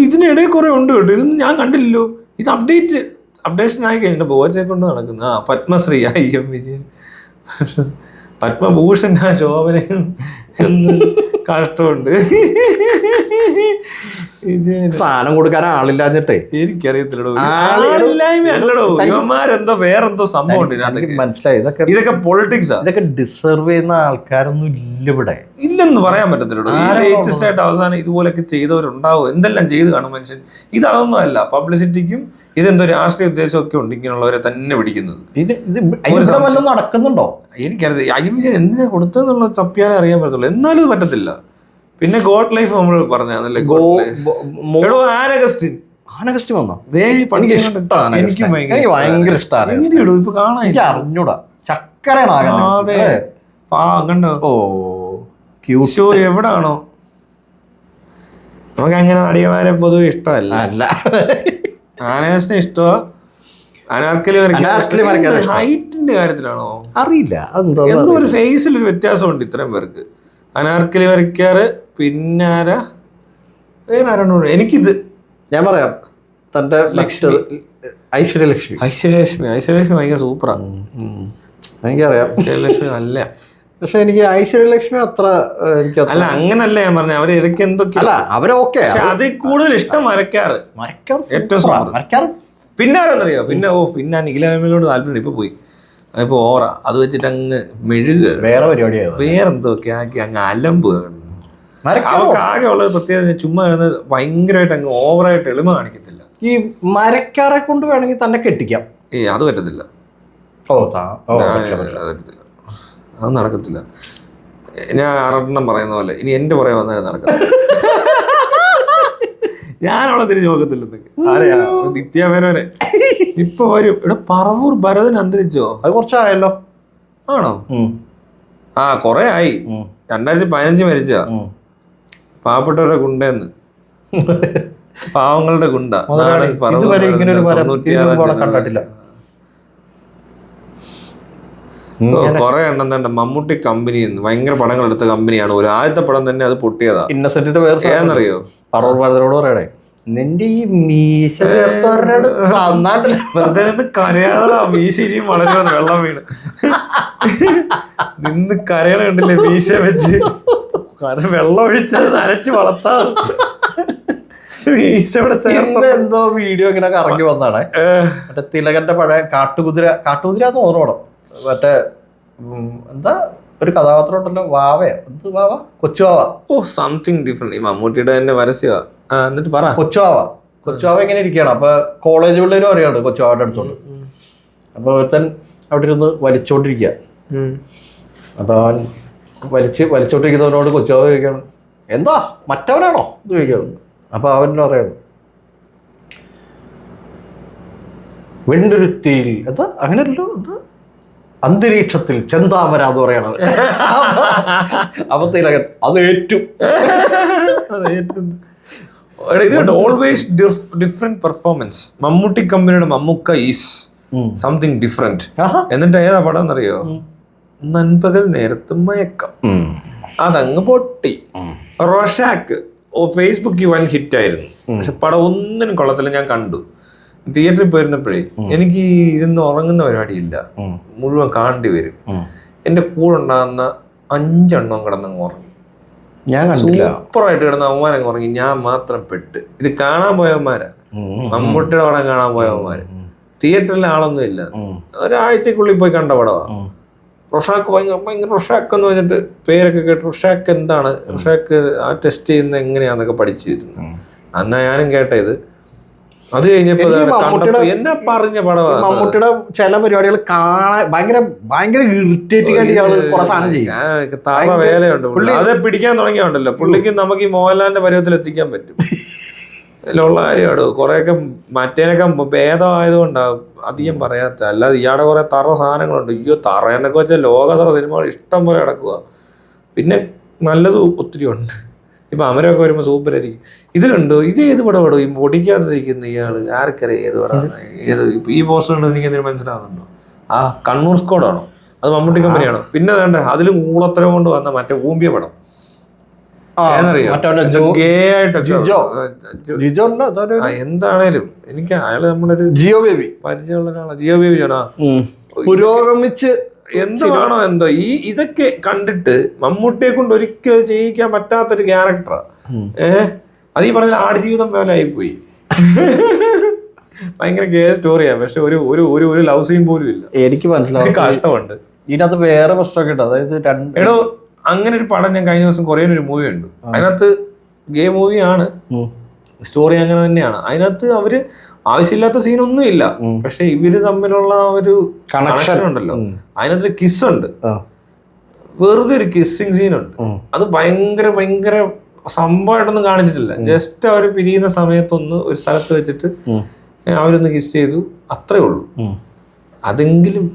ഇതിനിടയിൽ കുറെ ഉണ്ട് കേട്ടോ, ഇതൊന്നും ഞാൻ കണ്ടില്ലല്ലോ. ഇത് അപ്ഡേഷൻ ആയി കഴിഞ്ഞിട്ട് ബോച്ചെ കൊണ്ട് നടക്കുന്നു. പത്മശ്രീ IM വിജയൻ, പത്മഭൂഷൺ, ശോഭന കഷ്ടമുണ്ട്. സാധനം കൊടുക്കാൻ ആളില്ലാഞ്ഞിട്ടേ എനിക്കറിയത്തില്ലടോ, ആളില്ലായ്മയല്ലടോ, ഇവന്മാരെന്തോ വേറെന്തോ സംഭവം ഉണ്ട് ഇതിനകത്ത്. മനസ്സിലായി. ഇതൊക്കെ പൊളിറ്റിക്സാ. ഇതൊക്കെ ഡിസർവ് ചെയ്യുന്ന ആൾക്കാരൊന്നും ഇല്ല ഇവിടെ. ഇല്ലെന്ന് പറയാൻ പറ്റത്തില്ലടോ. ഈ ലേറ്റസ്റ്റ് ആയിട്ട് അവസാനം ഇതുപോലൊക്കെ ചെയ്തവരുണ്ടാവും, എന്തെല്ലാം ചെയ്ത് കാണും മനുഷ്യൻ. ഇതൊന്നും അല്ല, പബ്ലിസിറ്റിക്കും ഇതെന്തോ രാഷ്ട്രീയ ഉദ്ദേശമൊക്കെ ഉണ്ട് ഇങ്ങനെയുള്ളവരെ തന്നെ പിടിക്കുന്നത്. നടക്കുന്നുണ്ടോ എനിക്കറിയാം. അയ്യമ്മ എന്തിനാ കൊടുത്തതെന്നുള്ള തപ്പിയാലേ അറിയാൻ പറ്റത്തുള്ളൂ. എന്നാലും ഇത് പറ്റത്തില്ല. പിന്നെ ഗോഡ് ലൈഫ് നമ്മൾ പറഞ്ഞല്ലേ, ആനഗസ്റ്റിൻ വന്നോ? എനിക്കും ഭയങ്കര ഇഷ്ടമാണ്. എന്തിടൂ ഇപ്പൊ കാണാൻ അറിഞ്ഞൂടാ. ചക്കരയാണ് കണ്ടോ? ഓ ഷോ എവിടാണോ? നമുക്ക് അങ്ങനെ നടിമാരെ പൊതുവെ ഇഷ്ടമല്ല. ആനഗസ്റ്റിനെ ഇഷ്ടമാ. അനാർക്കലി ഹൈറ്റിന്റെ കാര്യത്തിലാണോ അറിയില്ല. എന്തോ ഒരു ഫേസിൽ ഒരു വ്യത്യാസമുണ്ട് ഇത്രയും പേർക്ക്. അനാർക്കലി വരയ്ക്കാറ്. പിന്നെ ആരാ വേറെ ആരാണോ? എനിക്കിത് ഞാൻ പറയാം. തന്റെ ഐശ്വര്യലക്ഷ്മി ഭയങ്കര സൂപ്പറാ. എനിക്കറിയാം ഐശ്വര്യലക്ഷ്മി നല്ല. പക്ഷെ എനിക്ക് ഐശ്വര്യലക്ഷ്മി അത്ര എനിക്ക് അല്ല അങ്ങനല്ല ഞാൻ പറഞ്ഞ. അവര് ഇടയ്ക്ക് എന്തൊക്കെ അല്ല അവരൊക്കെ അതിൽ കൂടുതൽ ഇഷ്ടം മരക്കാറ് ഏറ്റവും സൂപ്പർ. പിന്നെ ആരാന്നറിയോ? പിന്നെ നിഖിലയോട് താല്പര്യം ഇപ്പൊ പോയി. അതിപ്പോ ഓറ അത് വെച്ചിട്ട് അങ്ങ് മെഴുക വേറെ പരിപാടിയാണ്. വേറെന്തൊക്കെ ആക്കി അങ്ങ് അലമ്പ്. അവർക്ക് ആകെ ഉള്ള പ്രത്യേകത ചുമ്മാ ഭയങ്കരമായിട്ട് അങ്ങ് ഓവറായിട്ട് എളിമ കാണിക്കത്തില്ല. ഈ മരക്കാരെ കൊണ്ട് വേണമെങ്കിൽ തന്നെ കെട്ടിക്കാം. അത് പറ്റത്തില്ല. അത് നടക്കത്തില്ല. ഞാൻ അറണ്ണം പറയുന്ന പോലെ ഇനി എന്റെ പറയാൻ വന്നാലും നടക്കാം. ഞാനവളെ തിരിഞ്ഞു നോക്കത്തില്ലെന്നൊക്കെ. ആരെയാ? നിത്യാമേനോനെ ഇപ്പൊ വരും. ഇവിടെ പറവൂർ ഭരതൻ അന്തരിച്ചോ? അത് കുറച്ചായല്ലോ. ആണോ? കൊറേ ആയി. 2015 മരിച്ച. പാവപ്പെട്ടവരുടെ ഗുണ്ടെന്ന്. പാവങ്ങളുടെ ഗുണ്ട. നാടൻ പറവൂർ 96 കൊറേ എണ്ണം തന്നെ. മമ്മൂട്ടി കമ്പനി ഭയങ്കര പടങ്ങൾ എടുത്ത കമ്പനിയാണ്. ഒരു ആദ്യത്തെ പടം തന്നെ അത് പൊട്ടിയതാ. ഇന്നസെന്റിന്റെ പേര് ഏതെന്നറിയോ? പറവൂർ ഭരതനോട് പറയണേ, നിന്റെ ഈ മീശ കരയാതാ. മീശ ഇനിയും വളരുമെന്ന് വെള്ളം വീണ് നിന്ന് കരയണ കണ്ടില്ലേ? മീശ വെച്ച് വെള്ളം ഒഴിച്ചത് നനച്ച് വളർത്താ. മീശ ഇവിടെ ചേർത്ത് എന്തോ വീഡിയോ ഇങ്ങനെ കറങ്ങി വന്നാണ്. മറ്റേ തിലകന്റെ പഴയ കാട്ടുകുതിര തോന്നണം. മറ്റേ എന്താ ഒരു കഥാപാത്രം ഉണ്ടല്ലോ, വാവയോ എന്ത് വാവ, കൊച്ചുവാവ. Something different. ഈ മമ്മൂട്ടിയുടെ തന്നെ പരസ്യ. എന്നിട്ട് പറ. കൊച്ചുവാവ ഇങ്ങനെ ഇരിക്കുകയാണ്. അപ്പൊ കോളേജ് പിള്ളേരും അറിയാണ്ട് കൊച്ചുവാവയുടെ അടുത്തോണ്ട്. അപ്പൊ ഒരുത്തൻ അവിടെ ഇരുന്ന് വലിച്ചോണ്ടിരിക്കുക. അപ്പൊ അവൻ വലിച്ചോണ്ടിരിക്കുന്നവനോട് കൊച്ചുവാവ ചോദിക്കുകയാണ്, എന്താ മറ്റവനാണോ എന്ന് ചോദിക്കുകയാണ്. അപ്പൊ അവൻ പറയാണ്, വെണ്ടുരുത്തിയിൽ എന്താ അങ്ങനെയല്ലോ, എന്താ അന്തരീക്ഷത്തിൽ ചെന്താമര എന്ന് പറയണത്. അപ്പൊ തിലകൻ അത് ഏറ്റു. Always different performance. മമ്മൂട്ടി കമ്പനിയുടെ മമ്മൂക്ക ഈസ് സംതിങ് ഡിഫറെന്റ്. എന്നിട്ട് ഏതാ പടം എന്നറിയോ? നൻപകൽ നേരത്തും മയക്കം. അതങ്ങ് പൊട്ടി. റോഷാക്ക് ഫേസ്ബുക്കിൽ വൻ ഹിറ്റ് ആയിരുന്നു. പക്ഷെ പടം ഒന്നിനും കൊള്ളത്തില്ല. ഞാൻ കണ്ടു തിയേറ്ററിൽ പോയിരുന്നപ്പോഴേ. എനിക്ക് ഇരുന്ന് ഉറങ്ങുന്ന പരിപാടിയില്ല, മുഴുവൻ കാണേണ്ടി വരും. എന്റെ കൂടെ ഉണ്ടാകുന്ന 5 എണ്ണം കിടന്നങ്ങ് ഉറങ്ങി. സൂപ്പറായിട്ട് കിടന്ന അവന്മാരങ്ങ് ഉറങ്ങി. ഞാൻ മാത്രം പെട്ട്. ഇത് കാണാൻ പോയവന്മാരാ, മമ്മൂട്ടിയുടെ പടം കാണാൻ പോയവന്മാര്. തിയേറ്ററിൽ ആളൊന്നും ഇല്ല. ഒരാഴ്ചക്കുള്ളിൽ പോയി കണ്ട പടമാണ്. റൊഷാക്ക് ഭയങ്കര റൊഷാക്ക് എന്ന് പറഞ്ഞിട്ട് പേരൊക്കെ കേട്ട്. റൊഷാക്ക് എന്താണ്, റൊഷാക്ക് ആ ടെസ്റ്റ് ചെയ്യുന്നത് എങ്ങനെയാന്നൊക്കെ പഠിച്ചിരുന്നു. അന്നാ ഞാനും കേട്ട ഇത്. അത് കഴിഞ്ഞപ്പോ എന്നാ പറഞ്ഞ പടമാണ്. മമ്മൂട്ടിയുടെ ചില പരിപാടികൾ കാണാൻ ഭയങ്കര ഇറിറ്റേറ്റിംഗ് ആയിട്ട് ഇയാള് കുറെ സാധനം ചെയ്യും. താറ വേലയുണ്ട്. അത് പിടിക്കാൻ തുടങ്ങിയുണ്ടല്ലോ പുള്ളിക്ക്. നമുക്ക് ഈ മോഹൻലാലിന്റെ പരുവത്തിൽ എത്തിക്കാൻ പറ്റും. ഇതിലുള്ള കാര്യമാണ്. കുറെയൊക്കെ മറ്റേനൊക്കെ ഭേദമായതുകൊണ്ടാണ് അധികം പറയാത്ത. അല്ലാതെ ഇയാടെ കുറെ തറ സാധനങ്ങളുണ്ട്. അയ്യോ തറ എന്നൊക്കെ വെച്ചാൽ ലോകതറ സിനിമകൾ ഇഷ്ടം പോലെ കിടക്കുക. പിന്നെ നല്ലത് ഒത്തിരി ഉണ്ട്. ഇപ്പം അമരമൊക്കെ വരുമ്പോൾ സൂപ്പറായിരിക്കും. ഇത് കണ്ടു, ഇത് ഏത് പടം? ഈ പൊടിക്കാതിരിക്കുന്ന ഇയാള് ആർക്കറിയാം ഏത് പടമാണ്? ഏത് ഈ പോസ്റ്റർ കണ്ടത് എനിക്ക് എന്തെങ്കിലും മനസ്സിലാകുന്നുണ്ടോ? കണ്ണൂർ സ്ക്വാഡാണോ? അത് മമ്മൂട്ടി കമ്പനിയാണോ? പിന്നെ വേണ്ട അതിലും ഊളത്തരം കൊണ്ട് വന്ന മറ്റേ ഊമ്പിയ പടം എന്താണേലും എനിക്ക് അയാള് നമ്മുടെ ഒരു ജിയോ ബേബി പരിചയമുള്ള ഒരാളാണ്. ജിയോ ബേബി ജോണാ പുരോഗമിച്ച് എന്തുവാണോ എന്തോ ഇതൊക്കെ കണ്ടിട്ട് മമ്മൂട്ടിയെ കൊണ്ട് ഒരിക്കലും ചെയ്യിക്കാൻ പറ്റാത്തൊരു ക്യാരക്ടറാ. അത് ഈ പറഞ്ഞ ആടുജീവിതം പോലെ ആയിപ്പോയി. ഭയങ്കര ഗേ സ്റ്റോറിയാ, പക്ഷെ ഒരു ഒരു ഒരു ലവ് സീൻ പോലും ഇല്ല. എനിക്ക് മനസ്സിലാവും, കഷ്ടമുണ്ട്. ഇതിനകത്ത് വേറെ പ്രശ്നമൊക്കെ ഉണ്ട്. അതായത് എടോ അങ്ങനെ ഒരു പടം ഞാൻ കഴിഞ്ഞ ദിവസം കൊറിയൻ ഒരു മൂവി ഉണ്ട്, അതിനകത്ത് ഗേ മൂവിയാണ്, സ്റ്റോറി അങ്ങനെ തന്നെയാണ്. അതിനകത്ത് അവര് ആവശ്യമില്ലാത്ത സീനൊന്നും ഇല്ല, പക്ഷെ ഇവര് തമ്മിലുള്ള ഒരു കണക്ഷൻ ഉണ്ടല്ലോ, അതിനകത്തൊരു കിസ് ഉണ്ട്, വെറുതെ ഒരു കിസ്സിങ് സീനുണ്ട്. അത് ഭയങ്കര ഭയങ്കര സംഭവമായിട്ടൊന്നും കാണിച്ചിട്ടില്ല. ജസ്റ്റ് അവർ പിരിയുന്ന സമയത്തൊന്ന് ഒരു സ്ഥലത്ത് വെച്ചിട്ട് അവരൊന്ന് കിസ് ചെയ്തു, അത്രേ ഉള്ളൂ. അതെങ്കിലും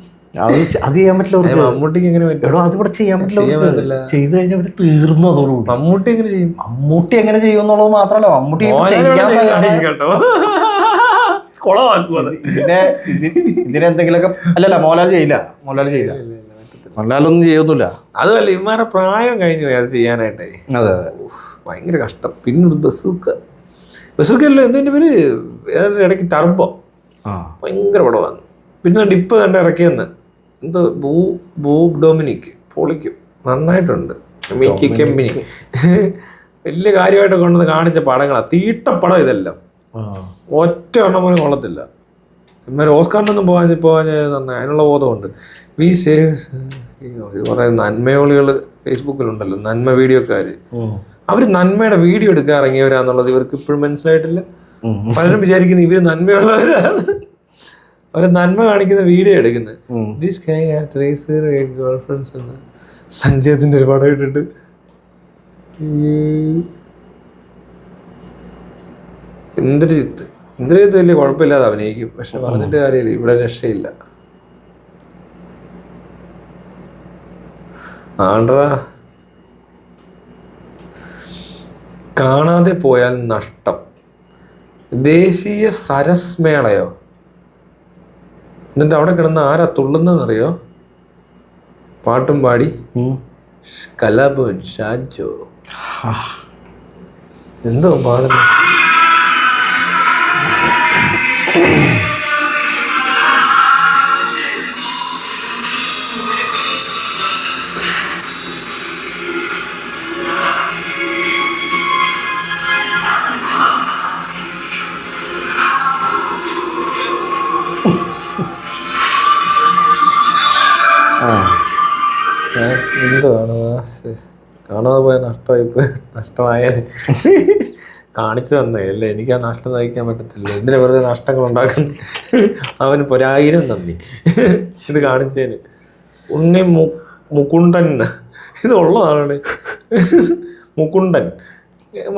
അത് ചെയ്യാൻ പറ്റില്ല മമ്മൂട്ടിക്ക് എങ്ങനെ പറ്റും? അതിവിടെ ചെയ്യാൻ പറ്റില്ല. ചെയ്തു കഴിഞ്ഞാൽ അവര് തീർന്നു. അതോടുകൂടി മമ്മൂട്ടി എങ്ങനെ ചെയ്യും? മമ്മൂട്ടി എങ്ങനെ ചെയ്യും എന്നുള്ളത് മാത്രമല്ല, മമ്മൂട്ടി ഇതിനെന്തെങ്കിലുമൊക്കെ അല്ലല്ല മോഹൻലാൽ ചെയ്യില്ല. മോഹൻലാലൊന്നും ചെയ്യൊന്നുമില്ല. അതുമല്ല ഇമാരെ പ്രായം കഴിഞ്ഞു പോയി അത് ചെയ്യാനായിട്ടേ. അതെ, ഭയങ്കര കഷ്ടം. പിന്നെ ബസൂക്കല്ലോ എന്തിന്റെ പേര്, ഇടയ്ക്ക് ടർബോ ഭയങ്കര പടമാണ്. പിന്നെ ഇപ്പൊ കണ്ട് ഇറക്കിയെന്ന് എന്തോ ബൂബ് ഡൊമിനിക്, പൊളിക്കും, നന്നായിട്ടുണ്ട്. മിക്കി കെമ്പിനി വലിയ കാര്യമായിട്ട് കൊണ്ടുവന്ന് കാണിച്ച പടങ്ങളാ, തീട്ടപ്പടം ഇതെല്ലാം. ഒറ്റ എണ്ണം പോലും കൊള്ളത്തില്ല. ഇമാര് ഓസ്കാറിനൊന്നും പോകാൻ നന്നായി, അതിനുള്ള ബോധമുണ്ട്. കുറെ നന്മയോളികൾ ഫേസ്ബുക്കിലുണ്ടല്ലോ, നന്മ വീഡിയോക്കാര്, അവര് നന്മയുടെ വീഡിയോ എടുക്കാൻ ഇറങ്ങിയവരാന്നുള്ളത് ഇവർക്ക് ഇപ്പോഴും മനസ്സിലായിട്ടില്ല. പലരും വിചാരിക്കുന്നത് ഇവര് നന്മയുള്ളവരാണ്, അവരെ നന്മ കാണിക്കുന്ന വീഡിയോ എടുക്കുന്നത്. ദിസ് ഗൈ ഹാഡ് 308 ഗേൾഫ്രണ്ട്സ് എന്ന് സഞ്ജയത്തിന്റെ ഒരു പടം ഇട്ടിട്ട് ഇന്ദ്രജിത്ത് വലിയ കുഴപ്പമില്ലാതെ അഭിനയിക്കും, പക്ഷെ പറഞ്ഞിട്ട് കാര്യമില്ല, ഇവിടെ രക്ഷയില്ല. ആണ്ട്രാ കാണാതെ പോയാൽ നഷ്ടം. ദേശീയ സരസ് മേളയോ എന്നിട്ട് അവിടെ കിടന്ന് ആരാ തുള്ളുന്നറിയോ? പാട്ടും പാടി കലാഭവൻ ഷാജോ എന്തോ പാടുന്നു. എന്തോ കാണാതെ പോയ നഷ്ടമായാൽ കാണിച്ചു തന്നേ അല്ലേ, എനിക്ക് ആ നഷ്ടം സഹിക്കാൻ പറ്റത്തില്ല. എന്തിനാ വെറുതെ നഷ്ടങ്ങൾ ഉണ്ടാക്കുന്നു? അവന് 1000 നന്ദി ഇത് കാണിച്ചതിന്. ഉണ്ണി മുകുണ്ടൻ, ഇത് ഉള്ളതാണ് മുകുണ്ടൻ,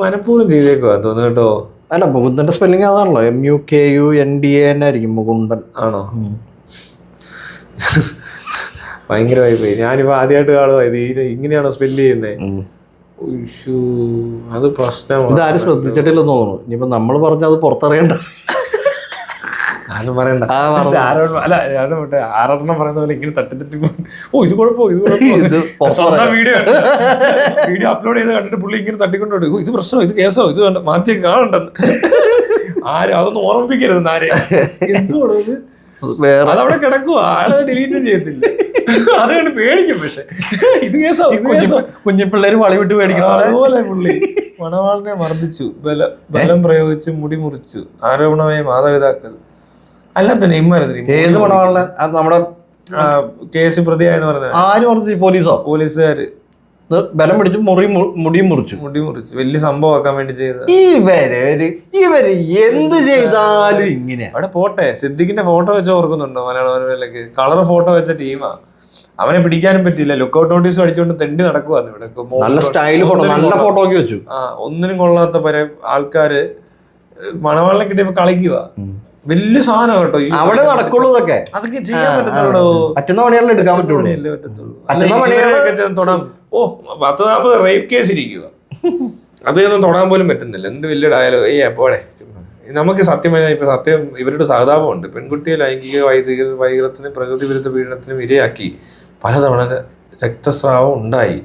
മനഃപൂർവ്വം ചെയ്തേക്കുവാ തോന്നുന്നു കേട്ടോ. അല്ല, മുകുന്ദന്റെ സ്പെല്ലിംഗ് അതാണല്ലോ, MUKUNDA ആയിരിക്കും മുകുണ്ടൻ. ആണോ? ഭയങ്കരമായി പോയി. ഞാനിപ്പോ ആദ്യമായിട്ട് കാണുക ഇത് ഇങ്ങനെയാണോ സ്പെല്ല് ചെയ്യുന്നത്? അത് പ്രശ്നമാണ്. ഇതാരും ശ്രദ്ധിച്ചിട്ടില്ലെന്ന് തോന്നുന്നു. ഇനിയിപ്പോ നമ്മള് പറഞ്ഞ അത് പുറത്തറിയണ്ട, അത് പറയണ്ട. ആറെണ്ണം പറയുന്ന പോലെ ഇങ്ങനെ തട്ടി ഇത് കുഴപ്പമോ സ്വന്തം വീഡിയോ അപ്ലോഡ് ചെയ്ത് കണ്ടിട്ട് പുള്ളി ഇങ്ങനെ തട്ടിക്കൊണ്ടോ ഇത് പ്രശ്നമോ, ഇത് കേസോ, ഇത് മാറ്റി കാണണ്ടെന്ന് ആരും അതൊന്നും ഓർമ്മിപ്പിക്കരുത്. ആരെ എന്തുകൊണ്ടോ അതവിടെ കിടക്കുവോ, ആളെ ഡിലീറ്റ് ചെയ്യത്തില്ല, അതുകൊണ്ട് പേടിക്കും. പക്ഷെ ഇത് കേസോ, കുഞ്ഞിപ്പിള്ളേര് വളി വിട്ട് പേടിക്കണം. അതുപോലെ പുള്ളി മണവാളിനെ മർദ്ദിച്ചു, ബലം പ്രയോഗിച്ചു, മുടി മുറിച്ചു, ആരോപണമായി മാതാപിതാക്കൾ അല്ലാത്ത ഏത് മണവാളിനെ? നമ്മുടെ കേസ് പ്രതിയായെന്ന് പറഞ്ഞത് ആര് പറഞ്ഞു? പോലീസുകാര് ബലം പിടിച്ച് മുടി മുറിച്ചു വലിയ സംഭവമാക്കാൻ വേണ്ടി ചെയ്തത്. ഇവര് എന്ത് ചെയ്താലും ഇങ്ങനെ. അവിടെ പോട്ടെ, സിദ്ദിഖിന്റെ ഫോട്ടോ വെച്ച് ഓർക്കുന്നുണ്ടോ? മലയാള മനോരമയിലേക്ക് കളർ ഫോട്ടോ വെച്ച ടീമാ. അവനെ പിടിക്കാനും പറ്റിയില്ല, ലുക്കൗട്ട് നോട്ടീസ് അടിച്ചുകൊണ്ട് തെണ്ടി നടക്കുവാന്ന് ഇവിടെ. നല്ല സ്റ്റൈൽ ഫോട്ടോ, നല്ല ഫോട്ടോ ഒക്കെ വെച്ചു. ഒന്നിനും കൊള്ളാത്ത ആൾക്കാര് മണവാളിനെ കിട്ടിയപ്പോ കളിക്കുക. വലിയ സാധനം കേട്ടോ, അവിടെ നടക്കുള്ളൂ. അതൊക്കെ ചെയ്യാൻ പറ്റുന്നുള്ളൂ, പറ്റുന്ന പണികളെ എടുക്കാൻ പറ്റുള്ളൂ. തൊടാം. 10-40 റേപ്പ് കേസ് ഇരിക്കുക, അതൊന്നും തൊടാൻ പോലും പറ്റുന്നില്ല. എന്ത് വലിയ ഡയലോഗ് പോടെ. നമുക്ക് സത്യം ഇവരുടെ സഹതാപമുണ്ട്. പെൺകുട്ടിയെ ലൈംഗിക വൈകൃതത്തിനും പ്രകൃതി വിരുദ്ധ പീഡനത്തിനും ഇരയാക്കി പലതവണ രക്തസ്രാവം ഉണ്ടായി.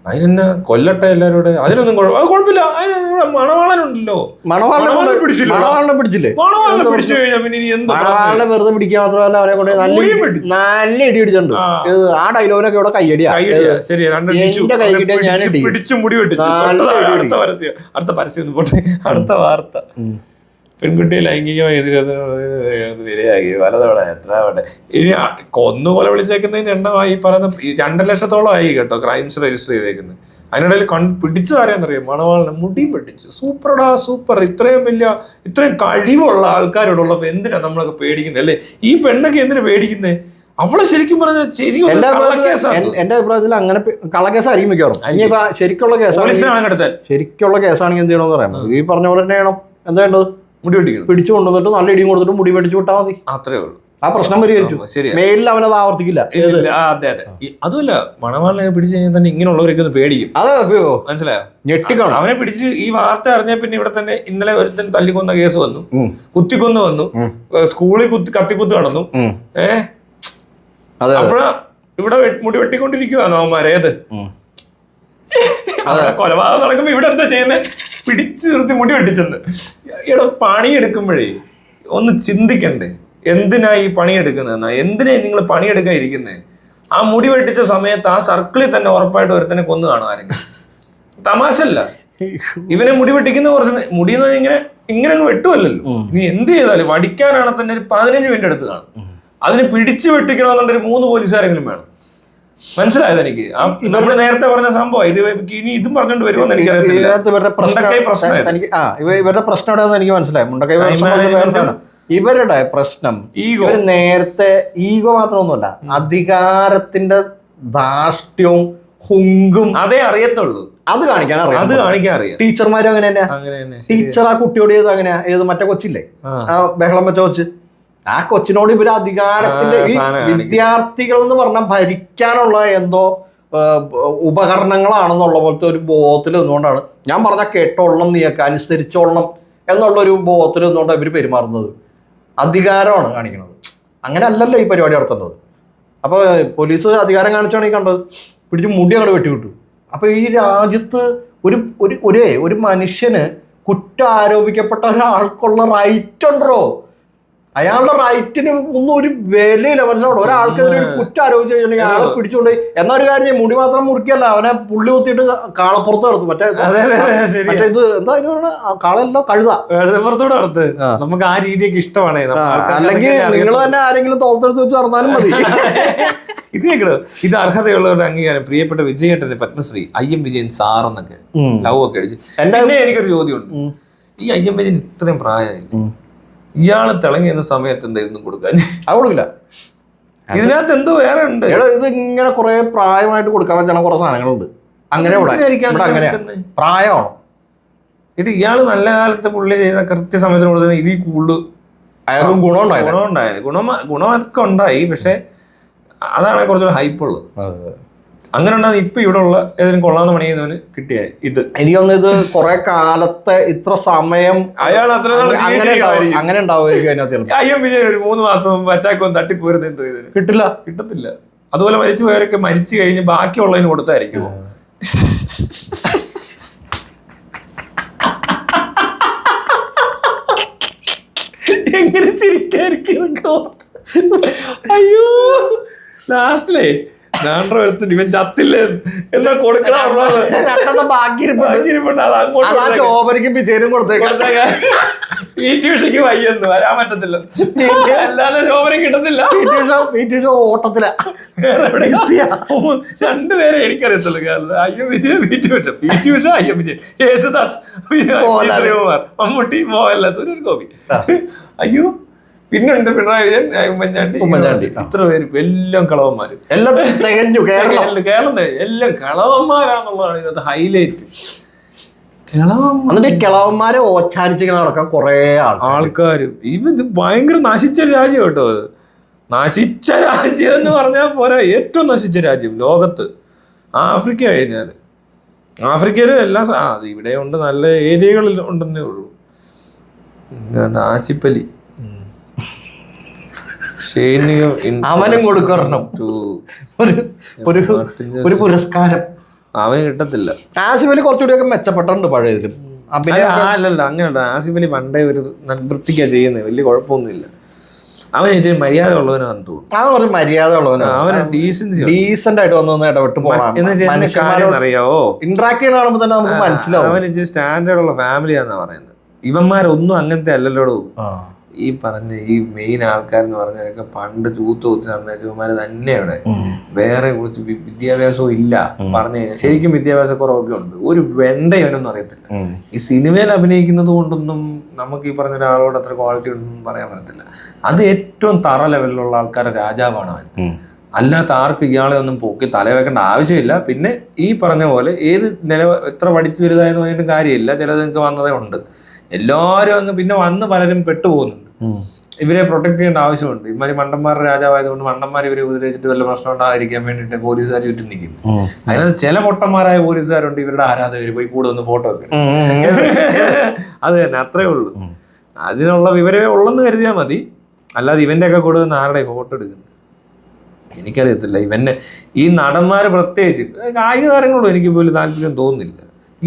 അതിനെന്നെ കൊല്ലട്ടെ എല്ലാവരോട്, അതിനൊന്നും കുഴപ്പമില്ല. അതിന് മണവാളനുണ്ടല്ലോ, മണവാളിനെ പിടിച്ചില്ലേ? മണവാളനെ പിടിച്ചു കഴിഞ്ഞാൽ പിന്നെ ഇനി എന്ത്? മണവാളിനെ വെറുതെ പിടിക്കുക മാത്രമല്ല, അവരെ കൊണ്ട് നല്ല ഇടി ഇടിച്ചിട്ടുണ്ട്. ആ ഡയലോഗിനൊക്കെ ഇവിടെ കയ്യടിയാ. ശരി, പിടിച്ചു മുടി വെട്ടിച്ചു. അടുത്ത പരസ്യം ഒന്ന് പോട്ടെ. അടുത്ത വാർത്ത, പെൺകുട്ടിയെ ലൈംഗികമായി ഇരയാക്കി പലതവണ എത്ര തവണ. ഇനി കൊന്നുകൊല വിളിച്ചേക്കുന്നതിന് എണ്ണമായി പറയുന്ന 2 ലക്ഷത്തോളമായി കേട്ടോ ക്രൈംസ് രജിസ്റ്റർ ചെയ്തേക്കുന്നത്. അതിനിടയിൽ പിടിച്ചത് ആരെയെന്നറിയാം? മണവാളിനെ മുടിയും വെട്ടിച്ചു. സൂപ്പർടാ സൂപ്പർ. ഇത്രയും കഴിവുള്ള ആൾക്കാരോടുള്ളപ്പോ എന്തിനാ നമ്മളൊക്കെ പേടിക്കുന്നത് അല്ലേ? ഈ പെണ്ണൊക്കെ എന്തിനാ പേടിക്കുന്നത്? അവളെ ശരിക്കും പറഞ്ഞാൽ എന്റെ അഭിപ്രായത്തിൽ അങ്ങനെ കള്ളക്കേസായിരിക്കും മിക്കവാറും. ഇനിയിപ്പോ ശരിക്കുള്ള കേസാണെങ്കിൽ എന്ത് ചെയ്യണമെന്ന് പറയാം. ഈ പറഞ്ഞ പോലെ തന്നെ ചെയ്യണം. എന്താ വേണ്ടത്? മുടി വെട്ടിക്കണം. പിടിച്ചു കൊണ്ടുവന്നിട്ട് നല്ല ഇടിയും കൊടുത്തിട്ട് മുടി വെട്ടിച്ചു വിട്ടാൽ മതി. അത്രേ ഉള്ളൂ. ആ പ്രശ്നം പരിഹരിച്ചു. മേലിൽ അവനത് ആവർത്തിക്കില്ല. അതെ. അതുമല്ല, മണവാളിനെ പിടിച്ചു കഴിഞ്ഞാൽ തന്നെ ഇങ്ങനെയുള്ളവരൊക്കെ ഒന്ന് പേടിക്കും. അതെ, മനസ്സിലായോ? ഞെട്ടിക്കണം. അവനെ പിടിച്ച് ഈ വാർത്ത അറിഞ്ഞാൽ പിന്നെ ഇവിടെ തന്നെ ഇന്നലെ ഒരുത്തൻ തല്ലിക്കൊന്ന കേസ് വന്നു, കുത്തിക്കൊന്ന് വന്നു, സ്കൂളിൽ കത്തിക്കുത്ത് നടന്നു. അപ്പോഴാ ഇവിടെ മുടി വെട്ടിക്കൊണ്ടിരിക്കുവാണോ അവന്മാരേത്? കൊലപാതകം നടക്കുമ്പോ ഇവിടെ എന്താ ചെയ്യുന്നത്? പിടിച്ചു നിർത്തി മുടി വെട്ടിച്ചെന്ന്. ഇവിടെ പണിയെടുക്കുമ്പോഴേ ഒന്ന് ചിന്തിക്കണ്ടേ, എന്തിനാ ഈ പണിയെടുക്കുന്നതെന്നാ? എന്തിനാ നിങ്ങൾ പണിയെടുക്കാൻ ഇരിക്കുന്നേ? ആ മുടി വെട്ടിച്ച സമയത്ത് ആ സർക്കിളിൽ തന്നെ ഉറപ്പായിട്ട് ഒരുത്തനെ കൊന്നു കാണും ആരെങ്കിലും. തമാശല്ല. ഇവനെ മുടി വെട്ടിക്കുന്ന കുറച്ച് മുടി ഇങ്ങനെ അങ്ങ് വെട്ടുമല്ലോ. ഇനി എന്ത് ചെയ്താലും വടിക്കാനാണ് തന്നെ ഒരു 15 മിനിറ്റ് എടുത്ത് കാണും. അതിന് പിടിച്ചു വെട്ടിക്കണമെന്നുണ്ടൊരു 3 പോലീസുകാരെങ്കിലും വേണം. മനസ്സിലായത് എനിക്ക്? നമ്മള് നേരത്തെ പറഞ്ഞ സംഭവം ഇത് ഇനി ഇതും പറഞ്ഞോണ്ട് വരുമോന്ന് എനിക്കറിയത്തില്ല. ഇവരുടെ പ്രശ്നം എവിടെയാണെന്ന് എനിക്ക് മനസ്സിലായി. മുണ്ടക്കൈ ഇവരുടെ പ്രശ്നം നേരത്തെ ഈഗോ മാത്രമൊന്നുമല്ല, അധികാരത്തിന്റെ ധാർഷ്ട്യവും ഹുങ്കും അതേ അറിയത്തുള്ളൂ. അത് കാണിക്കാൻ അറിയാം. ടീച്ചർമാരും അങ്ങനെ തന്നെയാ. ടീച്ചർ ആ കുട്ടിയോട് ചെയ്ത് അങ്ങനെയാ. ഏത് മറ്റേ കൊച്ചില്ലേ, ആ ബഹളം വെച്ച കൊച്ച്, ആ കൊച്ചിനോട് ഇവര് അധികാരത്തിന്റെ ഈ വിദ്യാർത്ഥികൾ എന്ന് പറഞ്ഞാൽ ഭരിക്കാനുള്ള എന്തോ ഉപകരണങ്ങളാണെന്നുള്ള പോലത്തെ ഒരു ബോധത്തിൽ നിന്നുകൊണ്ടാണ് ഞാൻ പറഞ്ഞ കേട്ടോളണം, നീയൊക്കെ അനുസരിച്ചോളണം എന്നുള്ളൊരു ബോധത്തിൽ നിന്നുകൊണ്ടാണ് ഇവർ പെരുമാറുന്നത്. അധികാരമാണ് കാണിക്കുന്നത്. അങ്ങനെ അല്ലല്ലോ ഈ പരിപാടി നടത്തേണ്ടത്. അപ്പോൾ പോലീസ് അധികാരം കാണിച്ചാണ് ഈ കണ്ടത്. പിടിച്ച് മുടി അങ്ങോട്ട് വെട്ടിവിട്ടു. അപ്പോൾ ഈ രാജ്യത്ത് ഒരു മനുഷ്യന് കുറ്റം ആരോപിക്കപ്പെട്ട ഒരാൾക്കുള്ള റൈറ്റ് ഉണ്ടോ? അയാളുടെ റൈറ്റിന് ഒന്നും ഒരു വിലയില്ല. മനസ്സിലാവണം. ഒരാൾക്കെതിരെ ഒരു കുറ്റം ആരോപിച്ചു കഴിഞ്ഞാൽ അയാളെ പിടിച്ചുകൊണ്ട് എന്നൊരു കാര്യം ചെയ്യും, മുടി മാത്രം മുറിക്കല്ല, അവനെ പുള്ളി കുത്തിയിട്ട് കാളപ്പുറത്ത് നടത്തും. മറ്റേ ഇത് എന്താ കാളയല്ലോ, കഴുതപ്പുറത്തോട് നടത്ത്. നമുക്ക് ആ രീതിയൊക്കെ ഇഷ്ടമാണ്. അല്ലെങ്കിൽ നിങ്ങൾ തന്നെ ആരെങ്കിലും തോർത്തെടുത്ത് വെച്ച് നടന്നാലും മതി. ഇത് കേട്ടോ, ഇത് അർഹതയുള്ളവരുടെ അംഗീകാരം. പ്രിയപ്പെട്ട വിജയേട്ടന് പത്മശ്രീ IM വിജയൻ സാറെന്നൊക്കെ ലവ് ഒക്കെ അടിച്ച്. പിന്നെ എനിക്കൊരു ചോദ്യമുണ്ട്. ഈ IM വിജയൻ ഇത്രയും പ്രായമായില്ലേ, ഇയാള് തിളങ്ങി എന്ന സമയത്ത് എന്തായിരുന്നു കൊടുക്കാൻ? കൊടുക്കില്ല. ഇതിനകത്ത് എന്തോ വേറെ ഉണ്ട്. ഇത് ഇങ്ങനെ കുറെ പ്രായമായിട്ട് കൊടുക്കാൻ പറ്റുന്ന കുറെ സാധനങ്ങളുണ്ട്. അങ്ങനെ പ്രായമാണോ ഇത്? ഇയാള് നല്ല കാലത്ത് പുള്ളി ചെയ്ത കൃത്യസമയത്തിന് കൊടുത്തത് ഇതിൽ കൂടുതൽ അയാൾക്കും ഗുണമൊക്കെ ഉണ്ടായി. പക്ഷെ അതാണ് കുറച്ചുകൂടെ ഹൈപ്പുള്ളത്. അങ്ങനെ ഉണ്ടാകുന്ന ഇപ്പൊ ഇവിടെ ഉള്ള ഏതെങ്കിലും കൊള്ളാന്ന് പണി ചെയ്യുന്നവന് കിട്ടിയ ഇത് എനിക്കൊന്ന് ഇത് കുറെ കാലത്തെ ഇത്ര സമയം അയാൾ അത്ര അങ്ങനെ ഉണ്ടാവുമായിരിക്കും. IM വിജയൻ ഒരു 3 മാസം മുമ്പ് അറ്റാക്കൊന്നും തട്ടിപ്പോരുന്ന എന്തോ ഇതിന് കിട്ടത്തില്ല. അതുപോലെ മരിച്ചു പോയവരൊക്കെ മരിച്ചു കഴിഞ്ഞ് ബാക്കിയുള്ളതിന് കൊടുത്തായിരിക്കുമോ? എങ്ങനെ ചിരിക്കാതിരിക്കും? അയ്യോ, ലാസ്റ്റിലേ ഇവൻ ചത്തില്ലേ എന്നാ കൊടുക്കണം. വയ്യെന്ന് വരാൻ പറ്റത്തില്ല. അല്ലാതെ ശോഭന കിട്ടത്തില്ല. ഓട്ടത്തില 2 പേരെ എനിക്കറിയത്തുള്ളൂ കേരളത്തിൽ. IM Vijayan, PT Usha, IM Vijayan, Yesudas, Sreekumar, Mammootty, Mohanlal, Suresh Gopi. അയ്യോ, പിന്നുണ്ട് പിണറായി വിജയൻ, ഉമ്മൻചാണ്ടി. ഇത്ര പേര് എല്ലാം കളവന്മാര്. കേരളം എല്ലാം കളവന്മാരാന്നുള്ളതാണ് ഇതിനകത്ത് ഹൈലൈറ്റ്. കിളവന്മാരെ ഓച്ചാനിച്ചിങ്ങനെ നടക്കാൻ കുറെ ആൾക്കാര്. ഇത് ഭയങ്കര നശിച്ച രാജ്യം കേട്ടോ. അത് നശിച്ച രാജ്യം എന്ന് പറഞ്ഞാൽ പോരാ, ഏറ്റവും നശിച്ച രാജ്യം ലോകത്ത് ആഫ്രിക്ക കഴിഞ്ഞാൽ. ആഫ്രിക്കയിലും എല്ലാം ഇവിടെ ഉണ്ട്, നല്ല ഏരിയകളിൽ ഉണ്ടെന്നേ ഉള്ളൂ. ആച്ചിപ്പലി അവനും കൊടുക്കണം ഒരു പുരസ്കാരം. അവന് കിട്ടത്തില്ല. ആസിഫ് അലി കുറച്ചുകൂടിയൊക്കെ മെച്ചപ്പെട്ടിട്ടുണ്ട് പഴയതിലും. അല്ലല്ല അങ്ങനെയുണ്ട്. ആസിഫ് അലി പണ്ടേ ഒരു വൃത്തിക്കാ ചെയ്യുന്നത്, വലിയ കുഴപ്പമൊന്നുമില്ല. അവൻ ഇച്ചിരി മര്യാദ ഉള്ളവനാന്ന് തോന്നുന്നു. മര്യാദ ഉള്ളവനാണ്. അവന് ഡീസന്റ് ആയിട്ട് വന്ന് ഇടപെട്ട് പോകണം. അറിയാവോ, ഇന്ററാക്ട് ചെയ്യണ കാണുമ്പോൾ തന്നെ നമുക്ക് മനസ്സിലാവും അവൻ ഇച്ചിരി സ്റ്റാൻഡേർഡ് ഉള്ള ഫാമിലിയാന്നാ പറയുന്നത്. ഇവന്മാരൊന്നും അങ്ങനത്തെ അല്ലല്ലോടൂ. ഈ പറഞ്ഞ ഈ മെയിൻ ആൾക്കാരെന്ന് പറഞ്ഞവരൊക്കെ പണ്ട് തൂത്ത് നടന്നവന്മാര് തന്നെയാണ്. വേറെ കുറിച്ച് വിദ്യാഭ്യാസവും ഇല്ല പറഞ്ഞു കഴിഞ്ഞാൽ. ശരിക്കും വിദ്യാഭ്യാസ കുറവൊക്കെ ഉണ്ട്. ഒരു വെണ്ട ഇവനൊന്നും അറിയത്തില്ല. ഈ സിനിമയിൽ അഭിനയിക്കുന്നത് കൊണ്ടൊന്നും നമുക്ക് ഈ പറഞ്ഞ ഒരാളോട് അത്ര ക്വാളിറ്റി ഉണ്ടെന്നും പറയാൻ പറ്റത്തില്ല. അത് ഏറ്റവും തറ ലെവലിലുള്ള ആൾക്കാരുടെ രാജാവാണ് അവൻ. അല്ലാത്ത ആർക്ക് ഇയാളെ ഒന്നും പൊക്കി തലവെക്കേണ്ട ആവശ്യമില്ല. പിന്നെ ഈ പറഞ്ഞ പോലെ ഏത് എത്ര പഠിച്ചു വലുതായെന്ന് പറഞ്ഞിട്ട് കാര്യമില്ല. ചിലത് നിങ്ങൾക്ക് വന്നതേ ഉണ്ട്. എല്ലാവരും അങ്ങ് പിന്നെ വന്ന് പലരും പെട്ടുപോകുന്നുണ്ട്. ഇവരെ പ്രൊട്ടക്ട് ചെയ്യേണ്ട ആവശ്യമുണ്ട്. ഇമാര് മണ്ടന്മാരുടെ രാജാവായതുകൊണ്ട് മണ്ടന്മാർ ഇവരെ ഉപദ്രവിച്ചിട്ട് വല്ല പ്രശ്നം ഉണ്ടാകാതിരിക്കാൻ വേണ്ടിയിട്ട് പോലീസുകാർ ചുറ്റും നിൽക്കുന്നു. അതിനകത്ത് ചില പൊട്ടന്മാരായ പോലീസുകാരുണ്ട്, ഇവരുടെ ആരാധകർ പോയി കൂടെ ഒന്ന് ഫോട്ടോ ഒക്കെ. അത് തന്നെ, അത്രേ ഉള്ളൂ. അതിനുള്ള വിവരമേ ഉള്ളെന്ന് കരുതിയാൽ മതി. അല്ലാതെ ഇവന്റെ ഒക്കെ കൂടെ നിന്ന് ആരുടെ ഫോട്ടോ എടുക്കുന്നത് എനിക്കറിയത്തില്ല. ഇവന്നെ ഈ നടന്മാര് പ്രത്യേകിച്ച് കായിക താരങ്ങളോടും എനിക്ക് പോലും താല്പര്യം തോന്നുന്നില്ല.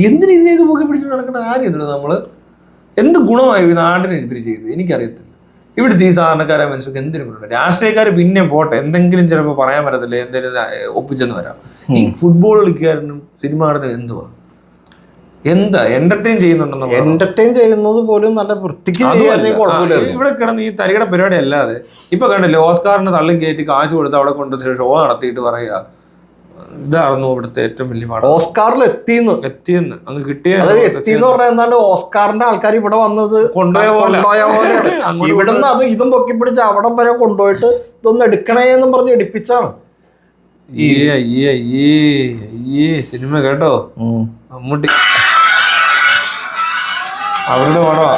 എന്തിനു ഇതിലേക്ക് പൊക്കി പിടിച്ചിട്ട് നടക്കേണ്ട കാര്യം എന്തിനാ? നമ്മള് എന്ത് ഗുണമായി നാടിനെ ഇവർ ചെയ്ത് എനിക്കറിയത്തില്ല. ഇവിടുത്തെ ഈ സാധാരണക്കാരായ മനുഷ്യർക്ക് എന്തിനും പറയുന്നത്. രാഷ്ട്രീയക്കാർ പിന്നെ പോട്ടെ, എന്തെങ്കിലും ചിലപ്പോൾ പറയാൻ പറ്റത്തില്ല, എന്തെങ്കിലും ഒപ്പിച്ചെന്ന് വരാം. ഈ ഫുട്ബോൾ കളിക്കാരനും സിനിമ നടനും എന്താ എന്റർടൈൻ ചെയ്യുന്നുണ്ടെന്ന്. എന്റർടൈൻ ചെയ്യുന്നത് പോലും നല്ല വൃത്തിക്ക് ഇവിടെ കിടന്ന് ഈ തരികട പരിപാടി അല്ലാതെ ഇപ്പൊ കണ്ടില്ലേ, ഓസ്കാറിന് തള്ളി കയറ്റി കാശ് കൊടുത്ത് അവിടെ കൊണ്ട് ഷോ നടത്തിയിട്ട് പറയുക ഇതായിരുന്നു ഇവിടുത്തെ ഏറ്റവും വലിയ പാഠം. ഓസ്കാറിൽ എത്തിയെന്ന് അങ്ങ് കിട്ടിയ പറഞ്ഞാൽ ഓസ്കാറിന്റെ ആൾക്കാർ ഇവിടെ വന്നത് കൊണ്ടുപോയ പോലെയാണ്. ഇവിടുന്ന് അത് ഇതും പൊക്കി പിടിച്ച് അവിടെ വരെ കൊണ്ടുപോയിട്ട് ഇതൊന്ന് എടുക്കണേ എന്നും പറഞ്ഞ് എടുപ്പിച്ചാണ്. സിനിമ കേട്ടോ, മമ്മൂട്ടി അവരുടെ പടവാ.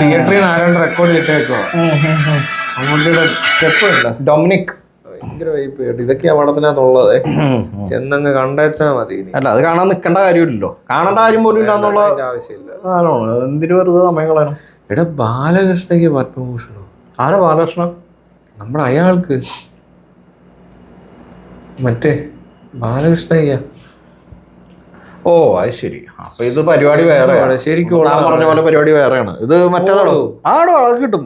തിയേറ്ററിൽ നിന്ന് ആരാണ്ട് റെക്കോർഡ് ചെയ്തിട്ടേക്കോ. മമ്മൂട്ടിയുടെ സ്റ്റെപ്പ് ഇല്ല, ഡൊമിനിക് ഭയങ്കര വൈപ്പ് കേട്ടോ. ഇതൊക്കെയാ പടത്തിനകത്തുള്ളത്. ചെന്നങ്ങ് കണ്ടേച്ചാ മതി. അല്ല, അത് കാണാൻ നിൽക്കേണ്ട കാര്യമില്ലല്ലോ, കാണേണ്ട കാര്യം പോലും ഇല്ലാന്നുള്ള ആവശ്യമില്ല. എന്തിനു വെറുതെ സമയം കളയണം. എടാ ബാലകൃഷ്ണയ്ക്ക് പത്മഭൂഷണോ? ആരാ ബാലകൃഷ്ണ? നമ്മുടെ അയാൾക്ക് മറ്റേ ബാലകൃഷ്ണയ്യ. ഓ അത് ശരി. അപ്പൊ ഇത് പരിപാടി വേറെ ശരിക്കും പറഞ്ഞ പോലെ പരിപാടി വേറെയാണ്. ഇത് മറ്റേതാണോ? ആടോ അത് കിട്ടും.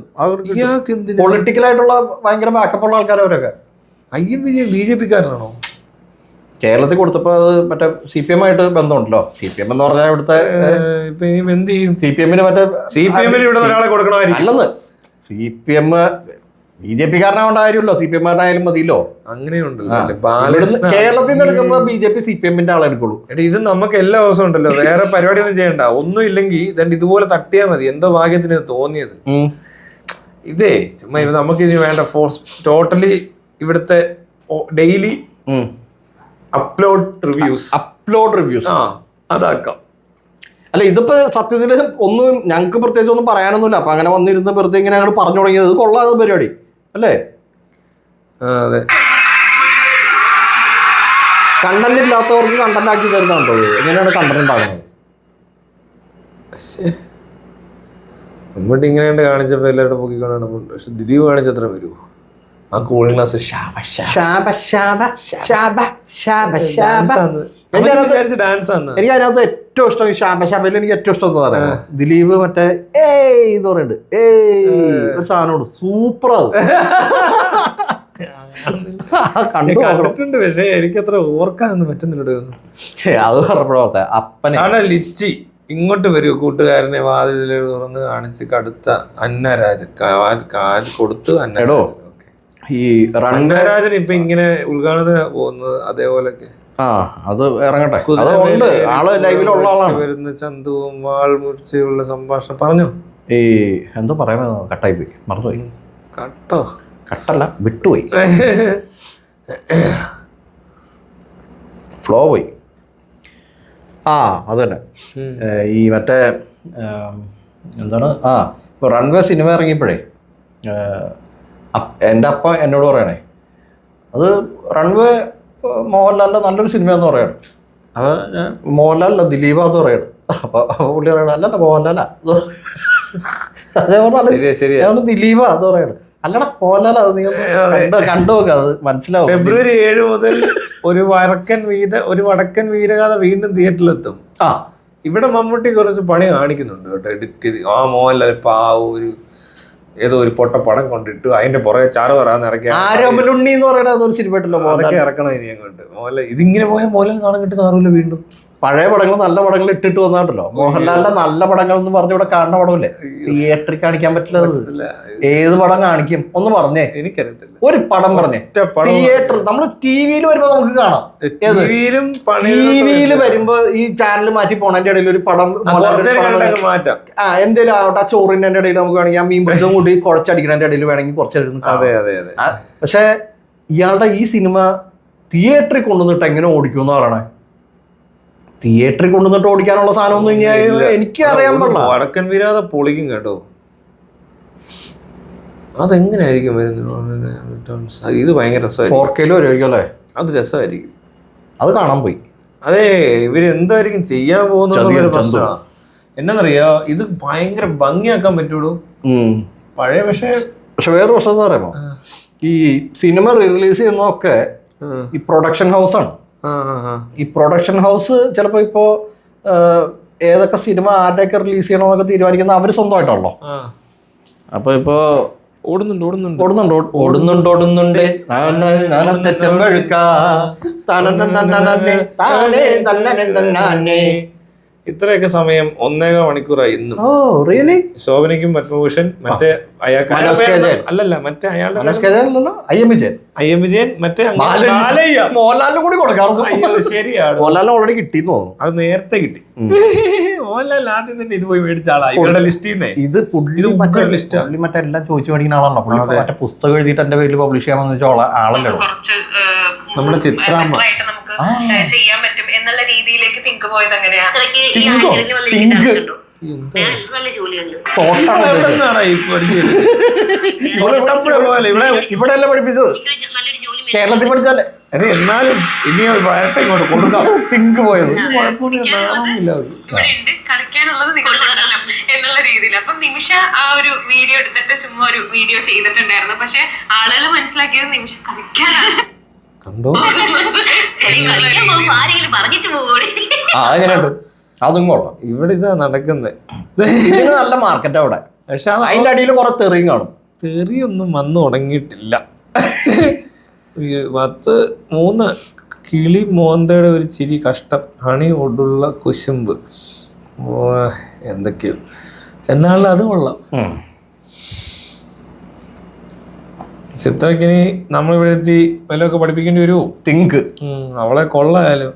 പൊളിറ്റിക്കലായിട്ടുള്ള ഭയങ്കര ബാക്കപ്പ് ഉള്ള ആൾക്കാരവരൊക്കെ. BJP-ക്കാരനാണോ? കേരളത്തിൽ കൊടുത്തപ്പോ അത് മറ്റേ CPM ആയിട്ട് ബന്ധമുണ്ടല്ലോ. CPM എന്ന് പറഞ്ഞാൽ ഇവിടുത്തെ CPM-ന് മറ്റേ അല്ലെന്ന്. CPM BJP-കാരനാവേണ്ട കാര്യമല്ലോ, CPM-കാരനായാലും മതിയല്ലോ. അങ്ങനെയുണ്ടല്ലോ. കേരളത്തിൽ നിന്ന് എടുക്കുമ്പോ BJP CPM-ന്റെ ആളെ എടുക്കുള്ളൂ. ഇത് നമുക്ക് എല്ലാ ദിവസവും ഉണ്ടല്ലോ, വേറെ പരിപാടി ഒന്നും ചെയ്യണ്ട. ഒന്നും ഇല്ലെങ്കിൽ ഇതുപോലെ തട്ടിയാ മതി. എന്തോ ഭാഗ്യത്തിന് തോന്നിയത്. ഇതേ ചുമ്മാ നമുക്ക് ഇനി വേണ്ട ടോട്ടലി ഇവിടുത്തെ ഡെയിലി അപ്ലോഡ് റിവ്യൂസ് അതാക്കാം. അല്ല, ഇതിപ്പോ സത്യത്തില് ഒന്നും ഞങ്ങൾക്ക് പ്രത്യേകിച്ച് ഒന്നും പറയാനൊന്നുമില്ല. അപ്പൊ അങ്ങനെ വന്നിരുന്ന വെറുതെ ഇങ്ങനെ അങ്ങോട്ട് പറഞ്ഞു തുടങ്ങിയത് കൊള്ളാതെ പരിപാടി അല്ലേ? അതെ. കണ്ടന്റ് ഇല്ലാത്തവർക്ക് കണ്ടന്റ് ആക്കി തരുന്നുണ്ടോ? എങ്ങനെയാണ് കണ്ടന്റ് ഉണ്ടാകുന്നത്? മുമ്പോട്ട് ഇങ്ങനെ കാണിച്ചപ്പോ എല്ലാവരുടെ പൊക്കിക്കൊണ്ടാണ്. പക്ഷെ ദിലീപ് കാണിച്ചത്ര വരുമോ ആ കൂളിംഗ് ഗ്ലാസ്? എനിക്ക് അതിനകത്ത് ഏറ്റവും ഇഷ്ടം ഷാബയിൽ എനിക്ക് ഏറ്റവും ഇഷ്ടം എന്ന് പറയാം ദിലീപ് മറ്റേ എന്ന് പറയുന്നുണ്ട്. ഒരു സാധനമുണ്ട്, സൂപ്പർ. അത് കണ്ടിട്ടുണ്ട്, പക്ഷെ എനിക്കത്ര ഓർക്കാനൊന്നും പറ്റുന്നില്ല. അത് പറഞ്ഞപ്പോഴത്തെ അപ്പനെ ലിച്ചി ഇങ്ങോട്ട് വരൂ കൂട്ടുകാരനെ വാതിൽ തുറന്ന് കാണിച്ച് കടുത്ത അന്നരാജൻ കൊടുത്തു. അന്നടോ ഈ റണ്ണരാജൻ ഇപ്പൊ ഇങ്ങനെ ഉദ്ഘാടന പോകുന്നത് അതേപോലൊക്കെ. അത് ഇറങ്ങട്ടെ, ആള് ലൈവിലുള്ള ആളാണ്. വരുന്ന ചന്തുവും വാൾ മുറിച്ചുള്ള സംഭാഷണം പറഞ്ഞു. ഈ എന്തോ പറയാൻ കട്ടായി പോയി, മറന്നുപോയി. കട്ടല്ല, വിട്ടുപോയി, ഫ്ലോ പോയി. അത് തന്നെ. ഈ മറ്റേ എന്താണ് ഇപ്പോൾ റൺവേ സിനിമ ഇറങ്ങിയപ്പോഴേ എൻ്റെ അപ്പ എന്നോട് പറയണേ, അത് റൺവേ മോഹൻലാലിൻ്റെ നല്ലൊരു സിനിമയെന്ന് പറയണം. അപ്പോൾ മോഹൻലാലല്ല ദിലീപാന്ന് പറയണം. അപ്പോൾ പുള്ളി പറയണം അല്ലല്ല മോഹൻലാലാ, അതേപോലെ ദിലീപാ എന്ന് പറയണം. അല്ലടാ മോഹൻലാൽ അത് നീ കണ്ടു നോക്കുക, അത് മനസ്സിലാവും. ഫെബ്രുവരി 7 മുതൽ ഒരു വടക്കൻ വീരഗാഥ വീണ്ടും തിയേറ്ററിലെത്തും. ഇവിടെ മമ്മൂട്ടി കുറച്ച് പണി കാണിക്കുന്നുണ്ട് കേട്ടോ, എഡിറ്റ് ചെയ്ത്. മോഹൻലാൽ ഇപ്പൊ ഏതോ ഒരു പൊട്ട പടം കൊണ്ടിട്ടു, അതിന്റെ പുറകെ ചാറ് പറയാന്ന് ഇറക്കി ആരോമലുണ്ണി എന്ന് പറയുന്നത് അതൊരു സിനിമ അതൊക്കെ ഇറക്കണം ഇനി അങ്ങോട്ട്. മോഹൻലാൽ ഇതിങ്ങനെ പോയാൽ മോഹൻലാൽ കാണാൻ കിട്ടുന്ന അറിയില്ല. വീണ്ടും പഴയ പടങ്ങൾ നല്ല പടങ്ങൾ ഇട്ടിട്ട് വന്നിട്ടല്ലോ. മോഹൻലാലിന്റെ നല്ല പടങ്ങൾ എന്ന് പറഞ്ഞ ഇവിടെ കാണുന്ന പടമില്ലേ, തിയേറ്ററിൽ കാണിക്കാൻ പറ്റില്ല. ഏത് പടം കാണിക്കും ഒന്ന് പറഞ്ഞേ, എനിക്കറിയത്തില്ല. ഒരു പടം പറഞ്ഞേ. തിയേറ്റർ നമ്മള് ടിവിയിൽ വരുമ്പോ നമുക്ക് കാണാം, ടിവിയിൽ വരുമ്പോ ഈ ചാനൽ മാറ്റി പോണതിന്റെ ഇടയിൽ ഒരു പടം മാറ്റാം. എന്തേലും ആവട്ടെ, ആ ചോറിന്റെ ഇടയിൽ നമുക്ക് വേണമെങ്കിൽ ആ മീൻ പിടിച്ചതും കൂടി കുഴച്ചടിക്കുന്നതിന്റെ ഇടയിൽ വേണമെങ്കിൽ കുറച്ചായിരുന്നു. പക്ഷെ ഇയാളുടെ ഈ സിനിമ തിയേറ്ററിൽ കൊണ്ടുവന്നിട്ട് എങ്ങനെ ഓടിക്കുമെന്ന് പറയണേ. തിയേറ്ററിൽ കൊണ്ടുവന്നിട്ട് ഓടിക്കാനുള്ള സാധനമൊന്നും എനിക്ക് അറിയാൻ പാടില്ല. വടക്കൻ വീരാത പൊളിക്കും കേട്ടോ. അതെങ്ങനെയായിരിക്കും വരുന്നത്? ഇത് ഭയങ്കര രസമായിരിക്കും. 4K വരുമായിരിക്കും അല്ലേ? അത് രസമായിരിക്കും, അത് കാണാൻ പോയി. അതെ, ഇവര് എന്തായിരിക്കും ചെയ്യാൻ പോകുന്നത് പ്രശ്നമാണ്. എന്നറിയോ, ഇത് ഭയങ്കര ഭംഗിയാക്കാൻ പറ്റുള്ളൂ പഴയ. പക്ഷെ വേറൊരു പ്രശ്നം എന്ന് പറയുമ്പോ ഈ സിനിമ റിലീസ് ചെയ്യുന്നതൊക്കെ ഈ പ്രൊഡക്ഷൻ ഹൗസാണ്. ഈ പ്രൊഡക്ഷൻ ഹൗസ് ചിലപ്പോ ഇപ്പോ ഏതൊക്കെ സിനിമ ആരുടെയൊക്കെ റിലീസ് ചെയ്യണമെന്നൊക്കെ തീരുമാനിക്കുന്ന അവര് സ്വന്തമായിട്ടാണല്ലോ. അപ്പൊ ഇപ്പൊ ഓടുന്നുണ്ട് ഇത്രയൊക്കെ സമയം 1.25 മണിക്കൂറായി ഇന്നും. ശോഭനയ്ക്കും പത്മഭൂഷൺ, മറ്റേ അല്ലല്ല മറ്റേ അയാളുടെ ഐ എം വിജയൻ, മറ്റേ മോഹൻലാലിനും കൂടി കൊടുക്കാറുണ്ട്. ശരിയാണ്, മോഹൻലാലിന് ഓൾറെഡി കിട്ടിയെന്ന് തോന്നുന്നു. അത് നേരത്തെ കിട്ടി. മോഹൻലാൽ ആദ്യം തന്നെ ഇത് പോയി മേടിച്ച ആളാ ഇവരുടെ ലിസ്റ്റിൽ. ഇത് മറ്റേ എല്ലാം ചോദിച്ചു മേടിക്കുന്ന ആളാണോ? മറ്റേ പുസ്തകം എഴുതിയിട്ട് എന്റെ പേരിൽ പബ്ലിഷ് ചെയ്യാമെന്ന് വെച്ചാൽ ആളല്ലോ. നമ്മുടെ ചിത്രാമ്മ ചെയ്യാൻ പറ്റും എന്നുള്ള രീതിയിലേക്ക് തിങ്ക് പോയത് എങ്ങനെയാ? ഇവിടെ അല്ല പഠിപ്പിച്ചത്, കേരളത്തിൽ പഠിച്ചാലേ. എന്നാലും ഇനി വരട്ടെ ഇങ്ങോട്ട് കൊടുക്കാം. തിങ്ക് പോയത് ഇവിടെ ഉണ്ട് കളിക്കാനുള്ളത് നിങ്ങളുണ്ടല്ലോ എന്നുള്ള രീതിയിൽ. അപ്പം നിമിഷ ആ ഒരു വീഡിയോ എടുത്തിട്ട് ചുമ്മാ ഒരു വീഡിയോ ചെയ്തിട്ടുണ്ടായിരുന്നു. പക്ഷെ ആളുകൾ മനസ്സിലാക്കിയത് നിമിഷ കളിക്കാനാണ്. കണ്ടോ, എങ്ങനെയുണ്ട്? അതും കൊള്ളാം. ഇവിടെ ഇതാ നടക്കുന്നത്. ഇതിന് നല്ല മാർക്കറ്റ് അവിടെ. പക്ഷെ അതിന്റെ അടിയിൽ കുറെ തെറിയും കാണും. തെറിയൊന്നും വന്നു തുടങ്ങിയിട്ടില്ല. 3 കിളി മോന്തയുടെ ഒരു ചിരി, കഷ്ടം, ഹണി ഒടുള്ള കുശുമ്പ്, എന്തൊക്കെയോ. എന്നാലും അത് കൊള്ളാം. ചിത്രക്കിനി നമ്മളിവിടെ എത്തി വല്ലതൊക്കെ പഠിപ്പിക്കേണ്ടി വരുമോ? തിങ്ക് അവളെ കൊള്ളായാലും.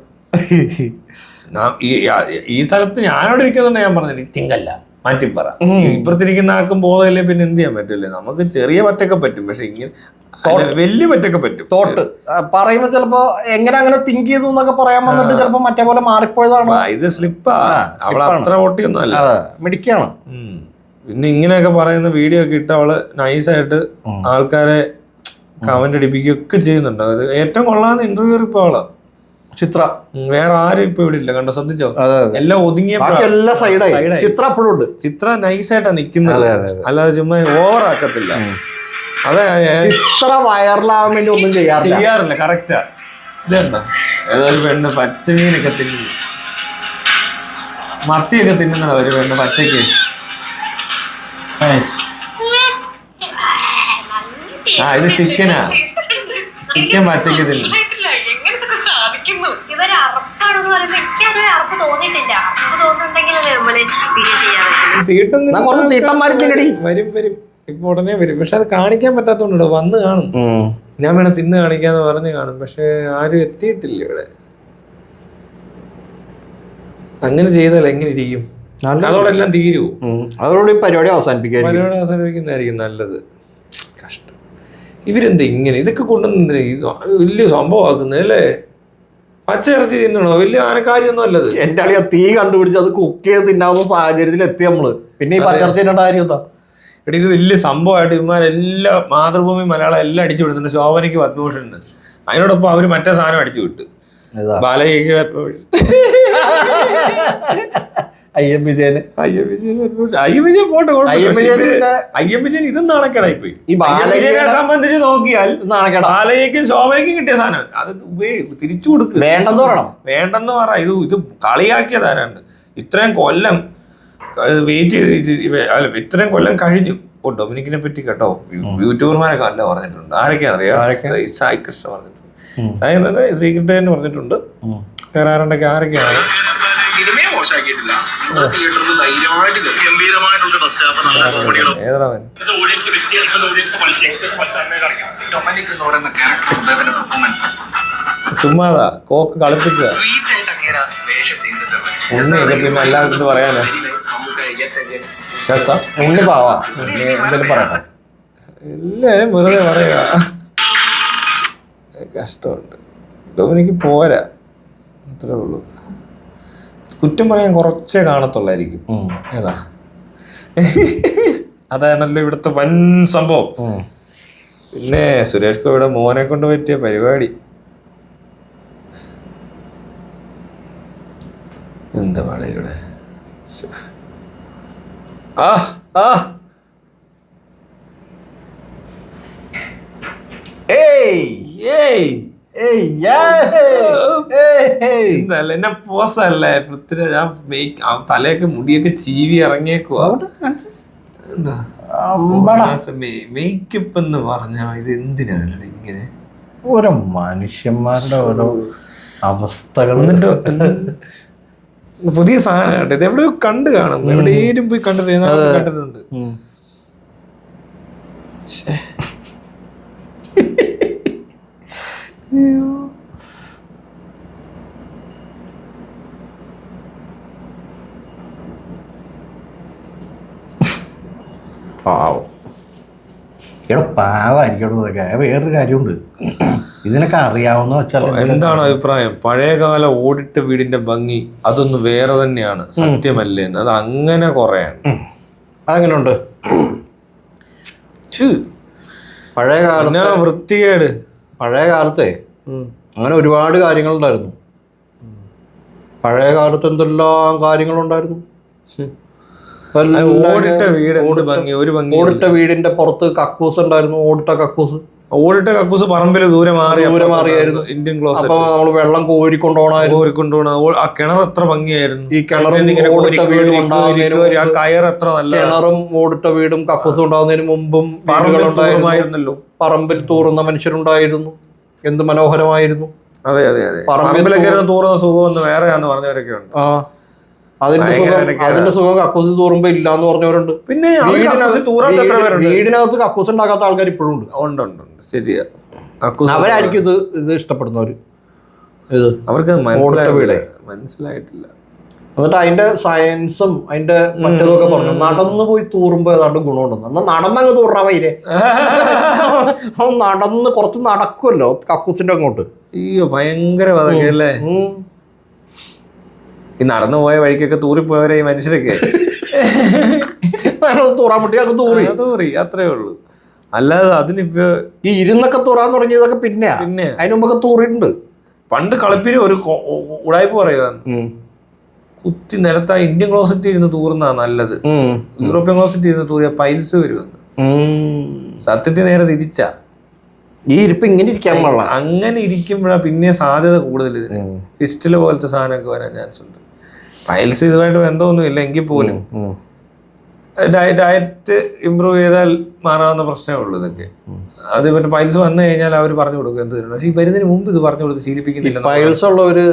ഈ സ്ഥലത്ത് ഞാനവിടെ ഇരിക്കുന്നുണ്ട്, ഞാൻ പറഞ്ഞില്ല തിങ്കല്ല മാറ്റിപ്പറ. ഇപ്പുറത്തിരിക്കുന്ന ആർക്കും ബോധമില്ലേ, പിന്നെ എന്ത് ചെയ്യാൻ പറ്റില്ലേ? നമുക്ക് ചെറിയ പറ്റൊക്കെ പറ്റും, പക്ഷെ ഇങ്ങനെ വലിയ പറ്റൊക്കെ പറ്റും. തോട്ട് പറയുമ്പോ ചിലപ്പോ എങ്ങനെ അങ്ങനെ തിങ്ക് ചെയ്തു എന്നൊക്കെ പറയാൻ വന്നിട്ട് ചിലപ്പോ മറ്റേ പോലെ മാറിപ്പോയതാണ്. ഇത് സ്ലിപ്പാ, അവളെ അത്ര ഓട്ടിയൊന്നും അല്ല, മിടിക്കാണ്. പിന്നെ ഇങ്ങനെയൊക്കെ പറയുന്ന വീഡിയോ ഒക്കെ ഇട്ട് അവള് നൈസായിട്ട് ആൾക്കാരെ കമന്റ് അടിപ്പിക്കുകയൊക്കെ ചെയ്യുന്നുണ്ട്. അത് ഏറ്റവും കൊള്ളാന്ന് ഇന്റർവ്യൂ ഇപ്പൊ അവളാ ചിത്ര. വേറെ ആരും ഇപ്പൊ ഇവിടെ ഇല്ല, കണ്ടോ? ശ്രദ്ധിച്ചോ? എല്ലാം ഒതുങ്ങിയ ചിത്ര നൈസായിട്ടാ നിക്കുന്നത്, അല്ലാതെ ചുമ്മാ ഓവർ ആക്കത്തില്ല. അതെ, ചിത്ര വൈറലാവാൻ വേണ്ടി ഒന്നും ചെയ്യാറില്ല. കറക്റ്റാ. ഇതെന്താ ഏതൊരു പെണ്ണ് പച്ചമീനൊക്കെ തിന്നുന്നു, മത്തിയൊക്കെ തിന്നുന്നതാ ഒരു പെണ്ണ് പച്ചയ്ക്ക്. ഇത് ചിക്കനാ, ചിക്കൻ പച്ചയ്ക്ക് തിന്നു. വരും ഇപ്പൊ ഉടനെ വരും. പക്ഷെ അത് കാണിക്കാൻ പറ്റാത്തോണ്ടോ, വന്ന് കാണും. ഞാൻ വേണം തിന്ന് കാണിക്കാന്ന് പറഞ്ഞ് കാണും, പക്ഷെ ആരും എത്തിയിട്ടില്ല ഇവിടെ. അങ്ങനെ ചെയ്താൽ എങ്ങനെ ഇരിക്കും? അതോടെല്ലാം തീരുവോ? അതോടെ പരിപാടി അവസാനിപ്പിക്കുന്നതായിരിക്കും നല്ലത്. കഷ്ടം, ഇവരെന്താ ഇങ്ങനെ ഇതൊക്കെ കൊണ്ടുവന്നേ വലിയ സംഭവമാക്കുന്നത് അല്ലേ? പച്ച ഇറച്ചി തിന്നണോ? വലിയ ആനക്കാര്യൊന്നും അല്ലത്. എന്റെ അളിയ തീ കണ്ടുപിടിച്ച് അത് കുക്ക് ചെയ്ത് തിന്നാവുന്ന സാഹചര്യത്തിൽ എത്തി നമ്മള്. പിന്നെ ഈ പച്ചയിറച്ചി തിന്നേണ്ട കാര്യം എന്താ? എടി, ഇത് വലിയ സംഭവമായിട്ട് ഇവന്മാരെല്ലാം മാതൃഭൂമി മലയാളം എല്ലാം അടിച്ചു വിടുന്നുണ്ട്. ശോഭനയ്ക്ക് പത്മഭൂഷൺ, അതിനോടൊപ്പം അവര് മറ്റേ സാധനം അടിച്ചു വിട്ടു, ബാലയ്ക്ക് പത്മഭൂഷൺ. IM വിജയന് പോട്ടെ, വിജയന്റെ IM വിജയൻ ഇതും നാണക്കേടായി പോയി. ഈ വിജയനെ സംബന്ധിച്ച് നോക്കിയാൽ നാണക്കേടാ. ബാലയ്ക്കും ശോഭയ്ക്കും കിട്ടിയ സാധനം അത് തിരിച്ചു കൊടുക്കുക, വേണ്ടെന്ന് പറയണം. വേണ്ടെന്ന് പറ. ഇത് കളിയാക്കിയതാരാണ്ട് ഇത്രയും കൊല്ലം വെയിറ്റ് ചെയ്ത് ഇത്രയും കൊല്ലം കഴിഞ്ഞു. ഡൊമിനിക്കിനെ പറ്റി കേട്ടോ യൂട്യൂബർമാരൊക്കെ നല്ല പറഞ്ഞിട്ടുണ്ട്. ആരൊക്കെയാ അറിയാം? സായി കൃഷ്ണ പറഞ്ഞിട്ടുണ്ട്, സായി സീക്രട്ട് തന്നെ പറഞ്ഞിട്ടുണ്ട്. വേറെ ആരുണ്ടൊക്കെ ആരൊക്കെയാണ്? ഏതാവൻ ചുമ്മാതാ കോക്ക് കളിപ്പിച്ച ഉണ്ണിയൊക്കെ പിന്നെ എല്ലാവർക്കും ഇത് പറയാനോ ഉണ്ണി പാവാ എന്തെങ്കിലും പറയട്ടെ. എല്ലാരും വെറുതെ പറയുക. കഷ്ടമുണ്ട്. ഡൊമിനിക്ക് പോരാ, അത്രേ ഉള്ളൂ. കുറ്റം പറയാൻ കുറച്ചേ കാണത്തുള്ളായിരിക്കും. ഏതാ അതാണല്ലോ ഇവിടുത്തെ വൻ സംഭവം. പിന്നെ സുരേഷ് ഗോപിയുടെ മോനെ കൊണ്ട് പറ്റിയ പരിപാടി എന്താ പാടേ ഇവിടെ. എന്നെ പോസല്ലേ പൃഥ്വിരാജ്. ആ തലയൊക്കെ മുടിയൊക്കെ ചീവി ഇറങ്ങിയേക്കുവാ. മേക്കപ്പ് എന്ന് പറഞ്ഞാ ഇത് എന്തിനാണ് ഇങ്ങനെ ഓരോ മനുഷ്യന്മാരുടെ ഓരോ അവസ്ഥകൾ. എന്നിട്ട് പുതിയ സാധനം കേട്ടോ, ഇത് എവിടെയോ കണ്ടു കാണും, എവിടെയും പോയി കണ്ടിട്ടുണ്ട്. പാവം ഇവിടെ പാവായിരിക്കും. വേറൊരു കാര്യമുണ്ട്, ഇതിനൊക്കെ അറിയാവുന്ന വെച്ചാൽ എന്താണ് അഭിപ്രായം? പഴയകാല ഓടിട്ട വീടിന്റെ ഭംഗി അതൊന്ന് വേറെ തന്നെയാണ്, സത്യമല്ലേ? അത് അങ്ങനെ കുറയാണ്. അങ്ങനെയുണ്ട്. പഴയ കാലത്ത് വൃത്തികേട്. പഴയ കാലത്തെ അങ്ങനെ ഒരുപാട് കാര്യങ്ങളുണ്ടായിരുന്നു. പഴയ കാലത്ത് എന്തെല്ലാം കാര്യങ്ങളുണ്ടായിരുന്നു. ഓടിട്ട വീടിന്റെ പുറത്ത് കക്കൂസ് ഉണ്ടായിരുന്നു. ഓടിട്ട കക്കൂസ് പറമ്പിൽ ദൂരെ മാറിയായിരുന്നു. Indian closet. അപ്പൊ നമ്മള് വെള്ളം കോരിക്കൊണ്ടുപോകണമായിരുന്നു. ആ കിണർ എത്ര ഭംഗിയായിരുന്നു. ഈ കിണറും കിണറും ഓടിട്ട വീടും കക്കൂസും ഉണ്ടാകുന്നതിന് മുമ്പും വീടുകളുണ്ടായിരുന്നല്ലോ. പറമ്പിൽ തൂറുന്ന മനുഷ്യരുണ്ടായിരുന്നു. എന്ത് മനോഹരമായിരുന്നു. അതെ അതെ അതെ. പറമ്പിലൊക്കെ തൂറുന്ന സുഖം വേറെയാന്ന് പറഞ്ഞവരൊക്കെ ഉണ്ട്. അതിന്റെ സുഖം കക്കൂസ് തൂറുമ്പോ ഇല്ലാന്ന് പറഞ്ഞവരുണ്ട്. പിന്നെ വീടിനകത്ത് കക്കൂസ് ഉണ്ടാക്കാത്ത ആൾക്കാർ ഇപ്പോഴും ഉണ്ട്. ശരിയാ. അവരായിരിക്കും ഇത് ഇഷ്ടപ്പെടുന്നവര്. അവർക്ക് മനസ്സിലായിട്ടില്ല. എന്നിട്ട് അതിന്റെ സയൻസും അതിന്റെ മറ്റേതൊക്കെ പറഞ്ഞു. നടന്നു പോയി തൂറുമ്പോ ഏതാണ്ട് ഗുണമുണ്ടെന്ന്. എന്നാൽ നടന്നങ്ങ് തൂറാ വൈരെ. നടന്ന് കുറച്ച് നടക്കുമല്ലോ കക്കൂസിന്റെ അങ്ങോട്ട്. അയ്യോ ഭയങ്കര വതക്കല്ലേ. ഈ നടന്നു പോയ വഴിക്കൊക്കെ തൂറിപ്പോയവരെ ഈ മനുഷ്യരൊക്കെ തൂറാൻ മുട്ടി അങ്ങ് തൂറി അത്രേ ഉള്ളൂ. അല്ലാതെ അതിനിപ്പോ ഈ ഇരുന്നൊക്കെ തൂറാൻ തുടങ്ങിയതൊക്കെ പിന്നെ അതിന് മുമ്പൊക്കെ തൂറിയിട്ടുണ്ട്. പണ്ട് കളിപ്പിന് ഒരു ഉടായ്പ പറയുവാന്ന്, കുത്തി നിലത്താ ഇന്ത്യൻ ക്ലോസറ്റ് ഇരുന്ന് തൂറുന്നാ നല്ലത്. യൂറോപ്യൻ ക്ലോസറ്റ് ഇരുന്ന് തൂറിയ പൈൽസ് വരുമെന്ന്. സത്യത്തിൽ നേരെ തിരിച്ചാ. ഈ ഇരിപ്പ് ഇങ്ങനെ ഇരിക്കാൻ പാടില്ല. അങ്ങനെ ഇരിക്കുമ്പോഴാ പിന്നെ സാധ്യത കൂടുതൽ ഇതിന് ഫിസ്റ്റില് പോലത്തെ സാധനമൊക്കെ വരാൻ ചാൻസ് ഉണ്ട്. പൈൽസ് ഇതുമായിട്ട് ബന്ധമൊന്നും ഇല്ല എങ്കിൽ പോലും ഡയറ്റ് ഇമ്പ്രൂവ് ചെയ്താൽ മാറാവുന്ന പ്രശ്നമേ ഉള്ളൂ ഇതൊക്കെ. അത് മറ്റേ പൈൽസ് വന്നു കഴിഞ്ഞാൽ അവർ പറഞ്ഞു കൊടുക്കും എന്ത് തരണം. പക്ഷെ ഈ വരുന്നതിന് മുമ്പ് ഇത് പറഞ്ഞു കൊടുത്ത് ശീലിപ്പിക്കുന്നില്ല. പൈൽസ് ഉള്ളവര്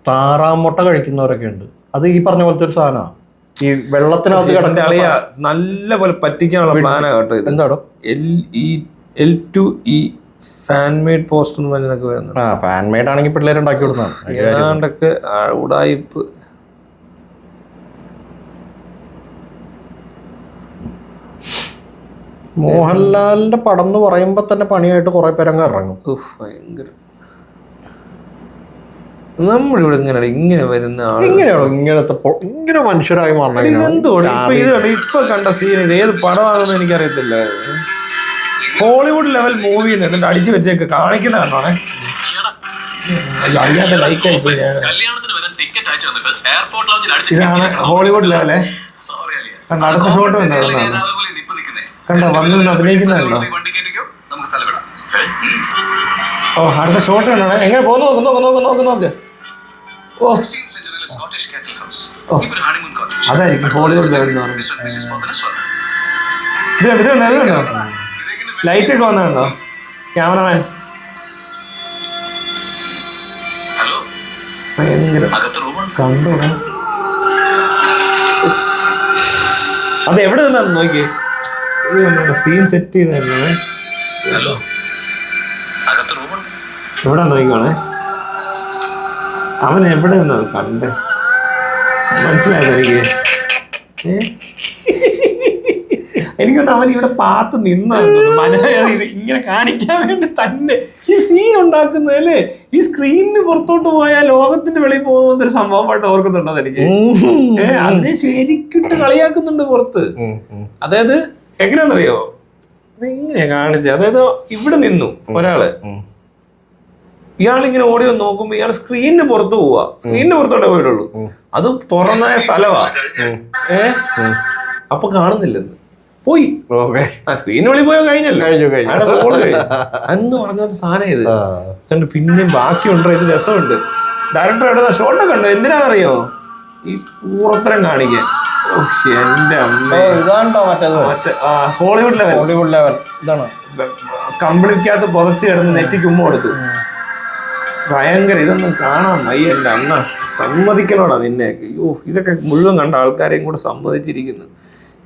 താറാമുട്ട കഴിക്കുന്നവരൊക്കെ ഉണ്ട്. അത് ഈ പറഞ്ഞ പോലത്തെ ഒരു സാധനമാണ്. ഈ വെള്ളത്തിനകത്ത് കിടക്കുന്ന അളിയ നല്ല പോലെ പറ്റിക്കാനുള്ള പ്ലാനാ കേട്ടോ ഇത്. എന്താണോ L2E ഫാൻ മെയ്ഡ് പോസ്റ്റ് എന്ന് പറഞ്ഞതൊക്കെ വരുന്നുണ്ട്. ഫാൻ മെയ്ഡ് ആണെങ്കിൽ പിള്ളേർ ഉണ്ടാക്കി കൊടുക്കുന്നതാണ്. ഏതാണ്ടൊക്കെ ഉടായിപ്പ്. മോഹൻലാലിന്റെ പടം എന്ന് പറയുമ്പോ തന്നെ പണിയായിട്ട് കുറെ പേരങ്ങ് ഇറങ്ങും. ഭയങ്കര. നമ്മളിവിടെ ഇങ്ങനെ വരുന്ന ഇങ്ങനെ മനുഷ്യരായി മാറണം. ഇപ്പൊ കണ്ട സീൻ ഇത് ഏത് പടമാണെന്ന് എനിക്കറിയത്തില്ല. ഹോളിവുഡ് ലെവൽ മൂവി എന്നിട്ട് അടിച്ചു വെച്ചേക്ക് കാണിക്കുന്ന കണ്ടോണേ. ലൈക്കായി പോയി. ടിക്കറ്റ് അയച്ചു തന്നിട്ട് എയർപോർട്ട് ലോഞ്ചിൽ ഇതാണ് ഹോളിവുഡിലെ കണ്ട അടുത്ത ഷോട്ട് കണ്ടോ കണ്ടോ വന്ന് അഭിനയിക്കുന്നുണ്ടോ? നമുക്ക് സ്ഥലം വിടാം. ഓ അടുത്ത ഷോട്ട് കണ്ടോ? എങ്ങനെ പോകുന്നു നോക്ക് നോക്ക് നോക്ക് നോക്ക് നോക്ക്. ഓ 16th സെഞ്ചുറിയിലെ സ്കോട്ടിഷ് കാറ്റൽ ഹൗസ്. ഇപ്പോൾ ഹണിമൂൺ കോട്ടേജ്. അതായിരിക്കും ഹോളിവുഡ് ലെവലിൽ ഇത് കണ്ടോ ലൈറ്റ് ഒക്കെ വന്നുണ്ടോ ക്യാമറമാൻ? ഹലോ, ഭയങ്കര അകത്ത് റൂമുണ്ട്. കണ്ടോ അത് എവിടെ നിന്നാണ് നോക്കി സീൻ സെറ്റ് ചെയ്തായിരുന്നേ. ഹലോ, അകത്ത് റൂമുണ്ട്. എവിടെ നോക്കിക്കോണേ അവൻ എവിടെ നിന്നത് കണ്ടേ മനസ്സിലായത് എനിക്ക്. എനിക്കൊന്ന് അവൻ ഇവിടെ പാത്ത് നിന്നത് ഇങ്ങനെ കാണിക്കാൻ വേണ്ടി തന്നെ ഈ സീൻ ഉണ്ടാക്കുന്നതല്ലേ. ഈ സ്ക്രീനിന് പുറത്തോട്ട് പോയാൽ ലോകത്തിന്റെ വെളിയിൽ പോകുന്ന ഒരു സംഭവമായിട്ട് ഓർക്കുന്നുണ്ടോ എനിക്ക്? അതിനെ ശരിക്കിട്ട് കളിയാക്കുന്നുണ്ട് പുറത്ത്. അതായത് എങ്ങനെയാണെന്നറിയോ ഇതെങ്ങനെയാ കാണിച്ചത്? അതായത് ഇവിടെ നിന്നു ഒരാള്, ഇയാളിങ്ങനെ ഓടി വന്ന് നോക്കുമ്പോ ഇയാൾ സ്ക്രീനിന് പുറത്ത് പോവാ. സ്ക്രീനിന് പുറത്തോട്ടേ പോയിട്ടുള്ളൂ. അത് തുറന്ന സ്ഥലമാ. അപ്പൊ കാണുന്നില്ലെന്ന് പോയി. സ്ക്രീനുള്ളിൽ പോയോ കഴിഞ്ഞല്ലോ അന്ന് പറഞ്ഞത് സാധനം ഇത് കണ്ട്. പിന്നെ ബാക്കിയുണ്ടോ ഇത് രസമുണ്ട്. ഡയറക്ടർ എടുത്ത ഷോട്ടൊക്കെ ഉണ്ട്. എന്തിനാണെന്നറിയോ ഈ പൂറത്തരം കാണിക്കാൻ. എന്റെ അമ്മ മറ്റേ ഹോളിവുഡ് ലെവൽ. ഹോളിവുഡ് ലെവൽ ഇതാണ്. കമ്പിളിക്കകത്ത് പുതച്ച് കിടന്ന് നെറ്റിക്ക് ഉമ്മ കൊടുത്തു. ഭയങ്കര. ഇതൊന്നും കാണാൻ വയ്യ എന്റെ അണ്ണ. സമ്മതിക്കണോടാ നിന്നെയൊക്കെ. അയ്യോ ഇതൊക്കെ മുഴുവൻ കണ്ട ആൾക്കാരെയും കൂടെ സമ്മതിച്ചിരിക്കുന്നു.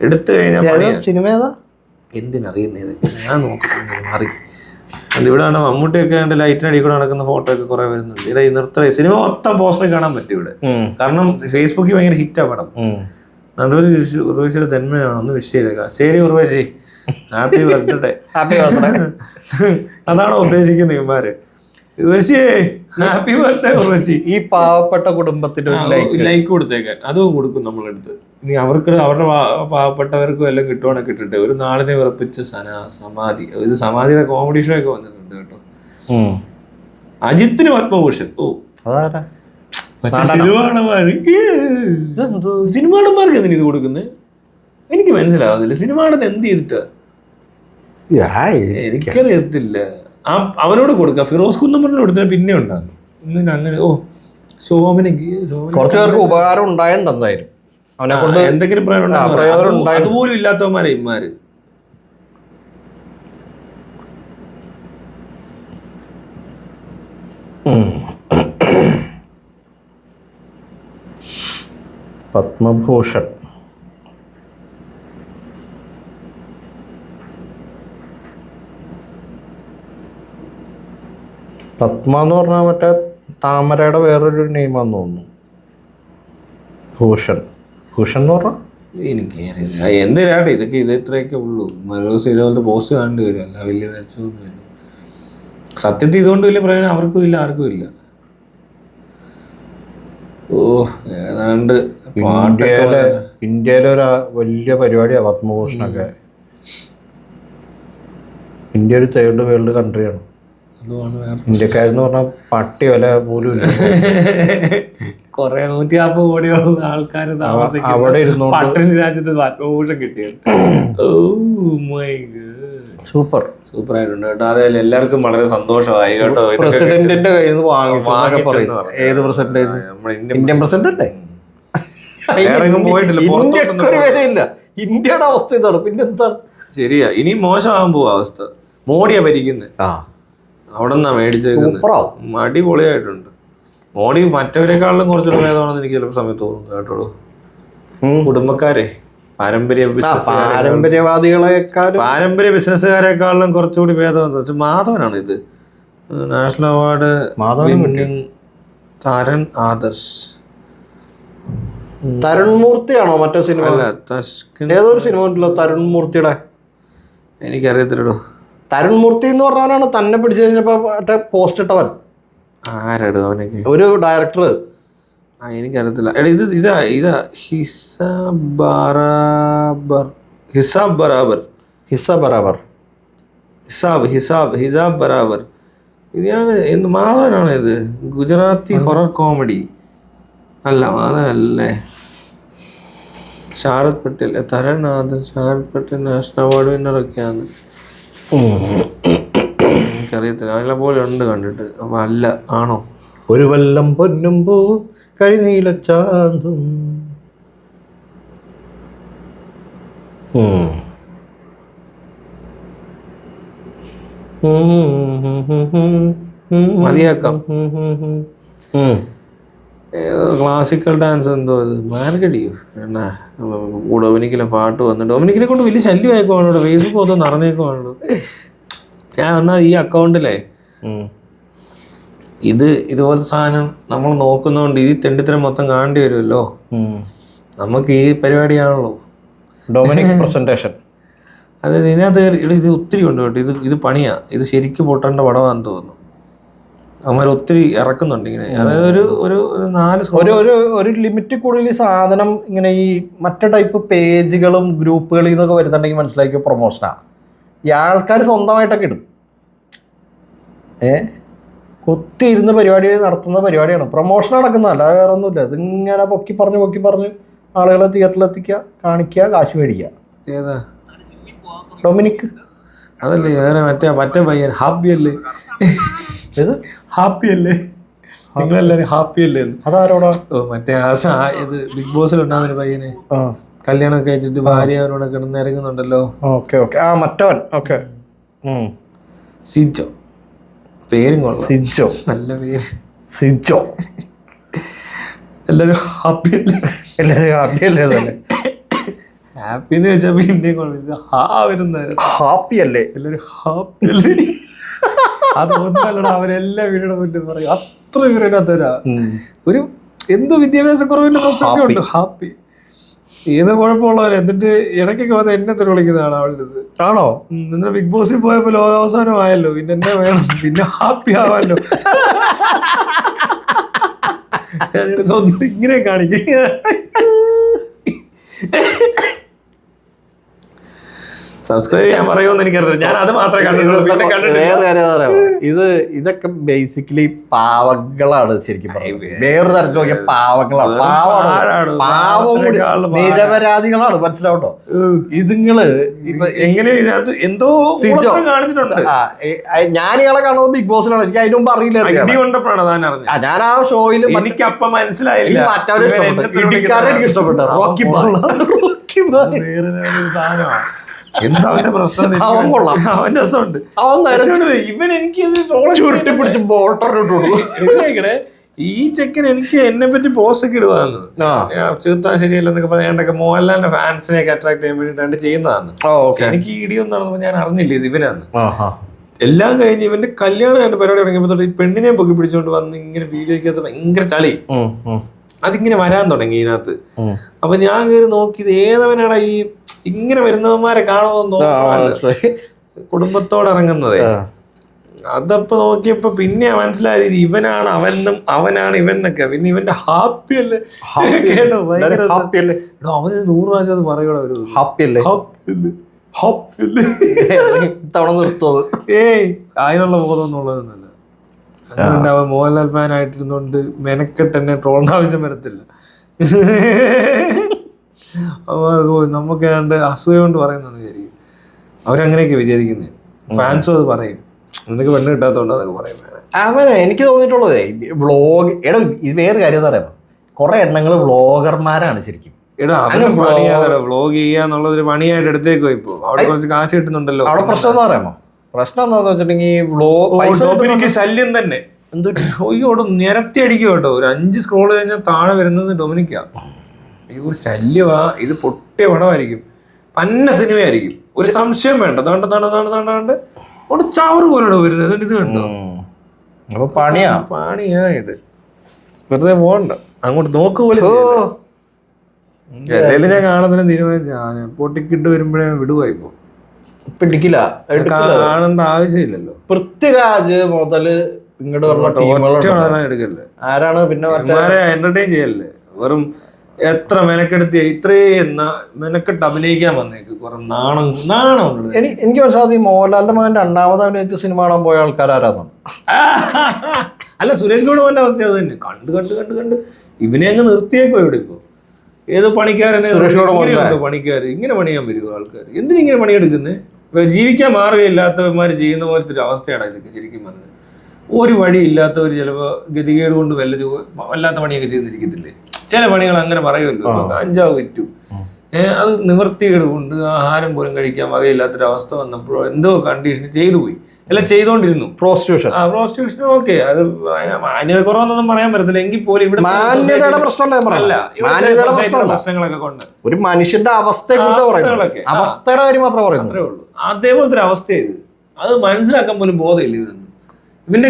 എടുത്തു കഴിഞ്ഞാൽ സിനിമ ഏതാ എന്തിനറിയുന്ന ഇതൊക്കെ ഞാൻ നോക്കുന്നത് മാറി. ഇവിടെ ആണ് മമ്മൂട്ടിയൊക്കെ കണ്ട് ലൈറ്റിനടി കൂടെ നടക്കുന്ന ഫോട്ടോ ഒക്കെ കുറെ വരുന്നുണ്ട്. ഇവിടെ ഈ നൃത്ത സിനിമ മൊത്തം പോസ്റ്റർ കാണാൻ പറ്റും ഇവിടെ. കാരണം ഫേസ്ബുക്കിൽ ഭയങ്കര ഹിറ്റാ പടം. നല്ലൊരു ഉർവശിയുടെ ജന്മനാണ്. ഒന്ന് വിഷ് ചെയ്തേക്കാം. ശരി ഉർവശി, ഹാപ്പി ബർത്ത്ഡേ. അതാണോ ഉദ്ദേശിക്കുന്നത് ഇവന്മാര്? Happy birthday Urvashi. ഈ പാവപ്പെട്ട കുടുംബത്തിന് ലൈക്ക് കൊടുത്തേക്കാൻ അതും കൊടുക്കും നമ്മളെടുത്ത്. ഇനി അവർക്ക് അവരുടെ പാവപ്പെട്ടവർക്കും എല്ലാം കിട്ടുവാണെങ്കിൽ കിട്ടട്ടെ. ഒരു നാടിനെ വിറപ്പിച്ച സമാധി. ഇത് സമാധിയുടെ കോമഡി ഷോ ഒക്കെ വന്നിട്ടുണ്ട് കേട്ടോ. അജിത്തിന് പത്മഭൂഷൺ. ഓ സിനിമാടന്മാർക്ക് എന്തിനാ ഇത് കൊടുക്കുന്നത്? എനിക്ക് മനസ്സിലാവുന്നില്ല. സിനിമാടൻ എന്ത് ചെയ്തിട്ടാ എനിക്കറിയത്തില്ല. അവനോട് കൊടുക്കാം. ഫിറോസ് കുന്നമ്മനോട് കൊടുത്താൽ പിന്നെ ഉണ്ടാകും. അങ്ങനെ ഓ ശോഭനയ്ക്ക് കുറച്ചു പേർക്ക് ഉപകാരം ഉണ്ടായിട്ടുണ്ട് എന്തായാലും. അവനെ കൊണ്ട് എന്തെങ്കിലും അതുപോലും ഇല്ലാത്തവന്മാരെ ഇമാര്. പത്മഭൂഷൺ പത്മ എന്ന് പറഞ്ഞാൽ മറ്റേ താമരയുടെ വേറൊരു നെയിമാന്ന് തോന്നുന്നു. ഭൂഷൺ എന്ന് പറഞ്ഞാൽ എനിക്കറിയില്ല എന്തിനാട്ടെ ഇതൊക്കെ. ഇത് ഇത്രയൊക്കെ ഉള്ളൂ. മരോസ് ഇതുപോലത്തെ പോസ്റ്റ് കാണേണ്ടി വരും. അല്ല വലിയ മെച്ചമൊന്നുമില്ല സത്യത്തിൽ. ഇതുകൊണ്ട് വലിയ പ്രയോജനം അവർക്കും ഇല്ല ആർക്കും ഇല്ല. ഓ ഏതാണ്ട് ഇന്ത്യയിലെ ഒരു വലിയ പരിപാടിയാണ് പത്മഭൂഷണൊക്കെ. ഇന്ത്യ ഒരു തേർഡ് വേൾഡ് കൺട്രിയാണ്. ഇന്ത്യക്കാരെന്ന് പറഞ്ഞാൽ പട്ടി വില പോലും ഇല്ല. കൊറേ 150 കോടിയോളം ആൾക്കാർ അവിടെ ഇരുന്നോണ്ട് പട്ടിണി രാജ്യത്ത് പത്മഭൂഷൺ കിട്ടിയത്. സൂപ്പർ ആയിട്ടുണ്ട് കേട്ടോ. അതായത് എല്ലാവർക്കും വളരെ സന്തോഷമായി കേട്ടോ. പ്രസിഡന്റിന്റെ കയ്യിൽ നിന്ന് വാങ്ങിച്ചു. ഏത് പ്രസിഡന്റ്? ഇന്ത്യൻ പ്രസിഡന്റ് അല്ലേ? പോയിട്ടില്ല. ഇന്ത്യക്ക് ഒരു വിലയില്ല. ഇന്ത്യയുടെ അവസ്ഥ ഇതാണ്. പിന്നെന്താണ്? ശരിയാ. ഇനി മോശമാകാൻ പോവാ അവസ്ഥ. മോഡിയാ ഭരിക്കുന്നത്. അവിടെ നിന്നാ മേടിച്ചേക്കുന്നത്. അടിപൊളിയായിട്ടുണ്ട്. മോഡി മറ്റവരെക്കാളും കുറച്ചുകൂടെ ഭേദമാണെന്ന് എനിക്ക് ചില സമയത്ത് തോന്നുന്നു കേട്ടോ. കുടുംബക്കാരെ പാരമ്പര്യ ബിസിനസ്സുകാരെക്കാളും കുറച്ചുകൂടി ഭേദം മാധവനാണ്. ഇത് national award winning Taran Adarsh. Tarun മൂർത്തിയാണോ മറ്റേ സിനിമ? ഏതൊരു സിനിമ ഉണ്ടല്ലോ തരുൺ മൂർത്തിയുടെ. എനിക്കറിയത്തില്ലടോ. തരുൺ മൂർത്തി എന്ന് പറഞ്ഞാലാണ് തന്നെ പിടിച്ചു കഴിഞ്ഞപ്പോ മറ്റേ പോസ്റ്റ് ഇട്ടവൻ. ആരാടോ അവനൊക്കെ? ഒരു ഡയറക്ടർ. എനിക്കറിയത്തില്ല. എടാ ഇതാ ഹിസാബ് ബറാബർ. ഇതാണ് എന്ത് മാധവനാണ് ഇത്. Gujarati horror comedy. അല്ല അതല്ലേ ശാരദ് പട്ടേൽ തരനാഥൻ ശാരദ് പട്ടേൽ നാഷണൽ അവാർഡ് വിന്നറൊക്കെയാണ്. എനിക്കറിയത്തില്ല, അതിനെ പോലെ ഉണ്ട് കണ്ടിട്ട്. അപ്പൊ അല്ല ആണോ? ഒരു വല്ലം പൊന്നുമ്പോ കരിനീലച്ചാന്തും. മതിയാക്കാം. ക്ലാസിക്കൽ ഡാൻസ് എന്തോ അത് മാർഗഡിയോ എന്നാ ഡൊമിനിക്കിലെ പാട്ട് വന്നു. ഡൊമിനിക്കിനെ കൊണ്ട് വലിയ ശല്യമായിക്കോണല്ലോ, ഫേസ്ബുക്ക് മൊത്തം നിറഞ്ഞേക്കുവാണല്ലോ. ഞാൻ വന്നാൽ ഈ അക്കൗണ്ടിലെ ഇതുപോലത്തെ സാധനം നമ്മൾ നോക്കുന്നതുകൊണ്ട് ഈ തെണ്ടിത്തരം മൊത്തം കാണേണ്ടി വരുമല്ലോ. നമുക്ക് ഈ പരിപാടിയാണല്ലോ ഡൊമിനിക് പ്രസന്റേഷൻ. അതായത് ഇതിനകത്ത് ഇത് ഒത്തിരി ഉണ്ട് കേട്ടോ. ഇത് പണിയാ, ഇത് ശരിക്കും പൊട്ടേണ്ട പടമാണെന്ന് തോന്നുന്നു. അവന്മാർ ഒത്തിരി ഇറക്കുന്നുണ്ട് ഇങ്ങനെ. അതായത് ഒരു 4 ഒരു ലിമിറ്റ് കൂടുതൽ ഈ സാധനം ഇങ്ങനെ ഈ മറ്റേ ടൈപ്പ് പേജുകളും ഗ്രൂപ്പുകളിൽ നിന്നൊക്കെ വരുന്നുണ്ടെങ്കിൽ മനസ്സിലാക്കിയ പ്രൊമോഷനാ. ഈ ആൾക്കാർ സ്വന്തമായിട്ടൊക്കെ ഇടും. കുത്തി ഇരുന്ന് പരിപാടി നടത്തുന്ന പരിപാടിയാണ്. പ്രൊമോഷൻ നടക്കുന്നതല്ല, വേറെ ഒന്നുമില്ല. ഇതിങ്ങനെ പൊക്കി പറഞ്ഞ് ആളുകളെ തിയേറ്ററിലെത്തിക്കുക, കാണിക്കുക, കാശ് മേടിക്കുക. ഏതാ ഡൊമിനിക്? അതല്ലേ വേറെ മറ്റേ പയ്യൻ ഹാപ്പി അല്ലേ? ഇത് ഹാപ്പി അല്ലേ? നിങ്ങളെല്ലാരും ഹാപ്പി അല്ലേ? അതാരോടാ? ഓ മറ്റേ ഇത് ബിഗ് ബോസിൽ ഉണ്ടാകുന്ന പയ്യന് കല്യാണം കഴിച്ചിട്ട് ഭാര്യ അവനോട് കിടന്ന് ഇറങ്ങുന്നുണ്ടല്ലോ. ഓക്കെ ഓക്കെ, ആ മറ്റവൻ. ഓക്കെ, സിജോ പേരും കൊള്ളാം. സിജോ നല്ല പേര്, സിജോ. എല്ലാരും ഹാപ്പി അല്ലേ? എല്ലാവരും ഹാപ്പി അല്ലേ? അതല്ലേ ഹാപ്പി എന്ന് വെച്ചാൽ പിന്നെ വരുന്ന ഹാപ്പി അല്ലേ? എല്ലാരും ഹാപ്പി അല്ലേ? അതൊന്നല്ലടാ, അവരെല്ലാ വീടിനെ മുന്നിൽ പറയും. അത്ര ഇവരതിനകത്തരാ ഒരു എന്തോ വിദ്യാഭ്യാസ കുറവിന്റെ പ്രശ്നമൊക്കെ ഉണ്ട്. ഹാപ്പി ഏത് കുഴപ്പമുള്ളവരെ എന്നിട്ട് ഇടയ്ക്കൊക്കെ വന്ന് എന്നെ തെറി വിളിക്കുന്നതാണ് അവളുടെ. ആണോ? എന്നിട്ട് ബിഗ് ബോസിൽ പോയപ്പോ ലോകാവസാനം ആയല്ലോ, പിന്നെ എന്നെ വേണം, പിന്നെ ഹാപ്പി ആവാമല്ലോ. സ്വന്തം ഇങ്ങനെ കാണിക്കുക. സബ്സ്ക്രൈബ് ചെയ്യാൻ പറയുമെന്ന് എനിക്കറിയാം. ഞാൻ അത് മാത്രമേ കണ്ടിട്ടുള്ളൂ. വേറെ കാര്യം പറയാമോ? ഇതൊക്കെ ബേസിക്കലി പാവങ്ങളാണ്. ശരിക്കും വേറെ തരത്തിൽ നോക്കിയ പാവങ്ങളാണ്. പാവം നിരപരാധികളാണ്. മനസ്സിലാവട്ടോ? ഇതുങ്ങള് എങ്ങനെ ഇതിനകത്ത് എന്തോ കാണിച്ചിട്ടുണ്ട്. ഞാൻ ഇയാളെ കാണുന്നത് ബിഗ് ബോസിലാണ്. എനിക്ക് അതിന് മുമ്പ് അറിയില്ല. ഞാൻ ആ ഷോയിൽ എനിക്ക് അപ്പം മനസ്സിലായില്ല. എനിക്ക് ഇഷ്ടപ്പെട്ടു. റോക്കി സാധനമാണ്. എന്താ അവന്റെ പ്രശ്നം? അവൻ രസമുണ്ട്. ഇവൻ എനിക്ക് ഈ ചെക്കൻ എനിക്ക് എന്നെ പറ്റി പോസ്റ്റ് ഒക്കെ ഇടുവാന്ന്, ചെറുത്താൻ ശരിയല്ലെന്നൊക്കെ പറയാണ്ടൊക്കെ മോഹൻലാലിന്റെ ഫാൻസിനെയൊക്കെ അട്രാക്ട് ചെയ്യാൻ വേണ്ടിയിട്ടാണ് ചെയ്യുന്നതാണ്. എനിക്ക് ഈ ഇടിയൊന്നും നടന്നപ്പോ ഞാൻ അറിഞ്ഞില്ല ഇത് ഇവനാന്ന്. എല്ലാം കഴിഞ്ഞ് ഇവന്റെ കല്യാണം കണ്ട് പരിപാടി തുടങ്ങിയപ്പോ തൊട്ട് ഈ പെണ്ണിനെ പൊക്കി പിടിച്ചോണ്ട് വന്ന് ഇങ്ങനെ വീഡിയോക്കകത്ത് ഭയങ്കര ചളി അതിങ്ങനെ വരാൻ തുടങ്ങി ഇതിനകത്ത്. അപ്പൊ ഞാൻ കയറി നോക്കിയത് ഏതവനാണ് ഈ ഇങ്ങനെ വരുന്നവന്മാരെ കാണുമെന്ന് നോക്കുക, കുടുംബത്തോടെ ഇറങ്ങുന്നത്. അതപ്പോ നോക്കിയപ്പോ പിന്നെ മനസ്സിലായത് ഇവനാണ് അവനാണ് ഇവൻ എന്നൊക്കെ. പിന്നെ ഇവന്റെ ഹാപ്പി അല്ലേ കേട്ടോ, ഭയങ്കര അവനൊരു 100 പ്രാവശ്യം അത് പറയൂടെ. ഒരു ഹാപ്പി അല്ലേ ഏയ് അതിനുള്ള ബോധമൊന്നുള്ളതെന്നല്ല. അങ്ങനെ അവൻ മോഹൻലാൽ ഫാൻ ആയിട്ടിരുന്നോണ്ട് മെനക്കെട്ട് എന്നെ ട്രോളിന്റെ ആവശ്യം വരത്തില്ല. നമുക്ക് ഏതാണ്ട് അസൂയ കൊണ്ട് പറയുന്നതെന്ന് വിചാരിക്കും. അവരങ്ങനെയൊക്കെ വിചാരിക്കുന്നത്. ഫാൻസും അത് പറയും, നിനക്ക് പെണ്ണ് കിട്ടാത്തതുകൊണ്ട് അതൊക്കെ പറയും. അവന് എനിക്ക് തോന്നിയിട്ടുള്ളതേ വ്ളോഗ് ഇത് വേറെ കാര്യം എന്ന് പറയുമ്പോ കുറെ എണ്ണങ്ങൾ വ്ളോഗർമാരാണ് ശരിക്കും. വ്ളോഗ് ചെയ്യാന്നുള്ളത് ഒരു പണിയായിട്ട് എടുത്തേക്കോ. ഇപ്പൊ അവിടെ കുറച്ച് കാശ് കിട്ടുന്നുണ്ടല്ലോ. അവിടെ പ്രശ്നം എന്ന് പറയുമ്പോ പ്രശ്നം എന്താന്ന് വെച്ചിട്ടുണ്ടെങ്കിൽ ശല്യം തന്നെ. അയ്യോടെ നിരത്തി അടിക്കും കേട്ടോ. ഒരു 5 സ്ക്രോൾ കഴിഞ്ഞാൽ താഴെ വരുന്നത് ഡൊമിനിക്കാ. അയ്യോ ശല്യവാ. ഇത് പൊട്ടിയ പടമായിരിക്കും, പന്ന സിനിമയായിരിക്കും, ഒരു സംശയം വേണ്ട. അവിടെ ചവറ് പോലെ വരുന്നത്. ഇത് കണ്ടോ? പണിയാ ഇത്. വെറുതെ പോകണ്ട, അങ്ങോട്ട് നോക്ക് പോലെ. അല്ലെങ്കിൽ ഞാൻ കാണുന്നതിനും തീരുമാനിച്ച പൊട്ടിക്കിട്ട് വരുമ്പോഴേ വിടുവായിപ്പോ. പിടിക്കില്ല, കാണേണ്ട ആവശ്യമില്ലല്ലോ. പൃഥ്വിരാജ് മുതല് ഇങ്ങോട്ട് എടുക്കല്ലേ, ആരാണ് പിന്നെ എന്റർടൈൻ ചെയ്യല്ലേ. വെറും എത്ര മെനക്കെടുത്തി ഇത്രയും മെനക്കെട്ട് അഭിനയിക്കാൻ വന്നേക്ക് കുറെ നാണം എനിക്ക് മനസ്സിലാവും ഈ മോഹൻലാലിന്റെ മകൻ രണ്ടാമത് അഭിനയിച്ച സിനിമ കാണാൻ പോയ ആൾക്കാരാരാന്ന്. അല്ല സുരേഷ് ഗോപിന്റെ അവസ്ഥ അത് തന്നെ. കണ്ട് ഇവനെ അങ്ങ് നിർത്തിയേക്കോ ഇവിടെ ഇപ്പൊ. ഏത് പണിക്കാരനെ പണിക്കാർ ഇങ്ങനെ പണിയാൻ വരുമോ ആൾക്കാർ? എന്തിനിങ്ങനെ പണിയെടുക്കുന്നത്? ഇപ്പൊ ജീവിക്കാൻ മാർഗ്ഗമില്ലാത്തവന്മാർ ചെയ്യുന്ന പോലത്തെ ഒരു അവസ്ഥയാണ് ഇതൊക്കെ ശരിക്കും പറഞ്ഞത്. ഒരു വഴിയില്ലാത്തവർ ചിലപ്പോൾ ഗതികേട് കൊണ്ട് വല്ലാത്ത പണിയൊക്കെ ചെയ്തിരിക്കത്തില്ലേ? ചില പണികൾ അങ്ങനെ പറയുമല്ലോ, കഞ്ചാവ് വിറ്റു, അത് നിവൃത്തികേട് കൊണ്ട് ആഹാരം പോലും കഴിക്കാൻ വകയില്ലാത്തൊരവസ്ഥ വന്നപ്പോൾ എന്തോ കണ്ടീഷൻ ചെയ്തു പോയി, അല്ല ചെയ്തുകൊണ്ടിരുന്നു. പ്രോസ്റ്റിറ്റ്യൂഷൻ ഓക്കെ, അത് മാന്യത കുറവെന്നൊന്നും പറയാൻ പറ്റത്തില്ല. എങ്കിൽ പോലും ഇവിടെ പ്രശ്നങ്ങളൊക്കെ കൊണ്ട് ഒരു മനുഷ്യന്റെ അവസ്ഥകളൊക്കെ അവസ്ഥയുടെ കാര്യം മാത്രമേ പറയുന്നേ ഉള്ളൂ. അതേപോലത്തെ ഒരു അവസ്ഥയായത്. അത് മനസ്സിലാക്കാൻ പോലും ബോധമില്ല ഇവരൊന്നും. ഇവന്റെ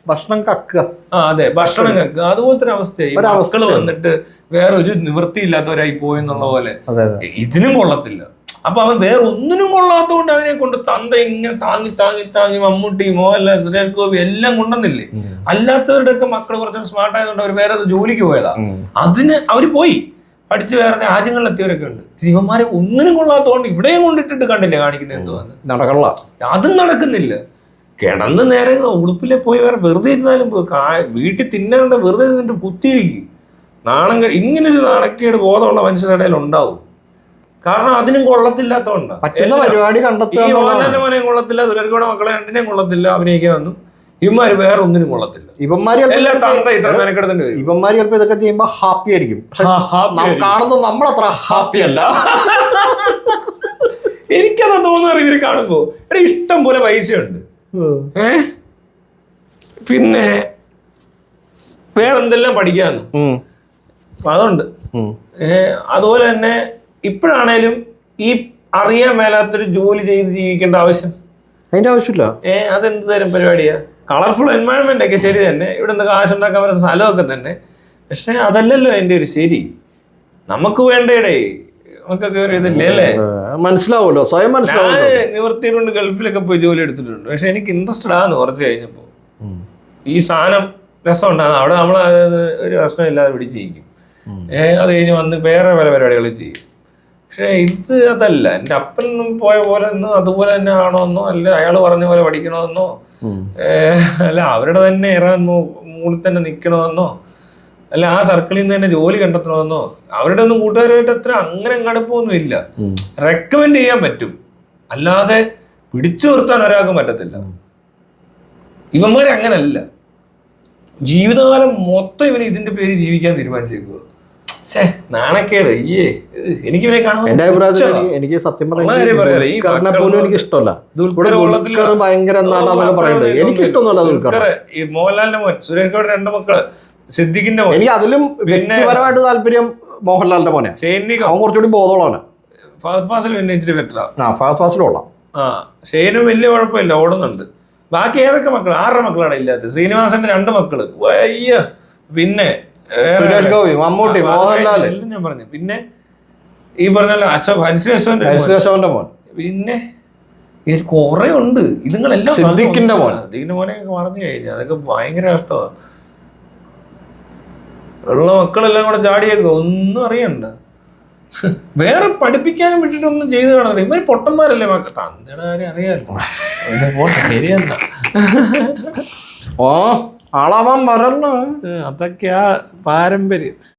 ഭക്ഷണം കക്കുക, അതെ ഭക്ഷണം കക്കുക, അതുപോലത്തെ ഒരു അവസ്ഥയായി. മക്കള് വന്നിട്ട് വേറെ ഒരു നിവൃത്തിയില്ലാത്തവരായി പോയെന്നുള്ള പോലെ ഇതിനും കൊള്ളത്തില്ല. അപ്പൊ അവൻ വേറെ ഒന്നിനും കൊള്ളാത്തതുകൊണ്ട് അവനെ കൊണ്ട് തന്ത ഇങ്ങനെ താങ്ങി മമ്മൂട്ടി, മോഹൻലാൽ, സുരേഷ് ഗോപി എല്ലാം കൊണ്ടുവന്നില്ലേ. അല്ലാത്തവരുടെ ഒക്കെ മക്കള് കുറച്ച് സ്മാർട്ട് ആയതുകൊണ്ട് അവർ വേറെ ജോലിക്ക് പോയതാ. അതിന് അവര് പോയി പഠിച്ച് വേറെ രാജ്യങ്ങളിലെത്തിയവരൊക്കെ ഉണ്ട്. ഇവന്മാരെ ഒന്നിനും കൊള്ളാത്തതുകൊണ്ട് ഇവിടെയും കൊണ്ടിട്ടിട്ട് കണ്ടില്ലേ കാണിക്കുന്നത് എന്തുവാന്ന്. അതും നടക്കുന്നില്ല. കിടന്ന് നേരെ ഉടുപ്പിലെ പോയി വേറെ വെറുതെ ഇരുന്നാലും വീട്ടിൽ തിന്നാണ്ട് വെറുതെ നിന്നിട്ട് കുത്തിയിരിക്കും. ഇങ്ങനൊരു നാണക്കേട് ബോധമുള്ള മനുഷ്യരുടെ ഇടയിൽ ഉണ്ടാവും. കാരണം അതിനും കൊള്ളത്തില്ലാത്തതുകൊണ്ടാണ്. ഈ മോഹൻലാലിന്റെ മോനെയും കൊള്ളത്തില്ല, സുരേഷ് ഗോപിയുടെ മക്കളെ രണ്ടിനെയും കൊള്ളത്തില്ല അഭിനയിക്കാൻ വന്നു. ഇവന്മാര് വേറെ ഒന്നിനും കൊള്ളത്തില്ല. എല്ലാം തന്ത ഇത്ര മെനക്കെടുത്തേണ്ടി വരും. ഇവന്മാര് ചിലപ്പോൾ ഇതൊക്കെ ചെയ്യുമ്പോ ഹാപ്പി ആയിരിക്കും, കാണുന്നത് നമ്മളത്ര ഹാപ്പി അല്ല. എനിക്കതാ തോന്നാറ് ഇവര് കാണുമ്പോ. ഇഷ്ടം പോലെ പൈസയുണ്ട്, പിന്നെ വേറെന്തെല്ലാം പഠിക്കാന്ന് അതുണ്ട്. അതുപോലെ തന്നെ ഇപ്പോഴാണേലും ഈ അറിയാൻ മേലാത്തൊരു ജോലി ചെയ്ത് ജീവിക്കേണ്ട അതിന്റെ ആവശ്യമില്ല. അതെന്ത് തരം പരിപാടിയാ? കളർഫുൾ എൻവയൺമെന്റ് ഒക്കെ ശരി തന്നെ, ഇവിടെ നിന്ന് കാശുണ്ടാക്കാൻ പറ്റുന്ന സ്ഥലമൊക്കെ തന്നെ, പക്ഷെ അതല്ലല്ലോ എൻ്റെ ഒരു ശരി. നമുക്ക് വേണ്ടേടേ, നമുക്കൊക്കെ ഒരു ഇതില്ലേ അല്ലേ? മനസ്സിലാവുമല്ലോ, സ്വയം മനസ്സിലാവുമല്ലോ. ഞാൻ നിവർത്തിയിട്ടുണ്ട്, ഗൾഫിലൊക്കെ പോയി ജോലി എടുത്തിട്ടുണ്ട്. പക്ഷെ എനിക്ക് ഇൻട്രസ്റ്റഡ് ആണ് കുറച്ച് കഴിഞ്ഞപ്പോൾ. ഈ സാധനം രസം ഉണ്ടാകും അവിടെ, നമ്മൾ ഒരു പ്രശ്നമില്ലാതെ പിടിച്ചിരിക്കും. അത് കഴിഞ്ഞ് വന്ന് വേറെ പല പരിപാടികൾ ചെയ്യും. പക്ഷെ ഇത് അതല്ല. എൻ്റെ അപ്പൻ പോയ പോലെ ഒന്നും അതുപോലെ തന്നെ ആണോന്നോ, അല്ല അയാൾ പറഞ്ഞ പോലെ പഠിക്കണമെന്നോ, അല്ല അവരുടെ തന്നെ ഇറാൻ മുകളിൽ തന്നെ നിൽക്കണമെന്നോ, അല്ല ആ സർക്കിളിൽ നിന്ന് തന്നെ ജോലി കണ്ടെത്തണമെന്നോ, അവരുടെ ഒന്നും കൂട്ടുകാരുമായിട്ട് അത്ര അങ്ങനെ അടുപ്പമൊന്നും ഇല്ല. റെക്കമെൻഡ് ചെയ്യാൻ പറ്റും, അല്ലാതെ പിടിച്ചു നിർത്താൻ ഒരാൾക്കും പറ്റത്തില്ല. ഇവന്മാരെ അങ്ങനല്ല. ജീവിതകാലം മൊത്തം ഇവന് ഇതിന്റെ പേര് ജീവിക്കാൻ തീരുമാനിച്ചേക്കുക. നാണക്കേട്. എനിക്ക് എന്റെ അഭിപ്രായത്തിൽ എനിക്ക് സത്യം പറഞ്ഞാൽ എനിക്ക് ഇഷ്ടമല്ല. ദുൽഖർ ഭയങ്കര എന്താണെന്നൊക്കെ പറയുന്നത് എനിക്ക് ഇഷ്ടമൊന്നുമല്ല. ദുൽഖർ, ഈ മോഹൻലാലിന്റെ മോൻ, സുരേഷ് ഗോപിയുടെ രണ്ട് മക്കള്, സിദ്ദിഖിന്റെ മോൻ. എനിക്ക് അതിലും വ്യക്തിപരമായിട്ട് താല്പര്യം മോഹൻലാലിന്റെ മോനെ. അവൻ കുറച്ചുകൂടി ബോധമുള്ളവനാ. ഫഹദ് ഫാസിൽ പിന്നെ ഇച്ചിരി ബെറ്ററാ. ഫഹദ് ഫാസിലുള്ള ഷെയ്നും വലിയ കുഴപ്പമില്ല, ഓടുന്നുണ്ട്. ബാക്കി ഏതൊക്കെ മക്കൾ? 6 മക്കളാണ് ഇല്ലാത്തത്. ശ്രീനിവാസന്റെ 2 മക്കള്. അയ്യോ, പിന്നെ സുരേഷ് ഗോപി, മമ്മൂട്ടി, മോഹൻലാൽ എല്ലാം ഞാൻ പറഞ്ഞു. പിന്നെ ഈ പറഞ്ഞ ഹരിശ്രീ മോൻ, പിന്നെ കുറെ ഉണ്ട്. ഇതുങ്ങളെല്ലാം സിദ്ദിഖിന്റെ മോനെയൊക്കെ പറഞ്ഞു കഴിഞ്ഞാൽ അതൊക്കെ ഭയങ്കര കഷ്ടമാണ്. ഉള്ള മക്കളെല്ലാം കൂടെ ചാടിയൊക്കെ ഒന്നും അറിയണ്ട. വേറെ പഠിപ്പിക്കാനും വിട്ടിട്ടൊന്നും ചെയ്ത് കാണത്തില്ല. ഇവര് പൊട്ടന്മാരല്ലേ മക്കൾ. തന്തയുടെ കാര്യം അറിയാമല്ലോ. ശരിയെന്നാ ആളാവാൻ വരണം. അതൊക്കെയാ പാരമ്പര്യം.